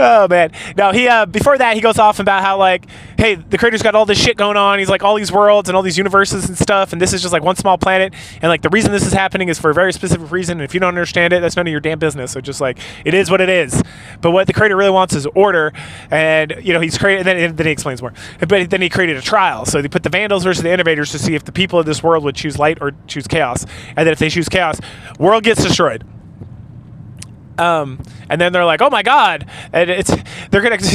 Oh man! No, he before that he goes off about how like, hey, the creator's got all this shit going on. He's like all these worlds and all these universes and stuff, and this is just like one small planet. And like the reason this is happening is for a very specific reason. And if you don't understand it, that's none of your damn business. So just like it is what it is. But what the creator really wants is order. And he's created. And then he explains more. But then he created a trial. So they put the Vandals versus the Innovators to see if the people of this world would choose light or choose chaos. And then if they choose chaos, world gets destroyed. And then they're like, oh my god, and he's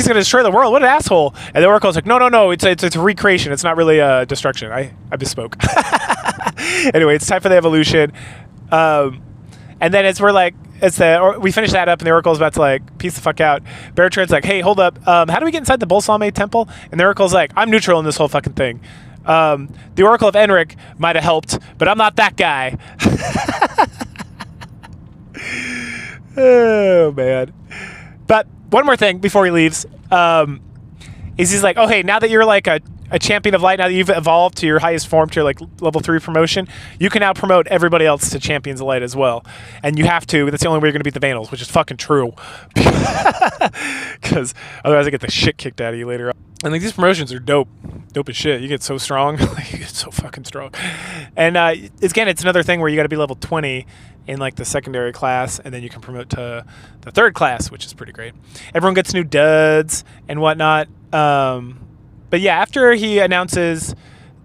gonna destroy the world. What an asshole. And the Oracle's like, no, it's a recreation. It's not really destruction. I bespoke. Anyway, it's time for the evolution. And then we finish that up and the Oracle's about to like piece the fuck out. Bertrand's like, hey, hold up. How do we get inside the Bolsalme temple? And the Oracle's like, I'm neutral in this whole fucking thing. The Oracle of Enric might have helped, but I'm not that guy. Oh man. But one more thing before he leaves is he's like, oh hey, now that you're like a champion of light, now that you've evolved to your highest form, to your like level 3 promotion, you can now promote everybody else to champions of light as well. And you have to. That's the only way you're gonna beat the Vandals, which is fucking true. Because otherwise I get the shit kicked out of you later on. And like these promotions are dope as shit. You get so strong. You get so fucking strong. And again, it's another thing where you got to be level 20 in like the secondary class, and then you can promote to the 3rd class, which is pretty great. Everyone gets new duds and whatnot. But yeah, after he announces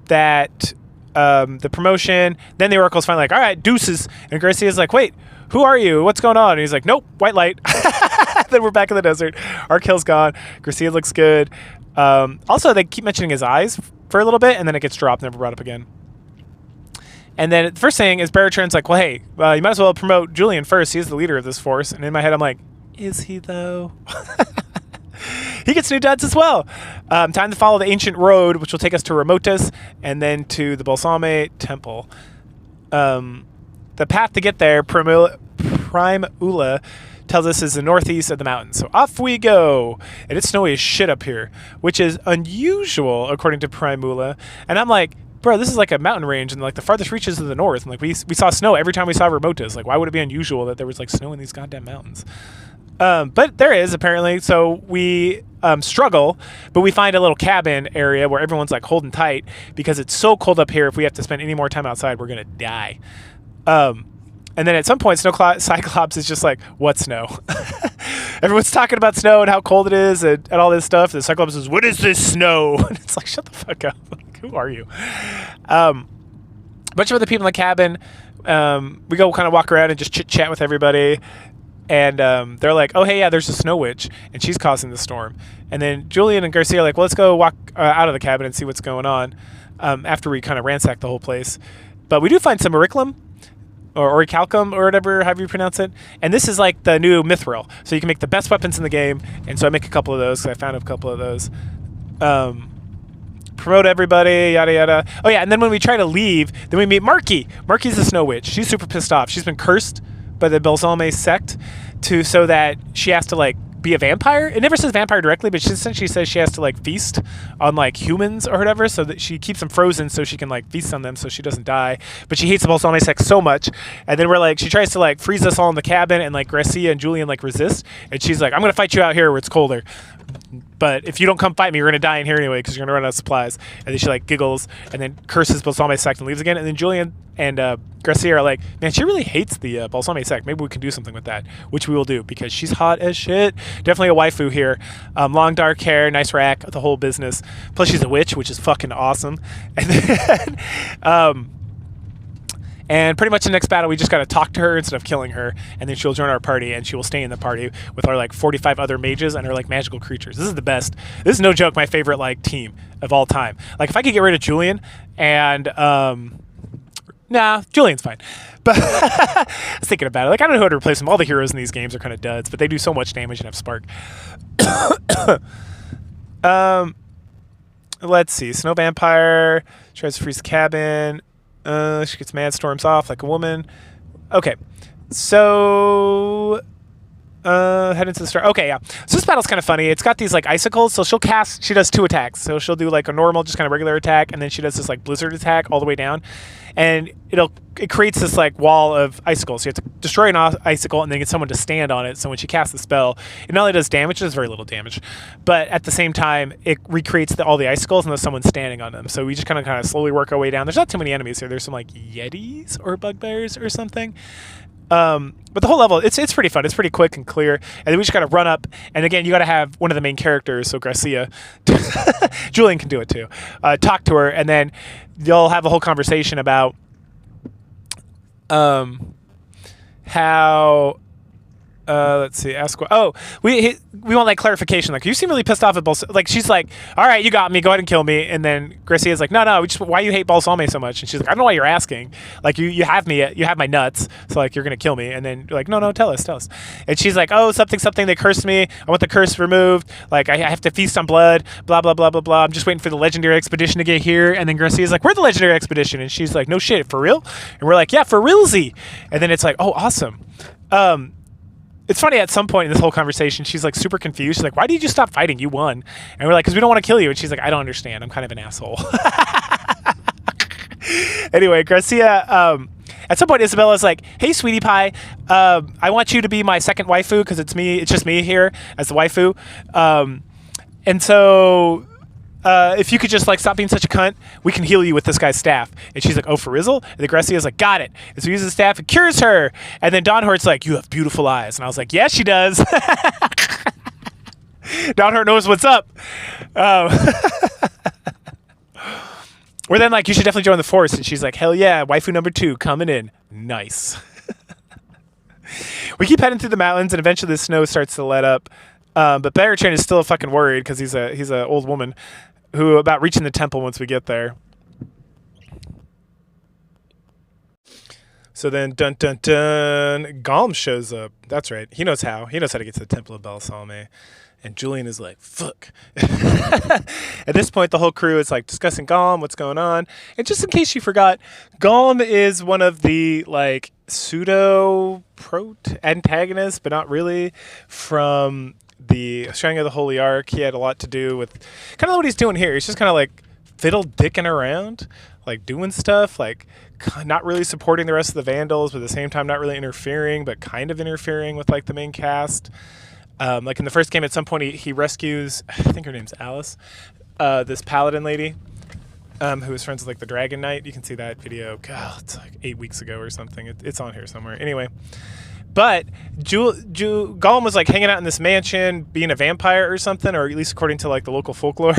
that the promotion, then the Oracle's finally like, all right, deuces. And Garcia's like, wait, who are you? What's going on? And he's like, nope, white light. Then we're back in the desert. Our kill's gone. Garcia looks good. Also, they keep mentioning his eyes for a little bit, and then it gets dropped, never brought up again. And then the first thing is Bertrand's like, well, hey, you might as well promote Julian first. He's the leader of this force. And in my head, I'm like, is he though? He gets new duds as well. Time to follow the ancient road, which will take us to Remotus and then to the Balsame Temple. The path to get there, Prime Ula tells us is the northeast of the mountains. So off we go. And it's snowy as shit up here, which is unusual according to Primula. And I'm like, bro, this is like a mountain range and like the farthest reaches of the north. And like we saw snow every time we saw Remotus. Like why would it be unusual that there was like snow in these goddamn mountains? But there is apparently. So we struggle, but we find a little cabin area where everyone's like holding tight because it's so cold up here. If we have to spend any more time outside, we're going to die. And then at some point, Cyclops is just like, what snow? Everyone's talking about snow and how cold it is and all this stuff. And Cyclops says, what is this snow? And it's like, shut the fuck up. Like, who are you? Bunch of other people in the cabin. We go kind of walk around and just chit-chat with everybody. And they're like, oh, hey, yeah, there's a snow witch. And she's causing the storm. And then Julian and Garcia are like, well, let's go walk out of the cabin and see what's going on after we kind of ransack the whole place. But we do find some Orichalcum. Or Orichalcum, or whatever, however you pronounce it. And this is like the new Mithril. So you can make the best weapons in the game. And so I make a couple of those, because I found a couple of those. Promote everybody, yada, yada. Oh, yeah, and then when we try to leave, then we meet Marky. Marky's the Snow Witch. She's super pissed off. She's been cursed by the Balsame sect so that she has to, like, be a vampire. It never says vampire directly, but she essentially says she has to like feast on like humans or whatever, so that she keeps them frozen so she can like feast on them so she doesn't die. But she hates the Balsame sect so much, and then we're like, she tries to like freeze us all in the cabin, and like Garcia and Julian like resist, and she's like, I'm gonna fight you out here where it's colder. but if you don't come fight me, you're gonna die in here anyway because you're gonna run out of supplies. And then she like giggles and then curses Balsame sect and leaves again. And then Julian and Garcia are like, man, she really hates the Balsame sect. Maybe we can do something with that, which we will do because she's hot as shit. Definitely a waifu here. Long dark hair, nice rack, the whole business. Plus she's a witch, which is fucking awesome. And then and pretty much in the next battle, we just got to talk to her instead of killing her, and then she'll join our party, and she will stay in the party with our like 45 other mages and her like magical creatures. This is the best. This is no joke my favorite like team of all time. Like if I could get rid of Julian and nah, Julian's fine. But I was thinking about it. Like I don't know who to replace him. All the heroes in these games are kind of duds, but they do so much damage and have spark. Let's see. Snow Vampire tries to freeze the cabin. She gets mad, storms off like a woman. Okay, so head into the start. Okay, yeah. So this battle's kind of funny. It's got these like icicles. So she'll cast. She does 2 attacks. So she'll do like a normal, just kind of regular attack, and then she does this like blizzard attack all the way down, and it creates this like wall of icicles. So you have to destroy an icicle and then get someone to stand on it. So when she casts the spell, it not only does damage, it does very little damage, but at the same time it recreates all the icicles and there's someone standing on them. So we just kind of slowly work our way down. There's not too many enemies here. There's some like yetis or bugbears or something. But the whole level, it's pretty fun. It's pretty quick and clear. And then we just got to run up. And again, you got to have one of the main characters, so Garcia, Julian can do it too, talk to her, and then you'll have a whole conversation about how let's see, ask what, oh, we want like clarification. Like, you seem really pissed off at Balsame. Like, she's like, all right, you got me, go ahead and kill me. And then Garcia's like, no, why you hate Balsame so much? And she's like, I don't know why you're asking. Like, you have me, you have my nuts, so like, you're gonna kill me. And then you're like, no, tell us. And she's like, oh, something, they cursed me, I want the curse removed, like, I have to feast on blood, blah, blah, blah, blah, blah. I'm just waiting for the legendary expedition to get here. And then Garcia's like, we're the legendary expedition. And she's like, no shit, for real? And we're like, yeah, for realsy. And then it's like, oh, awesome. It's funny, at some point in this whole conversation, she's like super confused. She's like, why did you stop fighting? You won. And we're like, because we don't want to kill you. And she's like, I don't understand. I'm kind of an asshole. Anyway, Garcia, at some point, Isabella's like, hey, sweetie pie, I want you to be my second waifu because it's just me here as the waifu. And so if you could just like stop being such a cunt, we can heal you with this guy's staff. And she's like, oh, for Rizzle? And the Garcia's like, got it. And so he uses the staff, it cures her. And then Dawnheart's like, you have beautiful eyes. And I was like, yeah, she does. Dawnheart knows what's up. We're then like, you should definitely join the force. And she's like, hell yeah, waifu number 2 coming in. Nice. We keep heading through the mountains, and eventually the snow starts to let up. But Beartrain is still fucking worried because he's a old woman who about reaching the temple once we get there. So then, dun dun dun, Galm shows up. That's right. He knows how. He knows how to get to the Temple of Balsame. And Julian is like, fuck. At this point, the whole crew is like discussing Galm, what's going on. And just in case you forgot, Galm is one of the like pseudo antagonists, but not really, from the Shining of the Holy Ark. He had a lot to do with kind of what he's doing here. He's just kind of like fiddle dicking around, like doing stuff, like not really supporting the rest of the Vandals, but at the same time not really interfering, but kind of interfering with like the main cast. Like in the first game, at some point he rescues, I think her name's Alice, this paladin lady, who was friends with like the Dragon Knight. You can see that video. God, it's like 8 weeks ago or something. It's on here somewhere. Anyway. But Gollum was like hanging out in this mansion, being a vampire or something, or at least according to like the local folklore.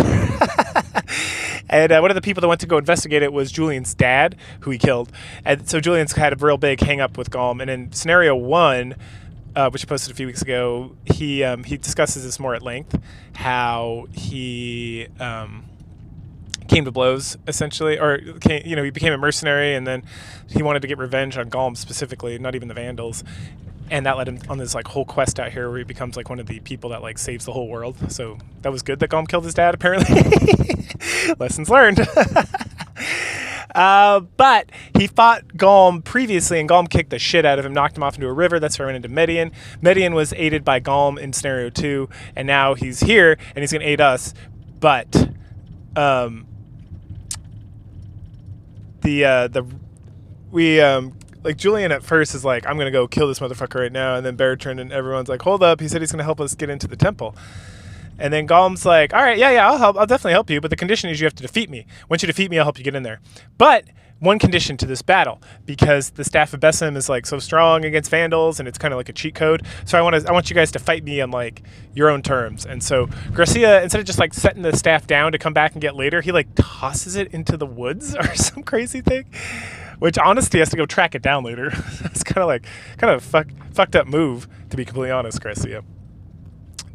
And one of the people that went to go investigate it was Julian's dad, who he killed. And so Julian's had a real big hang up with Gollum. And in scenario 1, which I posted a few weeks ago, he discusses this more at length, how he came to blows, essentially, or he became a mercenary, and then he wanted to get revenge on Gollum specifically, not even the Vandals, and that led him on this like whole quest out here where he becomes like one of the people that like saves the whole world. So that was good that Gollum killed his dad, apparently. Lessons learned. But he fought Gollum previously, and Gollum kicked the shit out of him, knocked him off into a river. That's where I ran into Median. Median was aided by Gollum in scenario 2, and now he's here and he's going to aid us. But like Julian at first is like, I'm gonna go kill this motherfucker right now, and then Beartrain and everyone's like, hold up, he said he's gonna help us get into the temple. And then Gollum's like, all right, yeah, I'll definitely help you, but the condition is you have to defeat me. Once you defeat me, I'll help you get in there. But one condition to this battle, because the Staff of Besim is like so strong against Vandals, and it's kind of like a cheat code. So I want you guys to fight me on like your own terms. And so Garcia, instead of just like setting the staff down to come back and get later, he like tosses it into the woods or some crazy thing. Which honestly has to go track it down later. It's kind of fucked up move, to be completely honest, Garcia.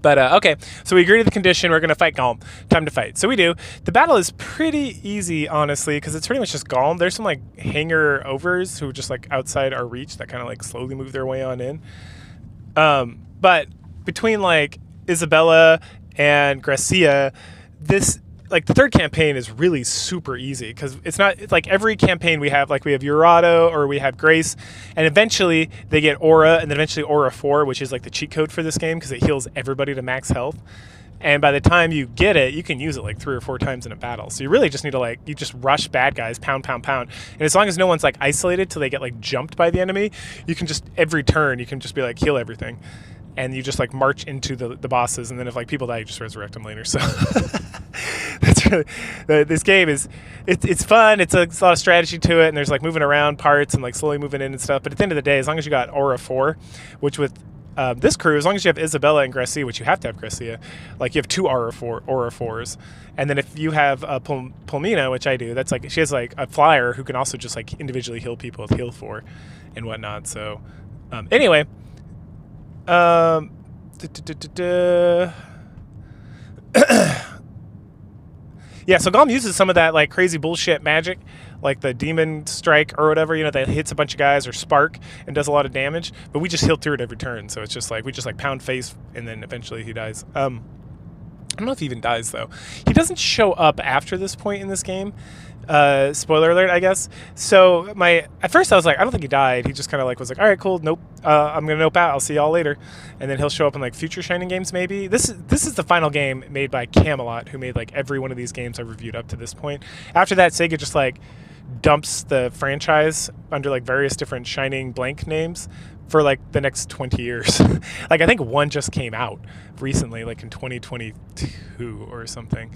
But okay, so we agree to the condition. We're gonna fight Gollum. Time to fight. So we do. The battle is pretty easy, honestly, because it's pretty much just Gollum. There's some like hanger overs who are just like outside our reach that kind of like slowly move their way on in. But between like Isabella and Gracia, this like the third campaign is really super easy because it's like every campaign we have Urado or we have Grace, and eventually they get Aura, and then eventually Aura 4, which is like the cheat code for this game because it heals everybody to max health. And by the time you get it, you can use it like 3 or 4 times in a battle. So you really just need to you just rush bad guys, pound. And as long as no one's like isolated till they get like jumped by the enemy, you can just every turn you can just be like heal everything. And you just like march into the bosses, and then if like people die, you just resurrect them later. So that's really this game is it's fun. It's a lot of strategy to it, and there's like moving around parts and like slowly moving in and stuff. But at the end of the day, as long as you got Aura 4, which with this crew, as long as you have Isabella and Gracia, which you have to have Gracia, like you have 2 Aura 4s, and then if you have Pulmina, which I do, that's like she has like a flyer who can also just like individually heal people with heal 4 and whatnot. So anyway. Yeah, so Gollum uses some of that like crazy bullshit magic, like the demon strike or whatever, that hits a bunch of guys, or spark and does a lot of damage, but we just heal through it every turn. So it's just like we just like pound face, and then eventually he dies. I don't know if he even dies though. He doesn't show up after this point in this game. Spoiler alert, I guess. So at first I was like, I don't think he died. He just kind of like was like, all right, cool, nope. I'm gonna nope out. I'll see y'all later. And then he'll show up in like future Shining games maybe. This is the final game made by Camelot, who made like every one of these games I've reviewed up to this point. After that, Sega just like dumps the franchise under like various different Shining blank names for like the next 20 years. Like I think one just came out recently, like in 2022 or something.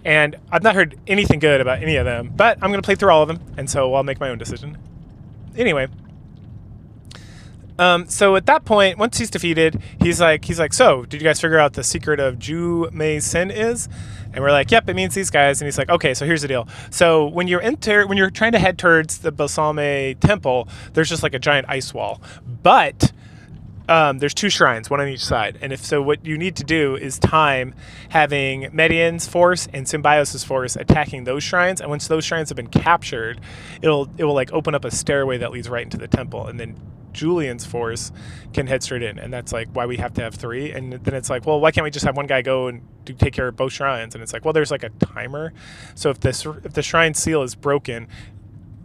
And I've not heard anything good about any of them, but I'm going to play through all of them, and so I'll make my own decision. Anyway, so at that point, once he's defeated, he's like, so did you guys figure out the secret of Ju Mei Sin is? And we're like, yep, it means these guys. And he's like, okay, so here's the deal. So when you're trying to head towards the Balsame Temple, there's just like a giant ice wall, but there's 2 shrines, one on each side. And what you need to do is time having Median's force and Symbiosis force attacking those shrines. And once those shrines have been captured, it will like open up a stairway that leads right into the temple. And then Julian's force can head straight in. And that's like why we have to have 3. And then it's like, well, why can't we just have one guy go and take care of both shrines? And it's like, well, there's like a timer. So if the shrine seal is broken,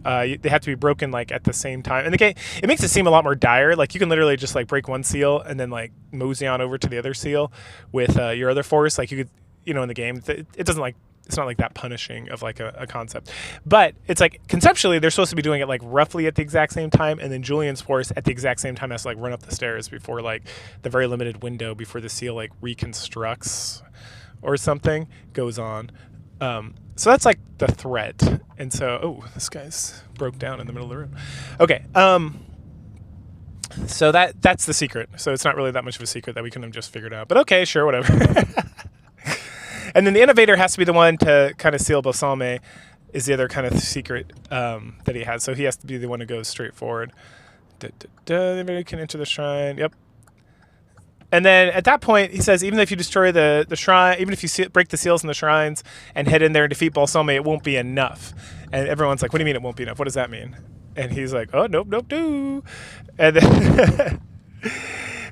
they have to be broken like at the same time. And the game, it makes it seem a lot more dire. Like you can literally just like break one seal and then like mosey on over to the other seal with your other force. Like you could, in the game, it doesn't like, it's not like that punishing of like a concept. But it's like conceptually they're supposed to be doing it like roughly at the exact same time, and then Julian's force at the exact same time has to like run up the stairs before like the very limited window before the seal like reconstructs or something goes on. So that's like the threat. And so, this guy's broke down in the middle of the room. Okay. So that's the secret. So it's not really that much of a secret that we couldn't have just figured out, but okay, sure, whatever. And then the innovator has to be the one to kind of seal Balsame is the other kind of secret, that he has. So he has to be the one who goes straight forward. The innovator can enter the shrine. Yep. And then at that point, he says, even if you destroy the shrine, even if you break the seals in the shrines and head in there and defeat Balsame, it won't be enough. And everyone's like, what do you mean it won't be enough? What does that mean? And he's like, oh, nope. And then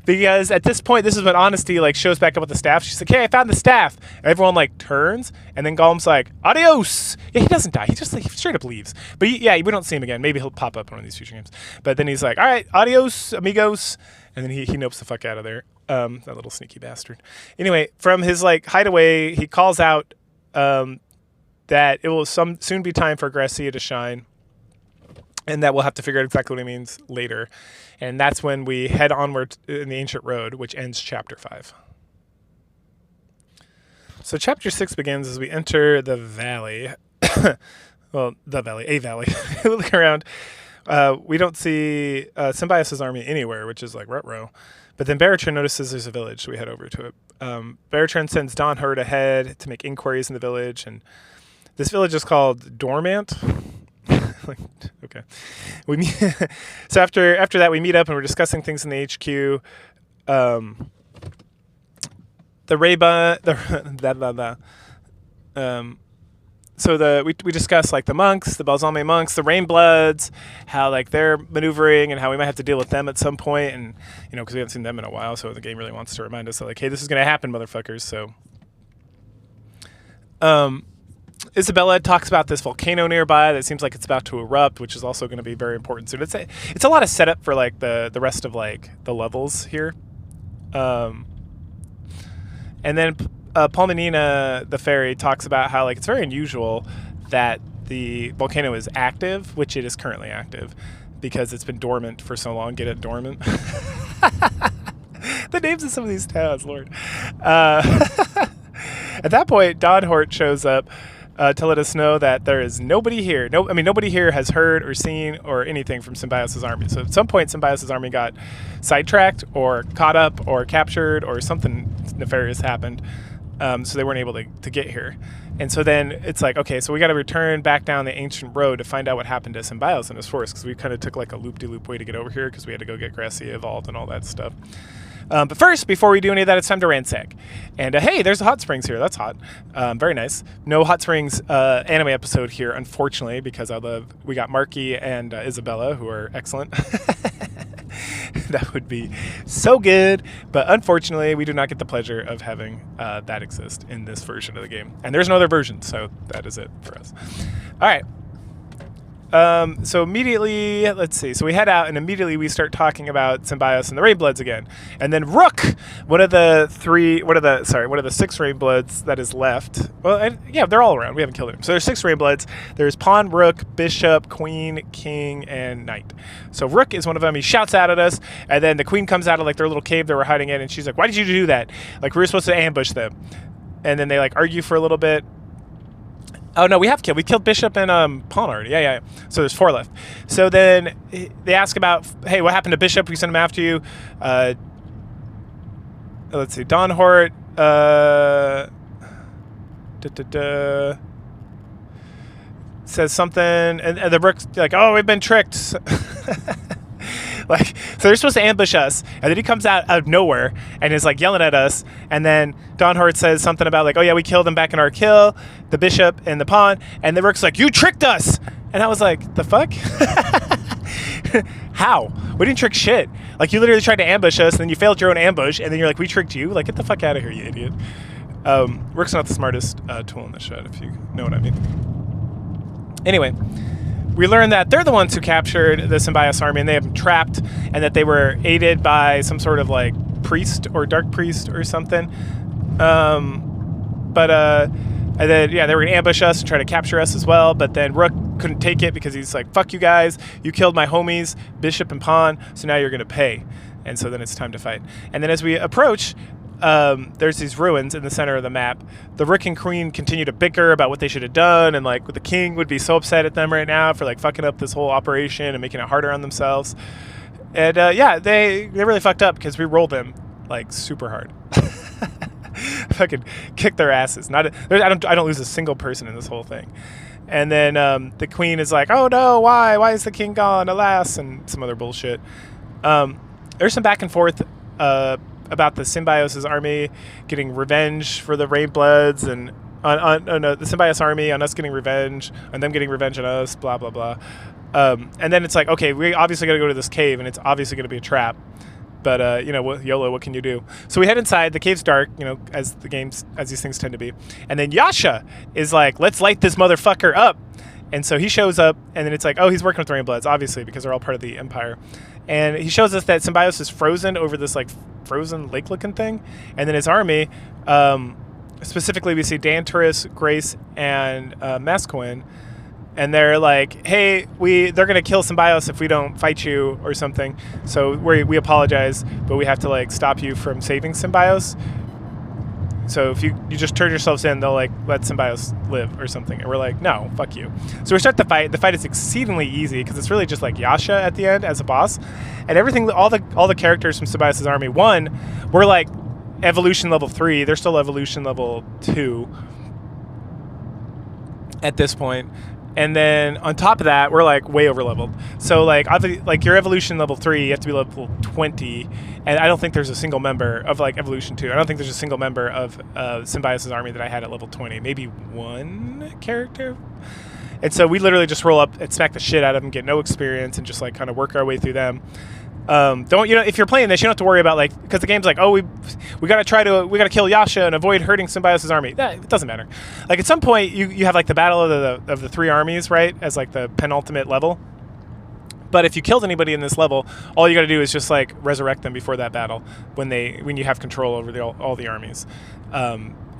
because at this point, this is when Honesty like shows back up with the staff. She's like, hey, I found the staff. And everyone like turns, and then Gollum's like, adios. Yeah, he doesn't die. He just like straight up leaves. But we don't see him again. Maybe he'll pop up in one of these future games. But then he's like, all right, adios, amigos. And then he nopes the fuck out of there. That little sneaky bastard. Anyway, from his like hideaway, he calls out that it will soon be time for Gracia to shine, and that we'll have to figure out exactly what he means later. And that's when we head onward in the ancient road, which ends chapter 5. So chapter 6 begins as we enter the valley. Well, the valley, a valley. Look around. We don't see Symbiosis' army anywhere, which is like ruh-roh. But then Baratron notices there's a village, so we head over to it. Baratron sends Dawnherd ahead to make inquiries in the village, and this village is called Dormant. Like, okay. We meet so after that, we meet up and we're discussing things in the HQ. The Rayba, we discuss like the monks, the Balsame monks, the Rainbloods, how like they're maneuvering and how we might have to deal with them at some point, and because we haven't seen them in a while, so the game really wants to remind us that like, hey, this is gonna happen, motherfuckers. So, Isabella talks about this volcano nearby that seems like it's about to erupt, which is also going to be very important soon. It's a lot of setup for like the rest of like the levels here. And then Palmenina, the fairy, talks about how like it's very unusual that the volcano is active, which it is currently active, because it's been dormant for so long. Get it, dormant? The names of some of these towns, Lord. At that point, Dawnherd shows up to let us know that there is nobody here. Nobody here has heard or seen or anything from Symbiosis' army. So at some point, Symbiosis' army got sidetracked or caught up or captured or something nefarious happened. So they weren't able to get here. And so then it's like, okay, so we got to return back down the ancient road to find out what happened to Symbiosis and his force, because we kind of took like a loop-de-loop way to get over here because we had to go get Gracia evolved and all that stuff. But first, before we do any of that, it's time to ransack. And hey, there's the hot springs here. That's hot. Very nice. No hot springs anime episode here, unfortunately, because we got Marky and Isabella, who are excellent. That would be so good. But unfortunately, we do not get the pleasure of having that exist in this version of the game. And there's no other version, so that is it for us. All right. So immediately, let's see. So we head out, and immediately we start talking about Symbiosis and the Rainbloods again. And then Rook, one of the 6 Rainbloods that is left. Well, yeah, they're all around. We haven't killed them. So there's 6 Rainbloods. There's Pawn, Rook, Bishop, Queen, King, and Knight. So Rook is one of them. He shouts out at us, and then the Queen comes out of like their little cave they were hiding in, and she's like, "Why did you do that? Like we were supposed to ambush them." And then they like argue for a little bit. Oh, no, we killed Bishop and Pawn already. Yeah. So there's 4 left. So then they ask about, hey, what happened to Bishop? We sent him after you. Let's see. Dawnherd says something, and the Rook's like, oh, we've been tricked. Like, so they're supposed to ambush us, and then he comes out of nowhere and is like yelling at us, and then Dawnherd says something about like, oh yeah, we killed him back in our kill, the Bishop and the Pawn, and the Rook's like, you tricked us, and I was like, the fuck? How? We didn't trick shit. Like, you literally tried to ambush us, and then you failed your own ambush, and then you're like, we tricked you? Like, get the fuck out of here, you idiot. Rook's not the smartest tool in the shed, if you know what I mean. Anyway, we learn that they're the ones who captured the Symbiosis army, and they have them trapped, and that they were aided by some sort of like priest or dark priest or something. And then they were gonna ambush us and try to capture us as well. But then Rook couldn't take it because he's like, "Fuck you guys! You killed my homies, Bishop and Pawn. So now you're gonna pay." And so then it's time to fight. And then as we approach, there's these ruins in the center of the map. The Rook and Queen continue to bicker about what they should have done, and like the King would be so upset at them right now for like fucking up this whole operation and making it harder on themselves. And they really fucked up because we rolled them like super hard. Fucking kick their asses. I don't lose a single person in this whole thing. And then the Queen is like, oh no, why is the King gone, alas, and some other bullshit. There's some back and forth about the Symbiosis army getting revenge for the Rainbloods, and the Symbiosis army on us getting revenge, and them getting revenge on us, blah, blah, blah. And then it's like, okay, we obviously got to go to this cave, and it's obviously going to be a trap. But, YOLO, what can you do? So we head inside. The cave's dark, as these things tend to be. And then Yasha is like, let's light this motherfucker up. And so he shows up, and then it's like, oh, he's working with the Rainbloods, obviously, because they're all part of the Empire. And he shows us that Symbiosis is frozen over this, like, frozen lake-looking thing. And then his army, specifically we see Dantaris, Grace, and Masquin. And they're like, hey, they're going to kill Symbiosis if we don't fight you or something. So we apologize, but we have to, like, stop you from saving Symbiosis. So if you just turn yourselves in, they'll like let Symbios live or something. And we're like, no, fuck you. So we start the fight. The fight is exceedingly easy because it's really just like Yasha at the end as a boss, and everything. All the characters from Symbios' army. One, we're like evolution level 3. They're still evolution level 2 at this point. And then on top of that, we're like way over leveled. So like your evolution level 3, you have to be level 20. And I don't think there's a single member of like evolution 2. I don't think there's a single member of Symbios' army that I had at level 20. Maybe one character. And so we literally just roll up and smack the shit out of them, get no experience, and just like kind of work our way through them. If you're playing this, you don't have to worry about like, because the game's like, oh, we gotta kill Yasha and avoid hurting Symbios' army. It doesn't matter. Like at some point you have like the battle of the 3 armies, right, as like the penultimate level. But if you killed anybody in this level, all you got to do is just like resurrect them before that battle when you have control over all the armies.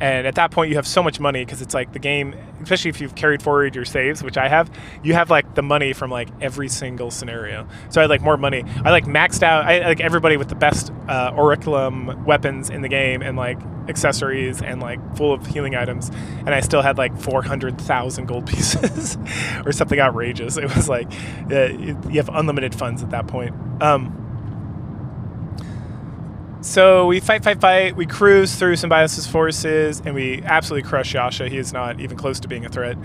And at that point, you have so much money because it's like the game, especially if you've carried forward your saves, which I have, you have like the money from like every single scenario. So I had like more money. I like maxed out, I like everybody with the best Oraculum weapons in the game and like accessories and like full of healing items. And I still had like 400,000 gold pieces or something outrageous. It was like, you have unlimited funds at that point. So we fight, we cruise through Symbios' forces, and we absolutely crush Yasha. He is not even close to being a threat.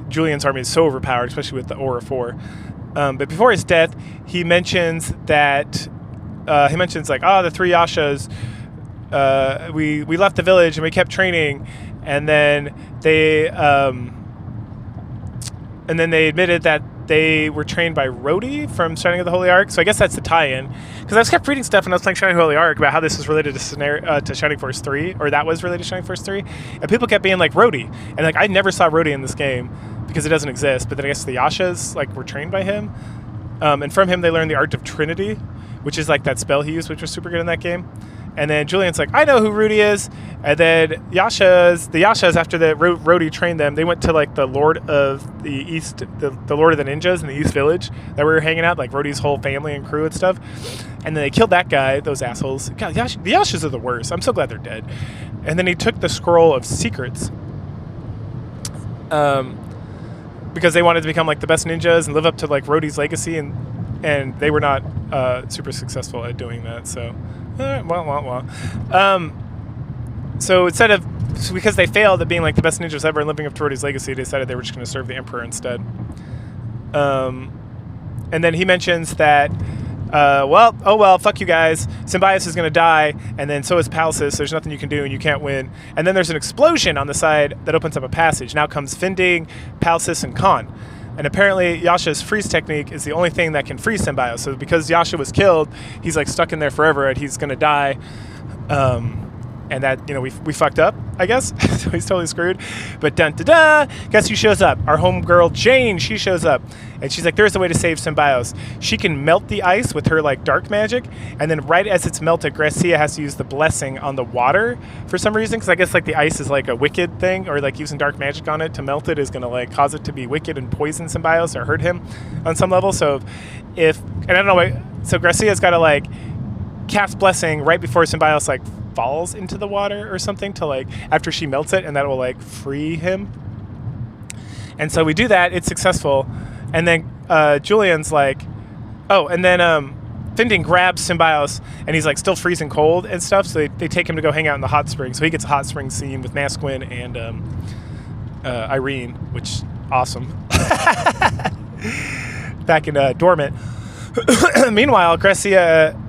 Julian's army is so overpowered, especially with the Aura 4. But before his death, he mentions like, the 3 Yashas, we left the village and we kept training, and then they admitted that they were trained by Rhodey from Shining of the Holy Ark. So I guess that's the tie-in. Because I was kept reading stuff when I was playing Shining of the Holy Ark about how this was related to Shining Force 3, or that was related to Shining Force 3. And people kept being like, Rhodey. And like, I never saw Rhodey in this game because it doesn't exist. But then I guess the Yashas like were trained by him. And from him, they learned the Art of Trinity, which is like that spell he used, which was super good in that game. And then Julian's like, I know who Rudy is. And then the Yashas, after the Rhodey trained them, they went to like the Lord of the East, the Lord of the Ninjas in the East Village that we were hanging out, like Rhodey's whole family and crew and stuff. And then they killed that guy, those assholes. God, the Yashas are the worst. I'm so glad they're dead. And then he took the Scroll of Secrets. Because they wanted to become like the best ninjas and live up to like Rhodey's legacy, and they were not super successful at doing that. So, so because they failed at being like the best ninjas ever and living up to Rhodey's legacy, they decided they were just going to serve the Emperor instead. And then he mentions that, fuck you guys. Symbios is going to die, and then so is Palsis. There's nothing you can do, and you can't win. And then there's an explosion on the side that opens up a passage. Now comes Finding, Palsis, and Khan. And apparently Yasha's freeze technique is the only thing that can freeze Symbios. So because Yasha was killed, he's like stuck in there forever, and he's going to die. And that, we fucked up, I guess. So he's totally screwed. But dun-da-da, guess who shows up? Our homegirl Jane, she shows up. And she's like, there's a way to save Symbios. She can melt the ice with her, like, dark magic. And then right as it's melted, Gracia has to use the blessing on the water for some reason. Because I guess, like, the ice is, like, a wicked thing. Or, like, using dark magic on it to melt it is going to, like, cause it to be wicked and poison Symbios or hurt him on some level. So and I don't know why. So Gracia's got to, like, cast blessing right before Symbios, like, falls into the water or something to like after she melts it, and that will like free him. And so we do that, it's successful, and then Julian's like, and then Finding grabs Symbios, and he's like still freezing cold and stuff, so they take him to go hang out in the hot spring. So he gets a hot spring scene with Masquin and Irene, which awesome. Back in Dormant. Meanwhile, Gracia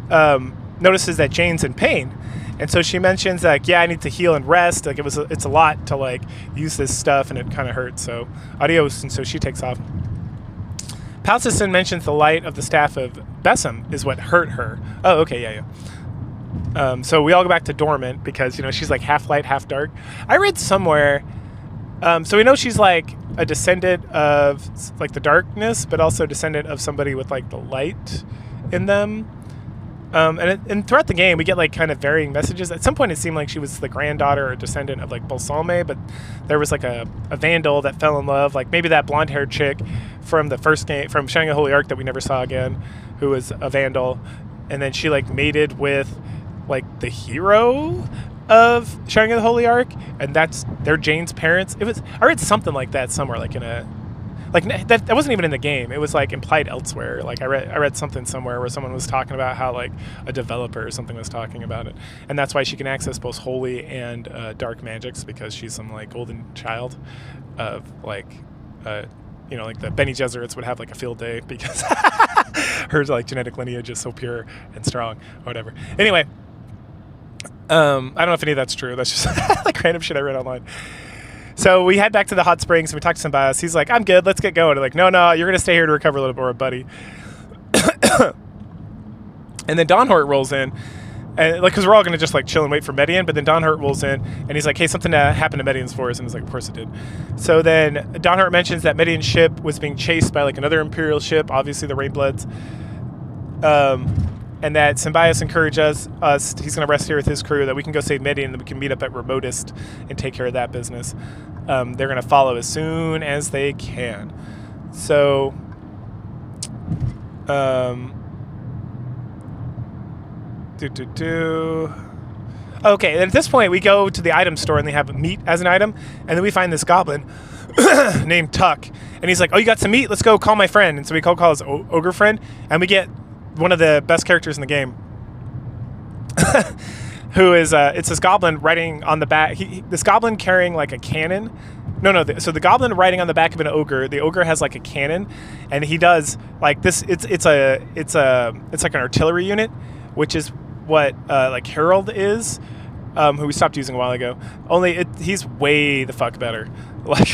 notices that Jane's in pain. And so she mentions like, I need to heal and rest. Like it's a lot to like use this stuff, and it kind of hurts. So adios. And so she takes off. Palsison mentions the light of the staff of Bessem is what hurt her. Oh, okay, yeah. So we all go back to Dormant because she's like half light, half dark. I read somewhere. So we know she's like a descendant of like the darkness, but also a descendant of somebody with like the light in them. And throughout the game, we get like kind of varying messages. At some point, it seemed like she was the granddaughter or descendant of like Balsame, but there was like a vandal that fell in love, like maybe that blonde-haired chick from the first game, from Shining the Holy Ark that we never saw again, who was a vandal, and then she like mated with like the hero of Shining of the Holy Ark, and they're Jane's parents. I read something like that somewhere, like in a, like that wasn't even in the game. It was like implied elsewhere. Like I read something somewhere where someone was talking about how like a developer or something was talking about it, and that's why she can access both holy and dark magics, because she's some like golden child of like like the Bene Gesserits would have like a field day because her like genetic lineage is so pure and strong or whatever. Anyway, I don't know if any of that's true. That's just like random shit I read online. So we head back to the hot springs and we talk to Symbiosis. He's like, I'm good, let's get going. They're like, no, you're going to stay here to recover a little more, buddy. And then Dawnhort rolls in, and like, because we're all going to just like chill and wait for Median, but then Dawnhort rolls in and he's like, hey, something happened to Median's force. And he's like, of course it did. So then Dawnhort mentions that Median's ship was being chased by like another Imperial ship, obviously the Rainbloods. And that Symbiosis encouraged us, he's going to rest here with his crew, that we can go save Median, and we can meet up at Remotest and take care of that business. They're going to follow as soon as they can. So, Okay, and at this point, we go to the item store, and they have meat as an item, and then we find this goblin named Tuck, and he's like, oh, you got some meat? Let's go call my friend. And so we call his ogre friend, and we get one of the best characters in the game, who is it's this goblin riding on the back. This goblin carrying like a cannon. So the goblin riding on the back of an ogre. The ogre has like a cannon, and he does like this. It's like an artillery unit, which is what like Harold is, who we stopped using a while ago. Only he's way the fuck better. Like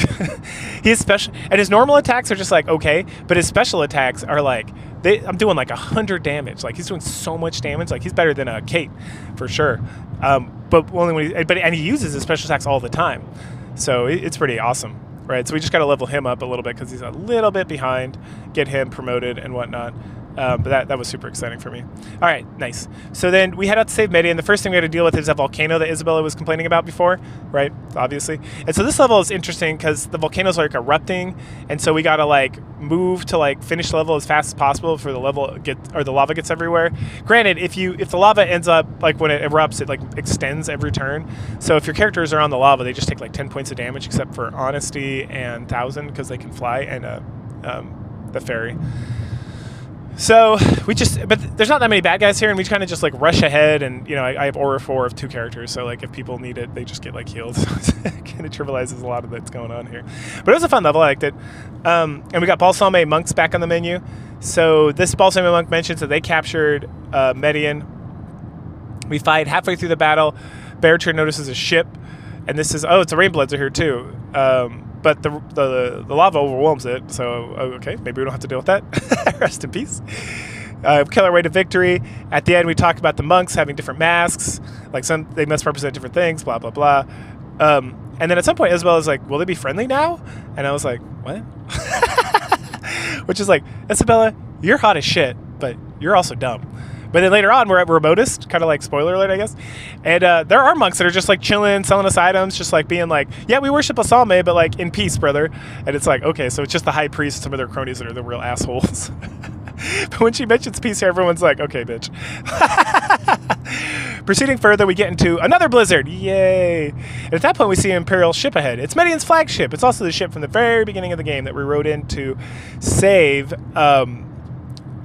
he's special, and his normal attacks are just like okay, but his special attacks are like I'm doing like 100 damage. Like he's doing so much damage. Like he's better than Kate for sure. But only when and he uses his special attacks all the time, so it's pretty awesome, right? So we just got to level him up a little bit because he's a little bit behind, get him promoted and whatnot. But that was super exciting for me. All right, nice. So then we head out to save Median. The first thing we had to deal with is that volcano that Isabella was complaining about before, right? Obviously. And so this level is interesting because the volcanoes are like erupting, and so we got to like move to like finish the level as fast as possible for the lava gets everywhere. Granted, if the lava ends up like when it erupts, it like extends every turn. So if your characters are on the lava, they just take like 10 points of damage, except for Honesty and 1000 because they can fly, and the fairy. So but there's not that many bad guys here, and we kind of just like rush ahead, and I have Aura 4 of 2 characters, so like if people need it, they just get like healed. It kind of trivializes a lot of that's going on here, but it was a fun level. I liked it. And we got Balsame monks back on the menu. So this Balsame monk mentions that they captured Median. We fight halfway through the battle. Beartrin notices a ship, and this is it's a Rainbloods are here too. But the lava overwhelms it, so okay, maybe we don't have to deal with that. Rest in peace. Kill our way to victory. At the end, we talk about the monks having different masks, like they must represent different things, blah blah blah. And then at some point, Isabel is like, "Will they be friendly now?" And I was like, "What?" Which is like, Isabella, you're hot as shit, but you're also dumb. But then later on, we're at Remotest, kind of like spoiler alert, I guess. And there are monks that are just like chilling, selling us items, just like being like, yeah, we worship Balsame, but like in peace, brother. And it's like, okay, so it's just the high priest and some of their cronies that are the real assholes. But when she mentions peace here, everyone's like, okay, bitch. Proceeding further, we get into another blizzard. Yay. And at that point, we see an Imperial ship ahead. It's Median's flagship. It's also the ship from the very beginning of the game that we rode in to save...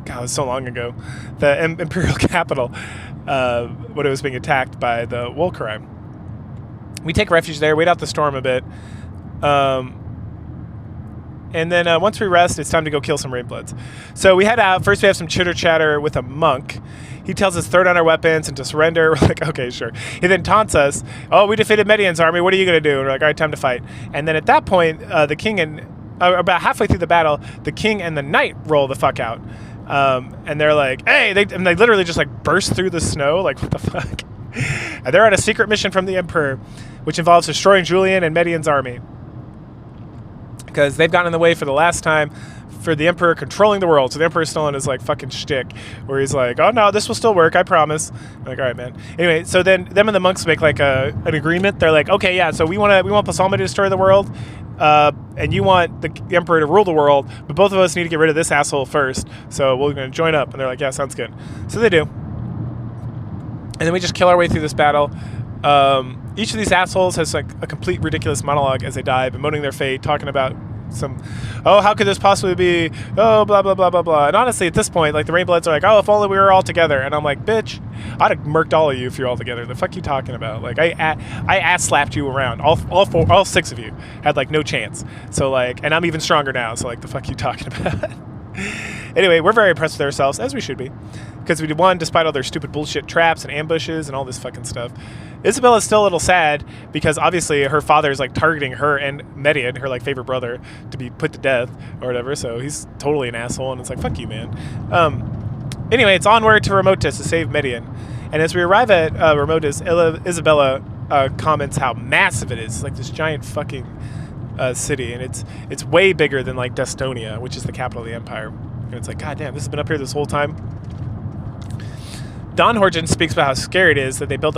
God, it was so long ago. The Imperial capital, when it was being attacked by the Wolkarine. We take refuge there, wait out the storm a bit. And then once we rest, it's time to go kill some Rainbloods. So we head out. First, we have some chitter-chatter with a monk. He tells us throw down our weapons and to surrender. We're like, okay, sure. He then taunts us. Oh, we defeated Median's army. What are you going to do? And we're like, all right, time to fight. And then at that point, the king and... about halfway through the battle, the king and the knight roll the fuck out. And they're like, hey, they literally just like burst through the snow. Like, what the fuck? And they're on a secret mission from the Emperor, which involves destroying Julian and Median's army. Because they've gotten in the way for the last time for the Emperor controlling the world. So the Emperor's still on his like fucking shtick where he's like, oh no, this will still work, I promise. I'm like, all right, man. Anyway, so then them and the monks make like an agreement. They're like, okay, yeah, so we want Balsame to destroy the world. And you want the Emperor to rule the world, but both of us need to get rid of this asshole first. So we're going to join up. And they're like, yeah, sounds good. So they do. And then we just kill our way through this battle. Each of these assholes has like a complete ridiculous monologue as they die, bemoaning their fate, talking about some, oh, how could this possibly be? Oh, blah, blah, blah, blah, blah. And honestly, at this point, like the Rainbloods are like, oh, if only we were all together. And I'm like, bitch, I'd have murked all of you if you're all together. The fuck you talking about? Like, I ass slapped you around. All 6 of you had like no chance. So like, and I'm even stronger now. So like, the fuck you talking about? Anyway, we're very impressed with ourselves, as we should be, because we won despite all their stupid bullshit traps and ambushes and all this fucking stuff. Isabella's still a little sad because obviously her father is like targeting her and Median, her like favorite brother, to be put to death or whatever. So he's totally an asshole, and it's like, fuck you, man. Anyway, it's onward to Remotus to save Median, and as we arrive at Remotus, Isabella comments how massive it is. It's like this giant fucking city, and it's way bigger than like Destonia, which is the capital of the empire. And it's like, god damn, this has been up here this whole time. Don Horton speaks about how scary it is that they built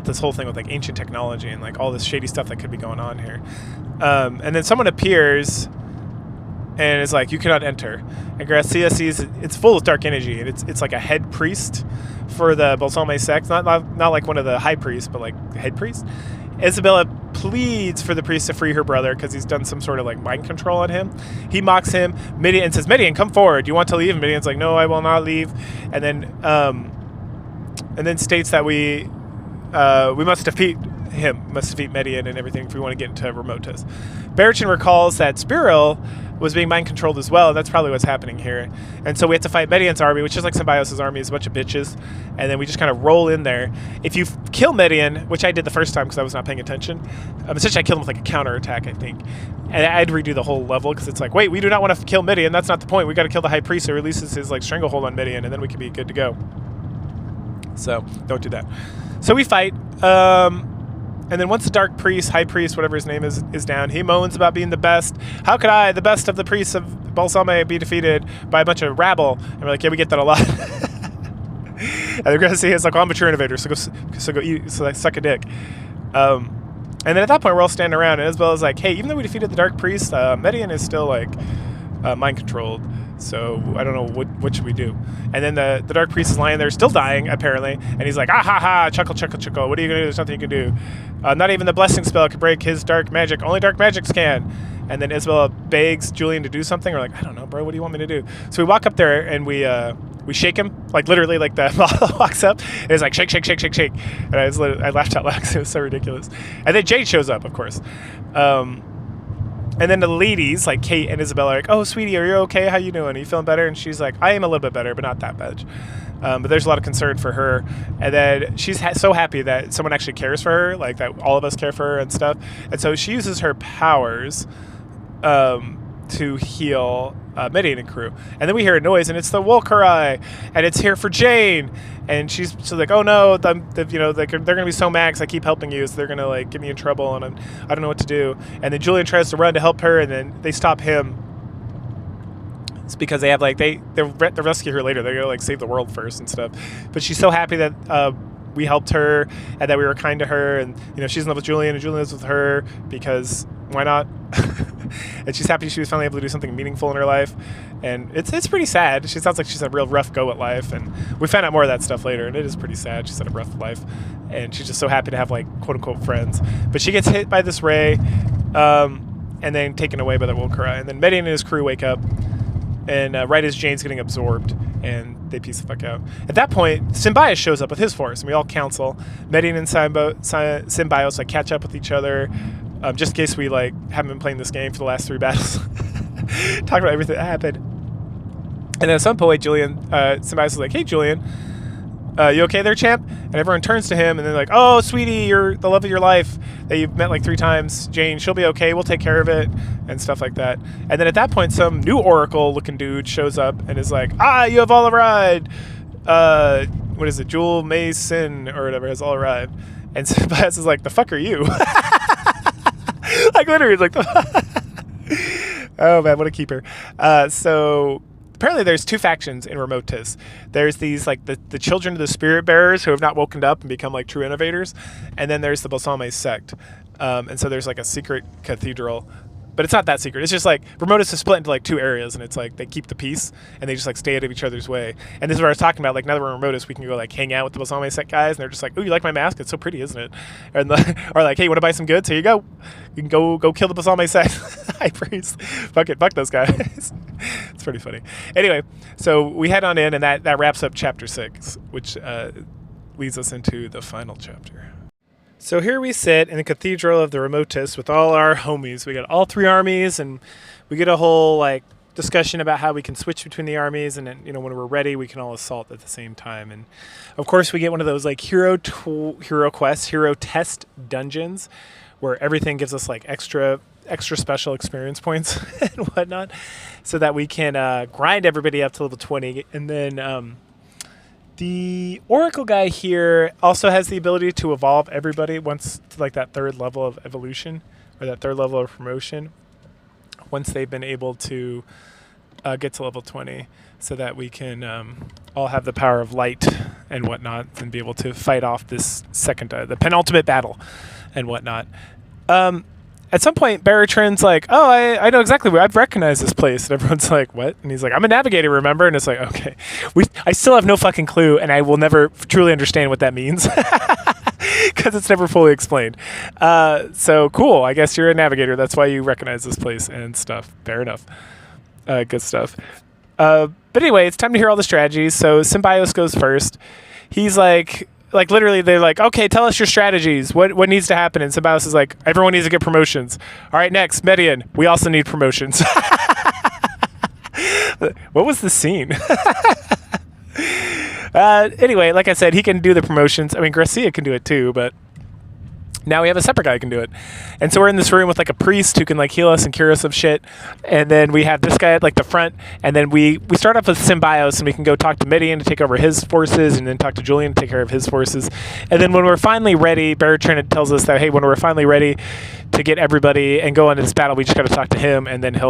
this whole thing with like ancient technology and like all this shady stuff that could be going on here. And then someone appears and is like, you cannot enter. And Gracia sees it's full of dark energy, and it's like a head priest for the Balsame sect, not like one of the high priests, but like head priest. Isabella pleads for the priest to free her brother because he's done some sort of like mind control on him. He mocks him. Midian says, Midian, come forward. Do you want to leave? And Midian's like, no, I will not leave. And then states that we must defeat him, must defeat Median and everything if we want to get into Remotus. Barichin recalls that Spiril was being mind controlled as well, and that's probably what's happening here. And so we have to fight Median's army, which is like Symbios' army, is a bunch of bitches, and then we just kind of roll in there. If you kill Median, which I did the first time because I was not paying attention, essentially I killed him with like a counter attack, I think. And I had to redo the whole level because it's like, wait, we do not want to kill Median. That's not the point. We got to kill the high priest who releases his like stranglehold on Median, and then we can be good to go. So don't do that. So we fight, and then once the dark priest, high priest, whatever his name is down, he moans about being the best. How could I, the best of the priests of Balsame, be defeated by a bunch of rabble? And we're like, yeah, we get that a lot. And they're gonna say it's like, well, I'm a true innovator, so go eat, so like, suck a dick. And then at that point, we're all standing around, and Isabel is like, hey, even though we defeated the dark priest, Median is still like mind controlled. So I don't know what should we do. And then the dark priest is lying there, still dying apparently, and he's like, ah ha ha, chuckle chuckle chuckle. What are you gonna do? There's nothing you can do. Not even the blessing spell could break his dark magic. Only dark magics can. And then Isabella begs Julian to do something. We're like, I don't know, bro. What do you want me to do? So we walk up there and we shake him, like literally, like the model walks up and it's like shake shake shake shake shake. And I laughed out loud because it was so ridiculous. And then Jade shows up, of course. And then the ladies, like Kate and Isabella, are like, oh, sweetie, are you okay? How you doing? Are you feeling better? And she's like, I am a little bit better, but not that much. But there's a lot of concern for her. And then she's so happy that someone actually cares for her, like that all of us care for her and stuff. And so she uses her powers to heal Median and crew. And then we hear a noise, and it's the Wolkerai, and it's here for Jane. And she's like, oh no, they're gonna be so mad 'cause I keep helping you, so they're gonna like get me in trouble, and I don't know what to do. And then Julian tries to run to help her, and then they stop him. It's because they have like they'll rescue her later. They're gonna like save the world first and stuff. But she's so happy that we helped her and that we were kind to her, and she's in love with Julian and Julian is with her because why not? And she's happy she was finally able to do something meaningful in her life, and it's pretty sad. She sounds like she's had a real rough go at life, and we found out more of that stuff later, and it is pretty sad. She's had a rough life, and she's just so happy to have like quote unquote friends. But she gets hit by this ray, and then taken away by the Wolkerai, and then Median and his crew wake up, and right as Jane's getting absorbed, and they piece the fuck out. At that point, Symbios shows up with his force, and we all counsel. Median and Symbios like catch up with each other, just in case we like haven't been playing this game for the last 3 battles. Talk about everything that happened. And then at some point, Symbios is like, hey, Julian, you okay there, champ? And everyone turns to him, and they're like, oh, sweetie, you're the love of your life that you've met like 3 times. Jane, she'll be okay. We'll take care of it, and stuff like that. And then at that point, some new Oracle-looking dude shows up and is like, you have all arrived. What is it? Jewel Mason or whatever has all arrived. And Symbios is like, the fuck are you? Like literally, like, oh man, what a keeper. So apparently there's 2 factions in Remotus. There's these like the children of the spirit bearers who have not woken up and become like true innovators, and then there's the Balsame sect. And so there's like a secret cathedral but it's not that secret. It's just like Remotus is split into like 2 areas, and it's like they keep the peace and they just like stay out of each other's way. And this is what I was talking about. Like now that we're in Remotus, we can go like hang out with the Balsame set guys, and they're just like, "Oh, you like my mask? It's so pretty, isn't it?" And or like, "Hey, you want to buy some goods? Here you go. You can go kill the Balsame set high priest. Fuck it, fuck those guys." It's pretty funny. Anyway, so we head on in, and that wraps up chapter 6, which leads us into the final chapter. So here we sit in the Cathedral of the Remotus with all our homies. We got all 3 armies, and we get a whole like discussion about how we can switch between the armies, and then, when we're ready, we can all assault at the same time. And of course, we get one of those like hero quests, hero test dungeons, where everything gives us like extra special experience points and whatnot, so that we can grind everybody up to level 20, and then. The Oracle guy here also has the ability to evolve everybody once to like that 3rd level of evolution, or that 3rd level of promotion, once they've been able to get to level 20, so that we can all have the power of light and whatnot, and be able to fight off this the penultimate battle and whatnot. At some point, Baratrin's like, "Oh, I know exactly where I've recognized this place." And everyone's like, "What?" And he's like, "I'm a navigator, remember?" And it's like, okay, I still have no fucking clue, and I will never truly understand what that means because it's never fully explained. So cool. I guess you're a navigator. That's why you recognize this place and stuff. Fair enough. Good stuff. But anyway, it's time to hear all the strategies. So Symbios goes first. He's like literally they're like, "Okay, tell us your strategies. What needs to happen?" And Symbios is like, "Everyone needs to get promotions." All right, next, Median. We also need promotions. What was the scene? Anyway, like I said, he can do the promotions. I mean, Gracia can do it too, but now we have a separate guy who can do it. And so we're in this room with like a priest who can like heal us and cure us of shit. And then we have this guy at like the front. And then we start off with Symbios, and we can go talk to Midian to take over his forces, and then talk to Julian to take care of his forces. And then when we're finally ready, Baratrin tells us that, hey, when we're finally ready to get everybody and go into this battle, we just got to talk to him, and then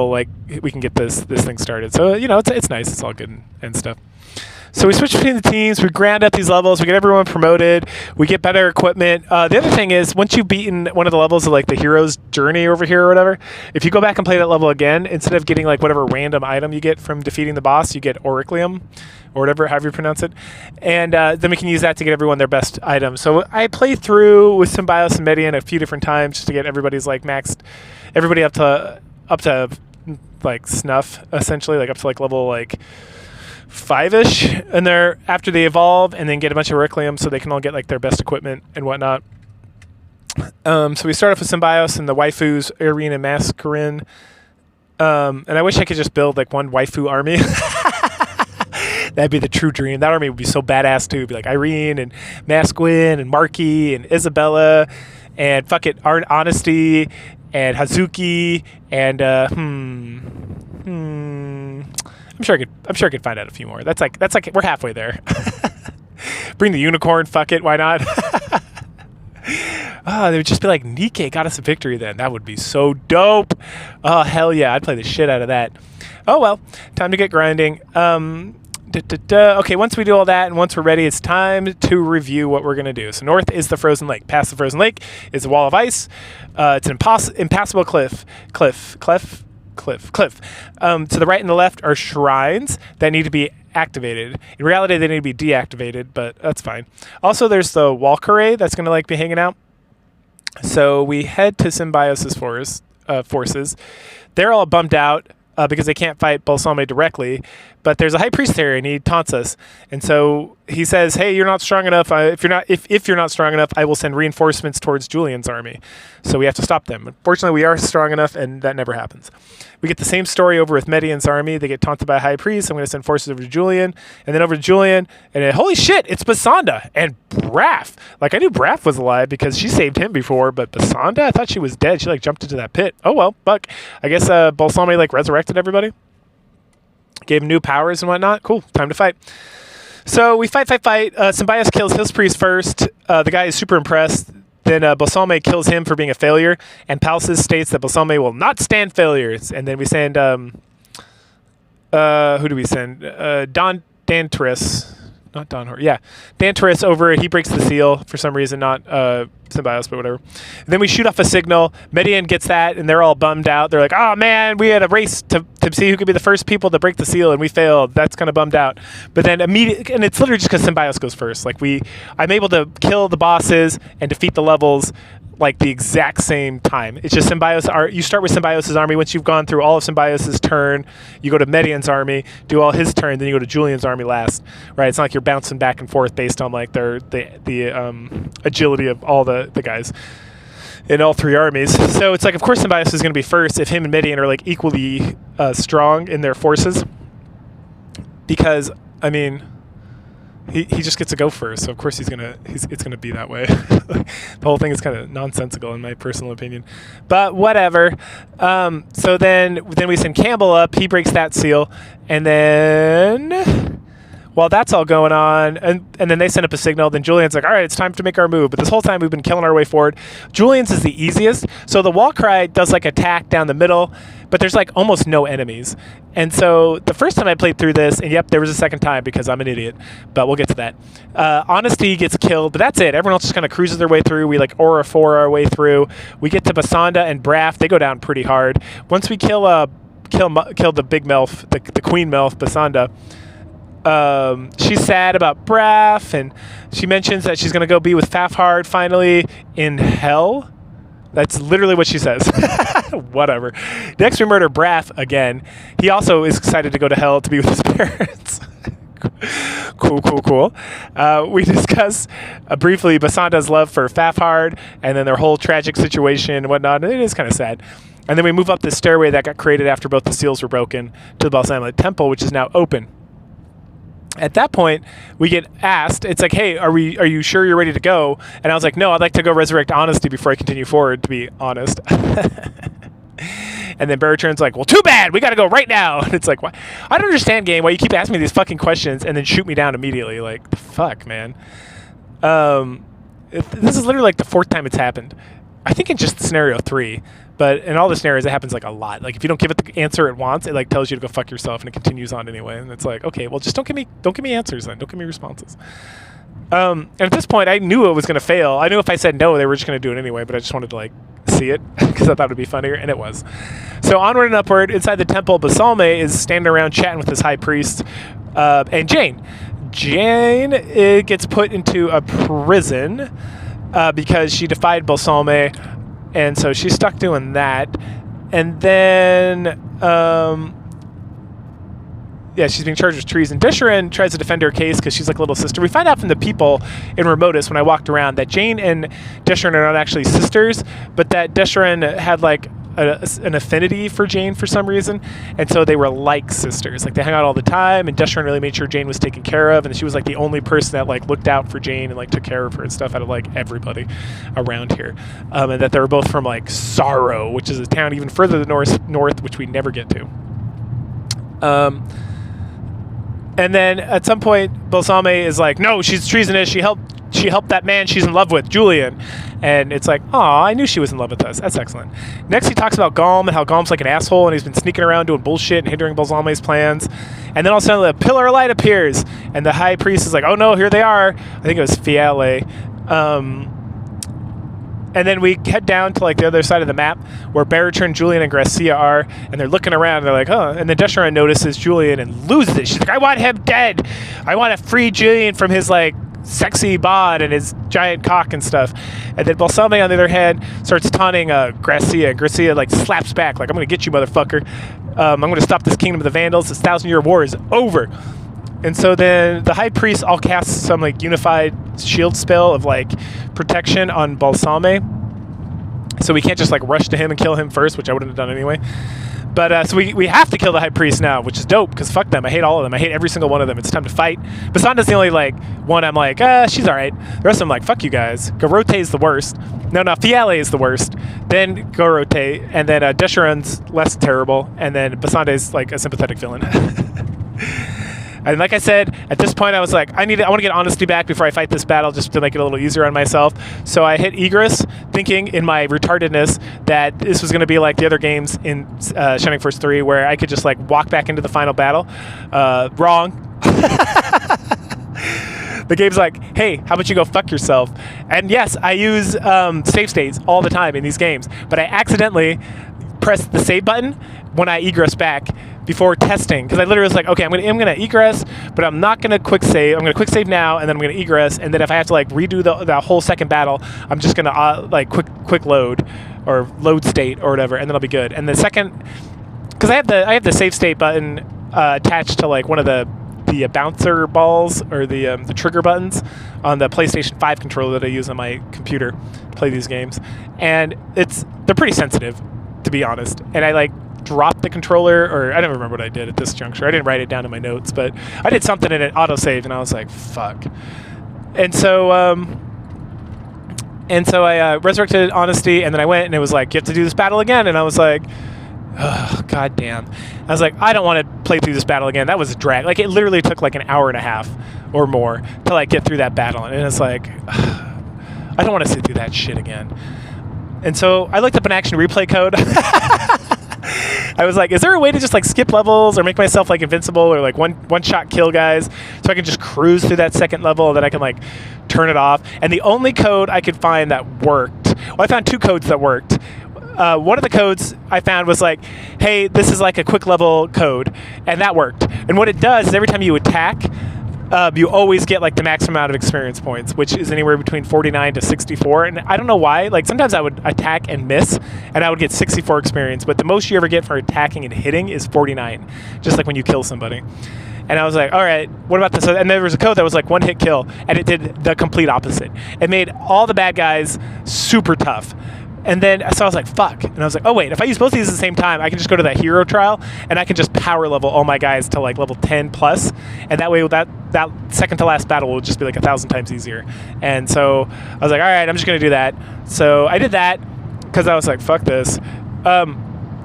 we can get this thing started. So, it's nice. It's all good and stuff. So we switch between the teams, we grind up these levels, we get everyone promoted, we get better equipment. The other thing is, once you've beaten one of the levels of like the hero's journey over here or whatever, if you go back and play that level again, instead of getting like whatever random item you get from defeating the boss, you get Oriclium, or whatever, however you pronounce it. And then we can use that to get everyone their best item. So I play through with Symbios and Median a few different times just to get everybody's like maxed, everybody up to like snuff, essentially, like up to like level like 5-ish, and they're after they evolve, and then get a bunch of Oriclium so they can all get like their best equipment and whatnot. So we start off with Symbios and the waifus, Irene and Mascarin. And I wish I could just build like one waifu army. That'd be the true dream. That army would be so badass too. It'd be like Irene and Masquin and Marky and Isabella and fuck it, Honesty and Hazuki and I'm sure I could find out a few more. That's like we're halfway there. Bring the unicorn, fuck it, why not? They would just be like, Nikke got us a victory then. That would be so dope. Oh, hell yeah, I'd play the shit out of that. Oh well, time to get grinding. Okay, once we do all that and once we're ready, it's time to review what we're going to do. So north is the frozen lake. Past the frozen lake is a wall of ice. It's an impassable cliff. To the right and the left are shrines that need to be activated. In reality, they need to be deactivated, but that's fine. Also, there's the Walkere that's going to like be hanging out. So we head to Symbios' forces. They're all bummed out because they can't fight Balsame directly, but there's a high priest there and he taunts us. And so he says, "Hey, you're not strong enough. If you're not strong enough, I will send reinforcements towards Julian's army." So we have to stop them. Unfortunately, we are strong enough, and that never happens. We get the same story over with Median's army. They get taunted by a high priest. I'm going to send forces over to Julian, and then over to Julian, and then, holy shit, it's Basanda and Braff. Like, I knew Braff was alive because she saved him before, but Basanda, I thought she was dead. She like jumped into that pit. Oh well, fuck. I guess Balsame like resurrected everybody, gave him new powers and whatnot. Cool, time to fight. So we fight. Symbios kills his priest first. The guy is super impressed. Then Balsame kills him for being a failure, and Palsis states that Balsame will not stand failures. And then we send who do we send? Dantaris, not Danhor. Yeah, Dantaris over. He breaks the seal for some reason, not Symbiosis, but whatever. And then we shoot off a signal. Median gets that, and they're all bummed out. They're like, oh man, we had a race to see who could be the first people to break the seal, and we failed. That's kind of bummed out. But then immediately, and it's literally just because Symbiosis goes first. Like I'm able to kill the bosses and defeat the levels like the exact same time. It's just Symbiosis. You start with Symbiosis' army. Once you've gone through all of Symbiosis' turn, you go to Median's army, do all his turn, then you go to Julian's army last. Right? It's not like you're bouncing back and forth based on like the agility of all the guys in all three armies. So it's like, of course, Symbiosis is going to be first if him and Median are like equally strong in their forces. Because I mean, he just gets to go first, so of course it's gonna be that way. The whole thing is kind of nonsensical in my personal opinion, but whatever. So then we send Campbell up. He breaks that seal, and then while that's all going on, and then they send up a signal. Then Julian's like, all right, it's time to make our move. But this whole time we've been killing our way forward. Julian's is the easiest. So the wall cry does like attack down the middle, but there's like almost no enemies. And so the first time I played through this, and yep, there was a second time because I'm an idiot, but we'll get to that. Honesty gets killed, but that's it. Everyone else just kind of cruises their way through. We like Aura 4 our way through. We get to Basanda and Braff. They go down pretty hard. Once we kill the big Melf, the Queen Melf, Basanda, she's sad about Braff, and she mentions that she's going to go be with Fafhard finally in hell. That's literally what she says. Whatever. Next, we murder Braff again. He also is excited to go to hell to be with his parents. Cool. We discuss briefly Basanda's love for Fafhard, and then their whole tragic situation and whatnot. It is kind of sad. And then we move up the stairway that got created after both the seals were broken to the Balsamic Temple, which is now open. At that point, we get asked, it's like, hey, are you sure you're ready to go? And I was like, no, I'd like to go resurrect Honesty before I continue forward, to be honest. And then Bariturn's like, well, too bad, we got to go right now. And it's like, why? I don't understand, game, why you keep asking me these fucking questions and then shoot me down immediately. Like, the fuck, man. This is literally like the fourth time it's happened. I think in just scenario 3. But in all the scenarios, it happens like a lot. Like if you don't give it the answer it wants, it like tells you to go fuck yourself, and it continues on anyway. And it's like, okay, well, just don't give me answers then. Don't give me responses. And at this point, I knew it was going to fail. I knew if I said no, they were just going to do it anyway. But I just wanted to like see it because I thought it would be funnier, and it was. So onward and upward inside the temple, Balsalme is standing around chatting with his high priest and Jane. Jane gets put into a prison because she defied Balsalme. And so she's stuck doing that. And then, she's being charged with treason. Desharin tries to defend her case because she's like a little sister. We find out from the people in Remotus when I walked around that Jane and Desharin are not actually sisters, but that Desharin had like an affinity for Jane for some reason. And so they were like sisters. Like they hung out all the time, and Desharin really made sure Jane was taken care of. And she was like the only person that like looked out for Jane and like took care of her and stuff out of like everybody around here. And that they were both from like Sorrow, which is a town even further north, which we never get to. And then at some point, Balsalme is like, no, she's treasonous. She helped that man she's in love with, Julian. And it's like, aw, I knew she was in love with us. That's excellent. Next, he talks about Galm and how Galm's like an asshole, and he's been sneaking around doing bullshit and hindering Balsalme's plans. And then all of a sudden, a pillar of light appears, and the high priest is like, oh no, here they are. I think it was Fiale. And then we head down to like the other side of the map where Baritern, Julian, and Gracia are, and they're looking around. And they're like, oh. And then Desharin notices Julian and loses it. She's like, I want him dead. I want to free Julian from his like sexy bod and his giant cock and stuff. And then Balsalme, on the other hand, starts taunting Gracia. And Gracia like slaps back, like, I'm going to get you, motherfucker. I'm going to stop this kingdom of the Vandals. This 1,000-year war is over. And so then the high priest all casts some like unified shield spell of like protection on Balsalme. So we can't just like rush to him and kill him first, which I wouldn't have done anyway. But so we have to kill the high priest now, which is dope because fuck them. I hate all of them. I hate every single one of them. It's time to fight. Basanda's the only like one I'm like, she's all right. The rest of them like, fuck you guys. Garote is the worst. No, Fiale is the worst. Then Garote, and then Desharin's less terrible, and then Basanda is like a sympathetic villain. And like I said, at this point I was like, I want to get honesty back before I fight this battle, just to make it a little easier on myself. So I hit Egress, thinking in my retardedness that this was going to be like the other games in Shining Force 3, where I could just like walk back into the final battle. Wrong. the game's like, hey, how about you go fuck yourself? And yes, I use save states all the time in these games, but I accidentally pressed the save button when I egress back before testing, because I literally was like, okay, I'm gonna egress, but I'm not gonna quick save. I'm gonna quick save now, and then I'm gonna egress, and then if I have to like redo the whole second battle, I'm just gonna like quick load or load state or whatever, and then I'll be good. And the second, because I have the save state button attached to like one of the bouncer balls or the trigger buttons on the PlayStation 5 controller that I use on my computer to play these games, and they're pretty sensitive, to be honest. And I like dropped the controller, or I don't remember what I did at this juncture. I didn't write it down in my notes, but I did something in it autosaved, and I was like, fuck. And so I resurrected Honesty, and then I went, and it was like, you have to do this battle again, and I was like, oh, god damn. I was like, I don't want to play through this battle again. That was a drag. Like, it literally took like an hour and a half or more to like get through that battle, and it's like, I don't want to sit through that shit again. And so I looked up an action replay code. I was like, is there a way to just like skip levels or make myself like invincible or like one shot kill guys so I can just cruise through that second level and then I can like turn it off? And the only code I could find that worked, well, I found two codes that worked. One of the codes I found was like, hey, this is like a quick level code, and that worked. And what it does is every time you attack, you always get like the maximum amount of experience points, which is anywhere between 49 to 64. And I don't know why. Like sometimes I would attack and miss, and I would get 64 experience. But the most you ever get for attacking and hitting is 49, just like when you kill somebody. And I was like, all right, what about this? And there was a code that was like one hit kill, and it did the complete opposite. It made all the bad guys super tough. And then, so I was like, fuck. And I was like, oh, wait, if I use both of these at the same time, I can just go to that hero trial, and I can just power level all my guys to, like, level 10 plus. And that way, that second to last battle will just be, like, 1,000 times easier. And so I was like, all right, I'm just going to do that. So I did that because I was like, fuck this.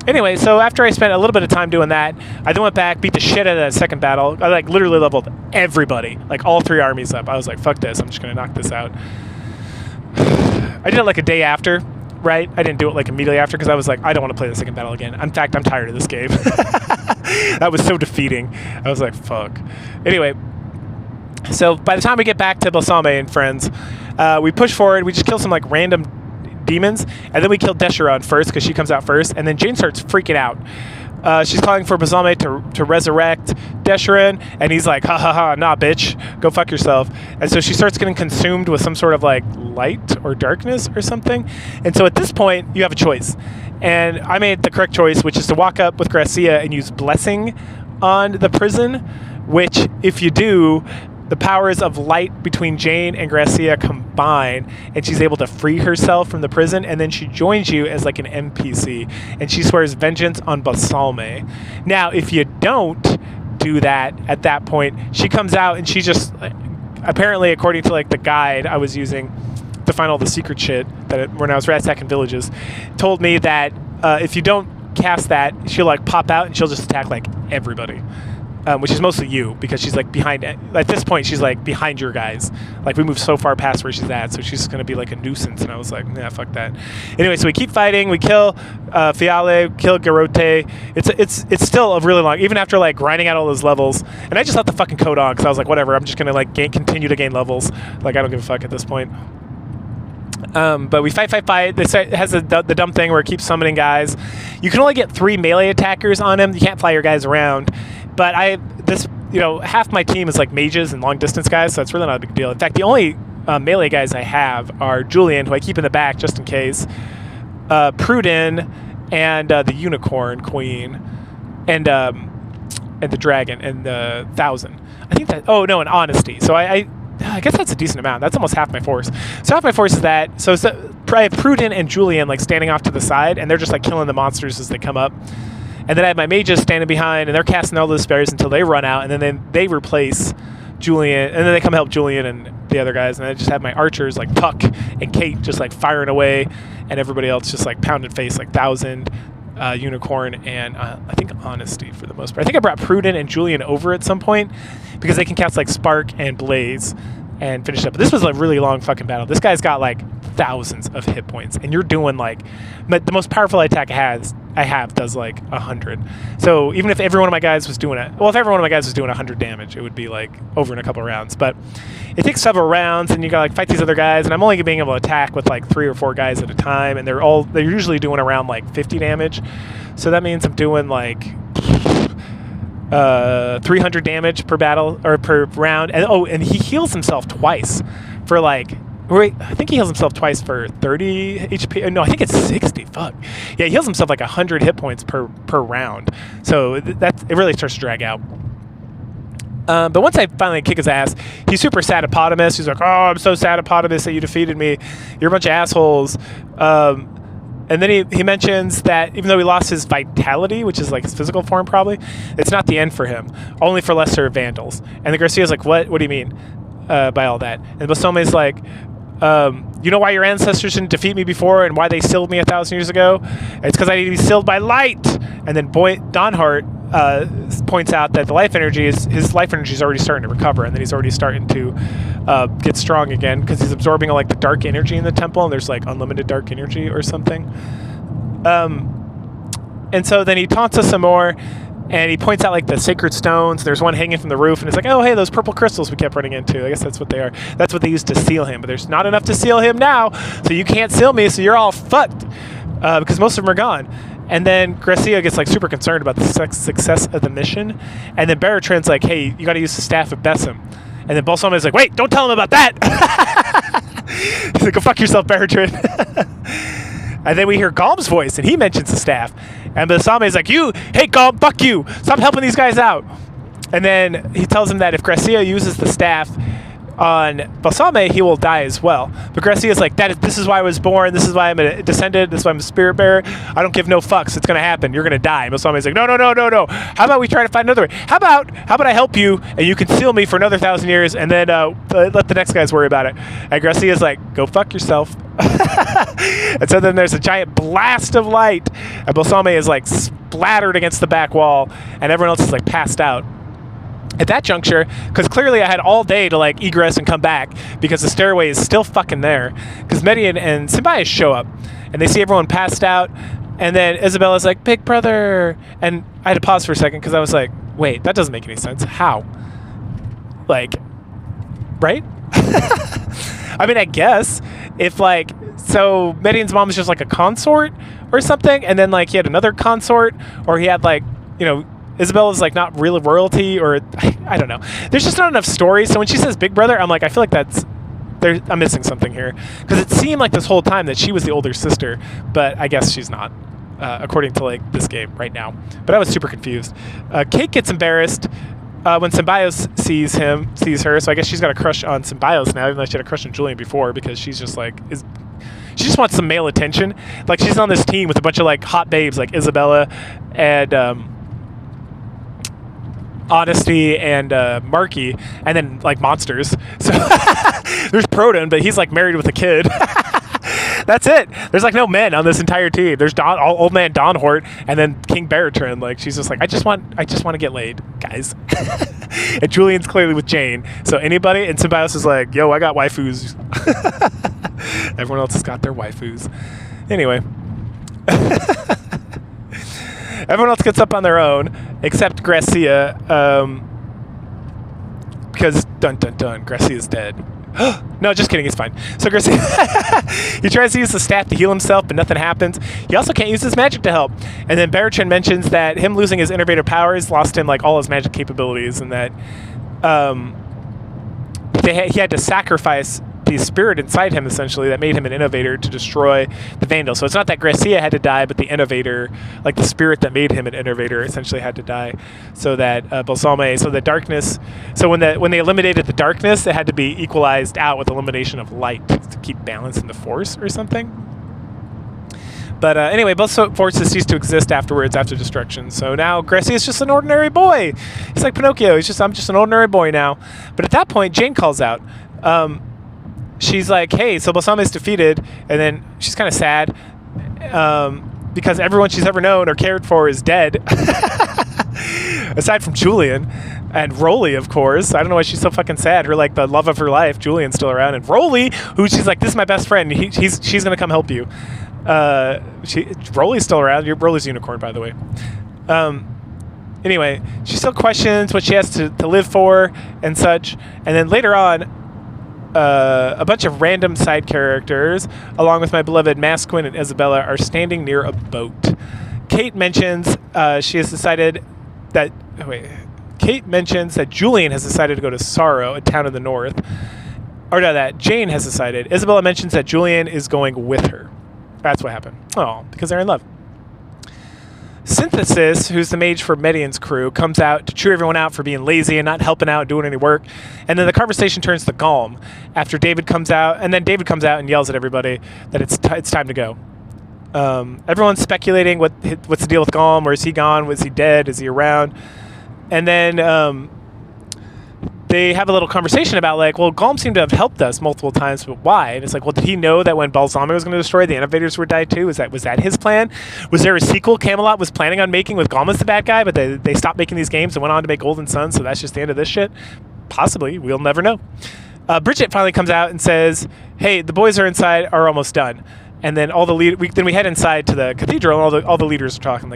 Anyway, so after I spent a little bit of time doing that, I then went back, beat the shit out of that second battle. I, like, literally leveled everybody, like, all 3 armies up. I was like, fuck this. I'm just going to knock this out. I did it, like, a day after. Right? I didn't do it like immediately after because I was like, I don't want to play the second battle again. In fact, I'm tired of this game. That was so defeating. I was like, fuck. Anyway, so by the time we get back to Balsame and friends, we push forward. We just kill some like random demons, and then we kill Desharon first because she comes out first, and then Jane starts freaking out. She's calling for Balsame to resurrect Desharon, and he's like, ha ha ha, nah, bitch, go fuck yourself. And so she starts getting consumed with some sort of like light or darkness or something. And so at this point, you have a choice. And I made the correct choice, which is to walk up with Gracia and use Blessing on the prison, which if you do, the powers of light between Jane and Gracia combine, and she's able to free herself from the prison, and then she joins you as like an NPC, and she swears vengeance on Balsame. Now, if you don't do that at that point, she comes out and she just, apparently according to like the guide I was using to find all the secret shit when I was ransacking villages, told me that if you don't cast that, she'll like pop out and she'll just attack like everybody. Which is mostly you, because she's like behind it. At this point, she's like behind your guys. Like we moved so far past where she's at, so she's gonna be like a nuisance. And I was like, nah, fuck that. Anyway, so we keep fighting. We kill Fiale, kill Garote. It's still a really long, even after like grinding out all those levels. And I just left the fucking code on because I was like, whatever. I'm just gonna like continue to gain levels. Like I don't give a fuck at this point. But we fight. It has the dumb thing where it keeps summoning guys. You can only get 3 melee attackers on him. You can't fly your guys around. But half my team is like mages and long distance guys, so it's really not a big deal. In fact, the only melee guys I have are Julian, who I keep in the back just in case, Pruden, and the Unicorn Queen, and the Dragon, and the 1,000. I think that. Oh no, and Honesty. So I guess that's a decent amount. That's almost half my force. So half my force is that. So I have Pruden and Julian like standing off to the side, and they're just like killing the monsters as they come up. And then I have my mages standing behind, and they're casting all those spares until they run out, and then they replace Julian, and then they come help Julian and the other guys, and I just have my archers like Puck and Kate just like firing away, and everybody else just like pounded face like 1,000, Unicorn, and I think Honesty for the most part. I think I brought Pruden and Julian over at some point because they can cast like Spark and Blaze and finish up. But this was a really long fucking battle. This guy's got like thousands of hit points, and you're doing like the most powerful attack I have does like 100. So even if every one of my guys was doing it, well, if every one of my guys was doing 100 damage, it would be like over in a couple of rounds. But it takes several rounds, and you gotta like fight these other guys, and I'm only being able to attack with like 3 or 4 guys at a time, and they're usually doing around like 50 damage. So that means I'm doing like 300 damage per battle or per round. And he heals himself twice for like. Wait, I think he heals himself twice for 30 HP. No, I think it's 60. Fuck. Yeah, he heals himself like 100 hit points per round. So it really starts to drag out. But once I finally kick his ass, he's super sad eponymous. He's like, "Oh, I'm so sad eponymous that you defeated me. You're a bunch of assholes." And then he mentions that even though he lost his vitality, which is like his physical form probably, it's not the end for him. Only for lesser vandals. And the Garcia's like, "What? What do you mean by all that?" And Balsome's like, "You know why your ancestors didn't defeat me before and why they sealed me 1,000 years ago? It's because I need to be sealed by light." And then Donhart points out that his life energy is already starting to recover, and then he's already starting to get strong again because he's absorbing like the dark energy in the temple, and there's like unlimited dark energy or something. And so then he taunts us some more. And he points out like the sacred stones. There's one hanging from the roof, and it's like, "Oh, hey, those purple crystals we kept running into. I guess that's what they are. That's what they used to seal him. But there's not enough to seal him now, so you can't seal me. So you're all fucked because most of them are gone." And then Garcia gets like super concerned about the success of the mission. And then Bertrand's like, "Hey, you got to use the staff of Besim." And then Balsame is like, "Wait, don't tell him about that." He's like, "Go fuck yourself, Bertrand." And then we hear Galm's voice, and he mentions the staff. And Balsame is like, "Hey, Galm, fuck you. Stop helping these guys out." And then he tells him that if Garcia uses the staff on Balsame, he will die as well. But Garcia's like, "This is why I was born. This is why I'm a descendant. This is why I'm a spirit bearer. I don't give no fucks. It's going to happen. You're going to die." And Balsame's like, No. How about we try to find another way? How about I help you, and you can seal me for another 1,000 years, and then let the next guys worry about it. And Garcia's like, "Go fuck yourself." And so then there's a giant blast of light, and Balsame is like splattered against the back wall, and everyone else is like passed out. At that juncture, because clearly I had all day to like egress and come back because the stairway is still fucking there, because Median and Symbiote show up, and they see everyone passed out, and then Isabella's like, "Big brother," and I had to pause for a second because I was like, wait, that doesn't make any sense. How? Like, right? I mean, I guess if like, so Median's mom is just like a consort or something, and then like he had another consort, or he had like, you know, Isabella's like not really royalty, or I don't know. There's just not enough stories. So when she says big brother, I'm like, I feel like I'm missing something here, because it seemed like this whole time that she was the older sister, but I guess she's not, according to like this game right now. But I was super confused. Kate gets embarrassed when Symbios sees her. So I guess she's got a crush on Symbios now, even though she had a crush on Julian before, because she's just like she just wants some male attention. Like she's on this team with a bunch of like hot babes like Isabella and Honesty and Marky, and then like monsters. So there's Proton, but he's like married with a kid. That's it. There's like no men on this entire team. There's old man Donhart, and then King Bertrand. Like she's just like, I just want to get laid, guys. And Julian's clearly with Jane. So anybody, and Symbios is like, "Yo, I got waifus." Everyone else has got their waifus. Anyway. Everyone else gets up on their own, except Garcia, because dun dun dun, Garcia's dead. No, just kidding, he's fine. So Garcia, he tries to use the staff to heal himself, but nothing happens. He also can't use his magic to help. And then Bertrand mentions that him losing his innovator powers lost him like all his magic capabilities, and that he had to sacrifice the spirit inside him, essentially, that made him an innovator to destroy the Vandal. So it's not that Garcia had to die, but the innovator, like the spirit that made him an innovator, essentially had to die, so that Balsame, so the darkness, so when they eliminated the darkness, it had to be equalized out with elimination of light to keep balance in the force or something. But anyway, both forces cease to exist afterwards, after destruction. So now Garcia's just an ordinary boy. He's like Pinocchio. I'm just an ordinary boy now. But at that point, Jane calls out. She's like, "Hey, so Balsame's defeated," and then she's kind of sad because everyone she's ever known or cared for is dead, aside from Julian and Rolly, of course. I don't know why she's so fucking sad. Her like the love of her life, Julian's still around, and Rolly, who she's like, "This is my best friend. She's gonna come help you." Broly's still around. Broly's a unicorn, by the way. Anyway, she still questions what she has to live for and such. And then later on, a bunch of random side characters, along with my beloved Masquin and Isabella, are standing near a boat. Kate mentions she has decided that... Kate mentions that Julian has decided to go to Sorrow, a town in the north. Or no, that Jane has decided. Isabella mentions that Julian is going with her. That's what happened. Oh, because they're in love. Synthesis, who's the mage for Median's crew, comes out to chew everyone out for being lazy and not helping out, doing any work. And then the conversation turns to Galm after David comes out. And then David comes out and yells at everybody that it's time to go. Everyone's speculating what's the deal with Galm. Where is he gone? Was he dead? Is he around? And then they have a little conversation about, like, well, Galm seemed to have helped us multiple times, but why? And it's like, well, did he know that when Balsamic was going to destroy, the Innovators would die too? Was that his plan? Was there a sequel Camelot was planning on making with Galm as the bad guy, but they stopped making these games and went on to make Golden Sun, so that's just the end of this shit? Possibly. We'll never know. Bridget finally comes out and says, hey, the boys are inside, are almost done. And then we head inside to the cathedral, and all the leaders are talking,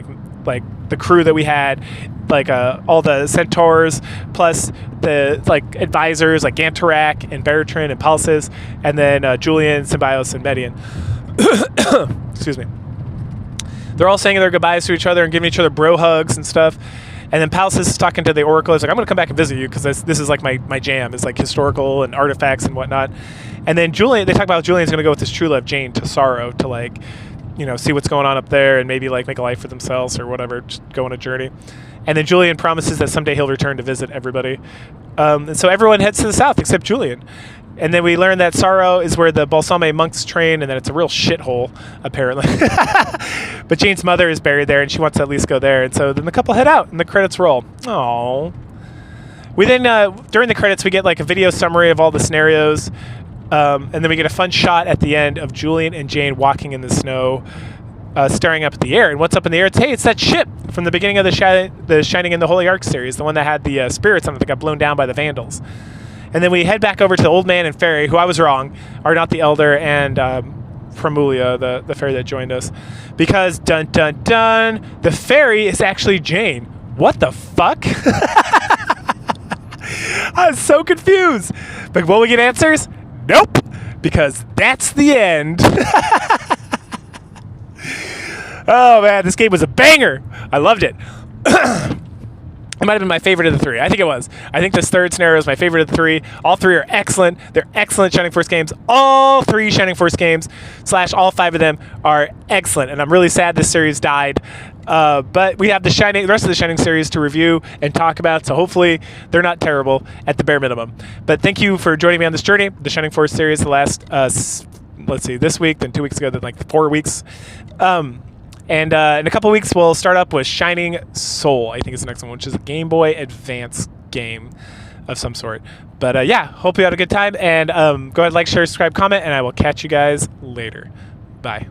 like the crew that we had, like all the centaurs, plus the advisors like Gantarak and Baratrin and Palsis, and then Julian, Symbios, and Median. Excuse me. They're all saying their goodbyes to each other and giving each other bro hugs and stuff. And then Palsis is talking to the Oracle. He's like, I'm going to come back and visit you because this is like my jam. It's like historical and artifacts and whatnot. And then they talk about Julian's going to go with his true love, Jane, to Sorrow to see what's going on up there and maybe make a life for themselves or whatever, just go on a journey. And then Julian promises that someday he'll return to visit everybody. And so everyone heads to the south except Julian. And then we learn that Sorrow is where the Balsame monks train and that it's a real shithole, apparently. But Jane's mother is buried there and she wants to at least go there. And so then the couple head out and the credits roll. Aww. We then, during the credits, we get a video summary of all the scenarios. And then we get a fun shot at the end of Julian and Jane walking in the snow, staring up at the air. And what's up in the air? It's that ship from the beginning of the Shining in the Holy Ark series, the one that had the spirits on it that got blown down by the Vandals. And then we head back over to the Old Man and Fairy, who I was wrong, are not the Elder, and Pramulia, the fairy that joined us. Because, dun dun dun, the fairy is actually Jane. What the fuck? I was so confused. But will we get answers? Nope. Because that's the end. Oh, man, this game was a banger. I loved it. It might have been my favorite of the three. I think it was. I think this third scenario is my favorite of the three. All three are excellent. They're excellent Shining Force games. All three Shining Force games, / all 5 of them, are excellent. And I'm really sad this series died. But we have the rest of the Shining series to review and talk about, so hopefully they're not terrible at the bare minimum. But thank you for joining me on this journey. The Shining Force series, the last, this week, then 2 weeks ago, then 4 weeks. And in a couple weeks, we'll start up with Shining Soul, I think is the next one, which is a Game Boy Advance game of some sort. But yeah, hope you had a good time. And go ahead, like, share, subscribe, comment, and I will catch you guys later. Bye.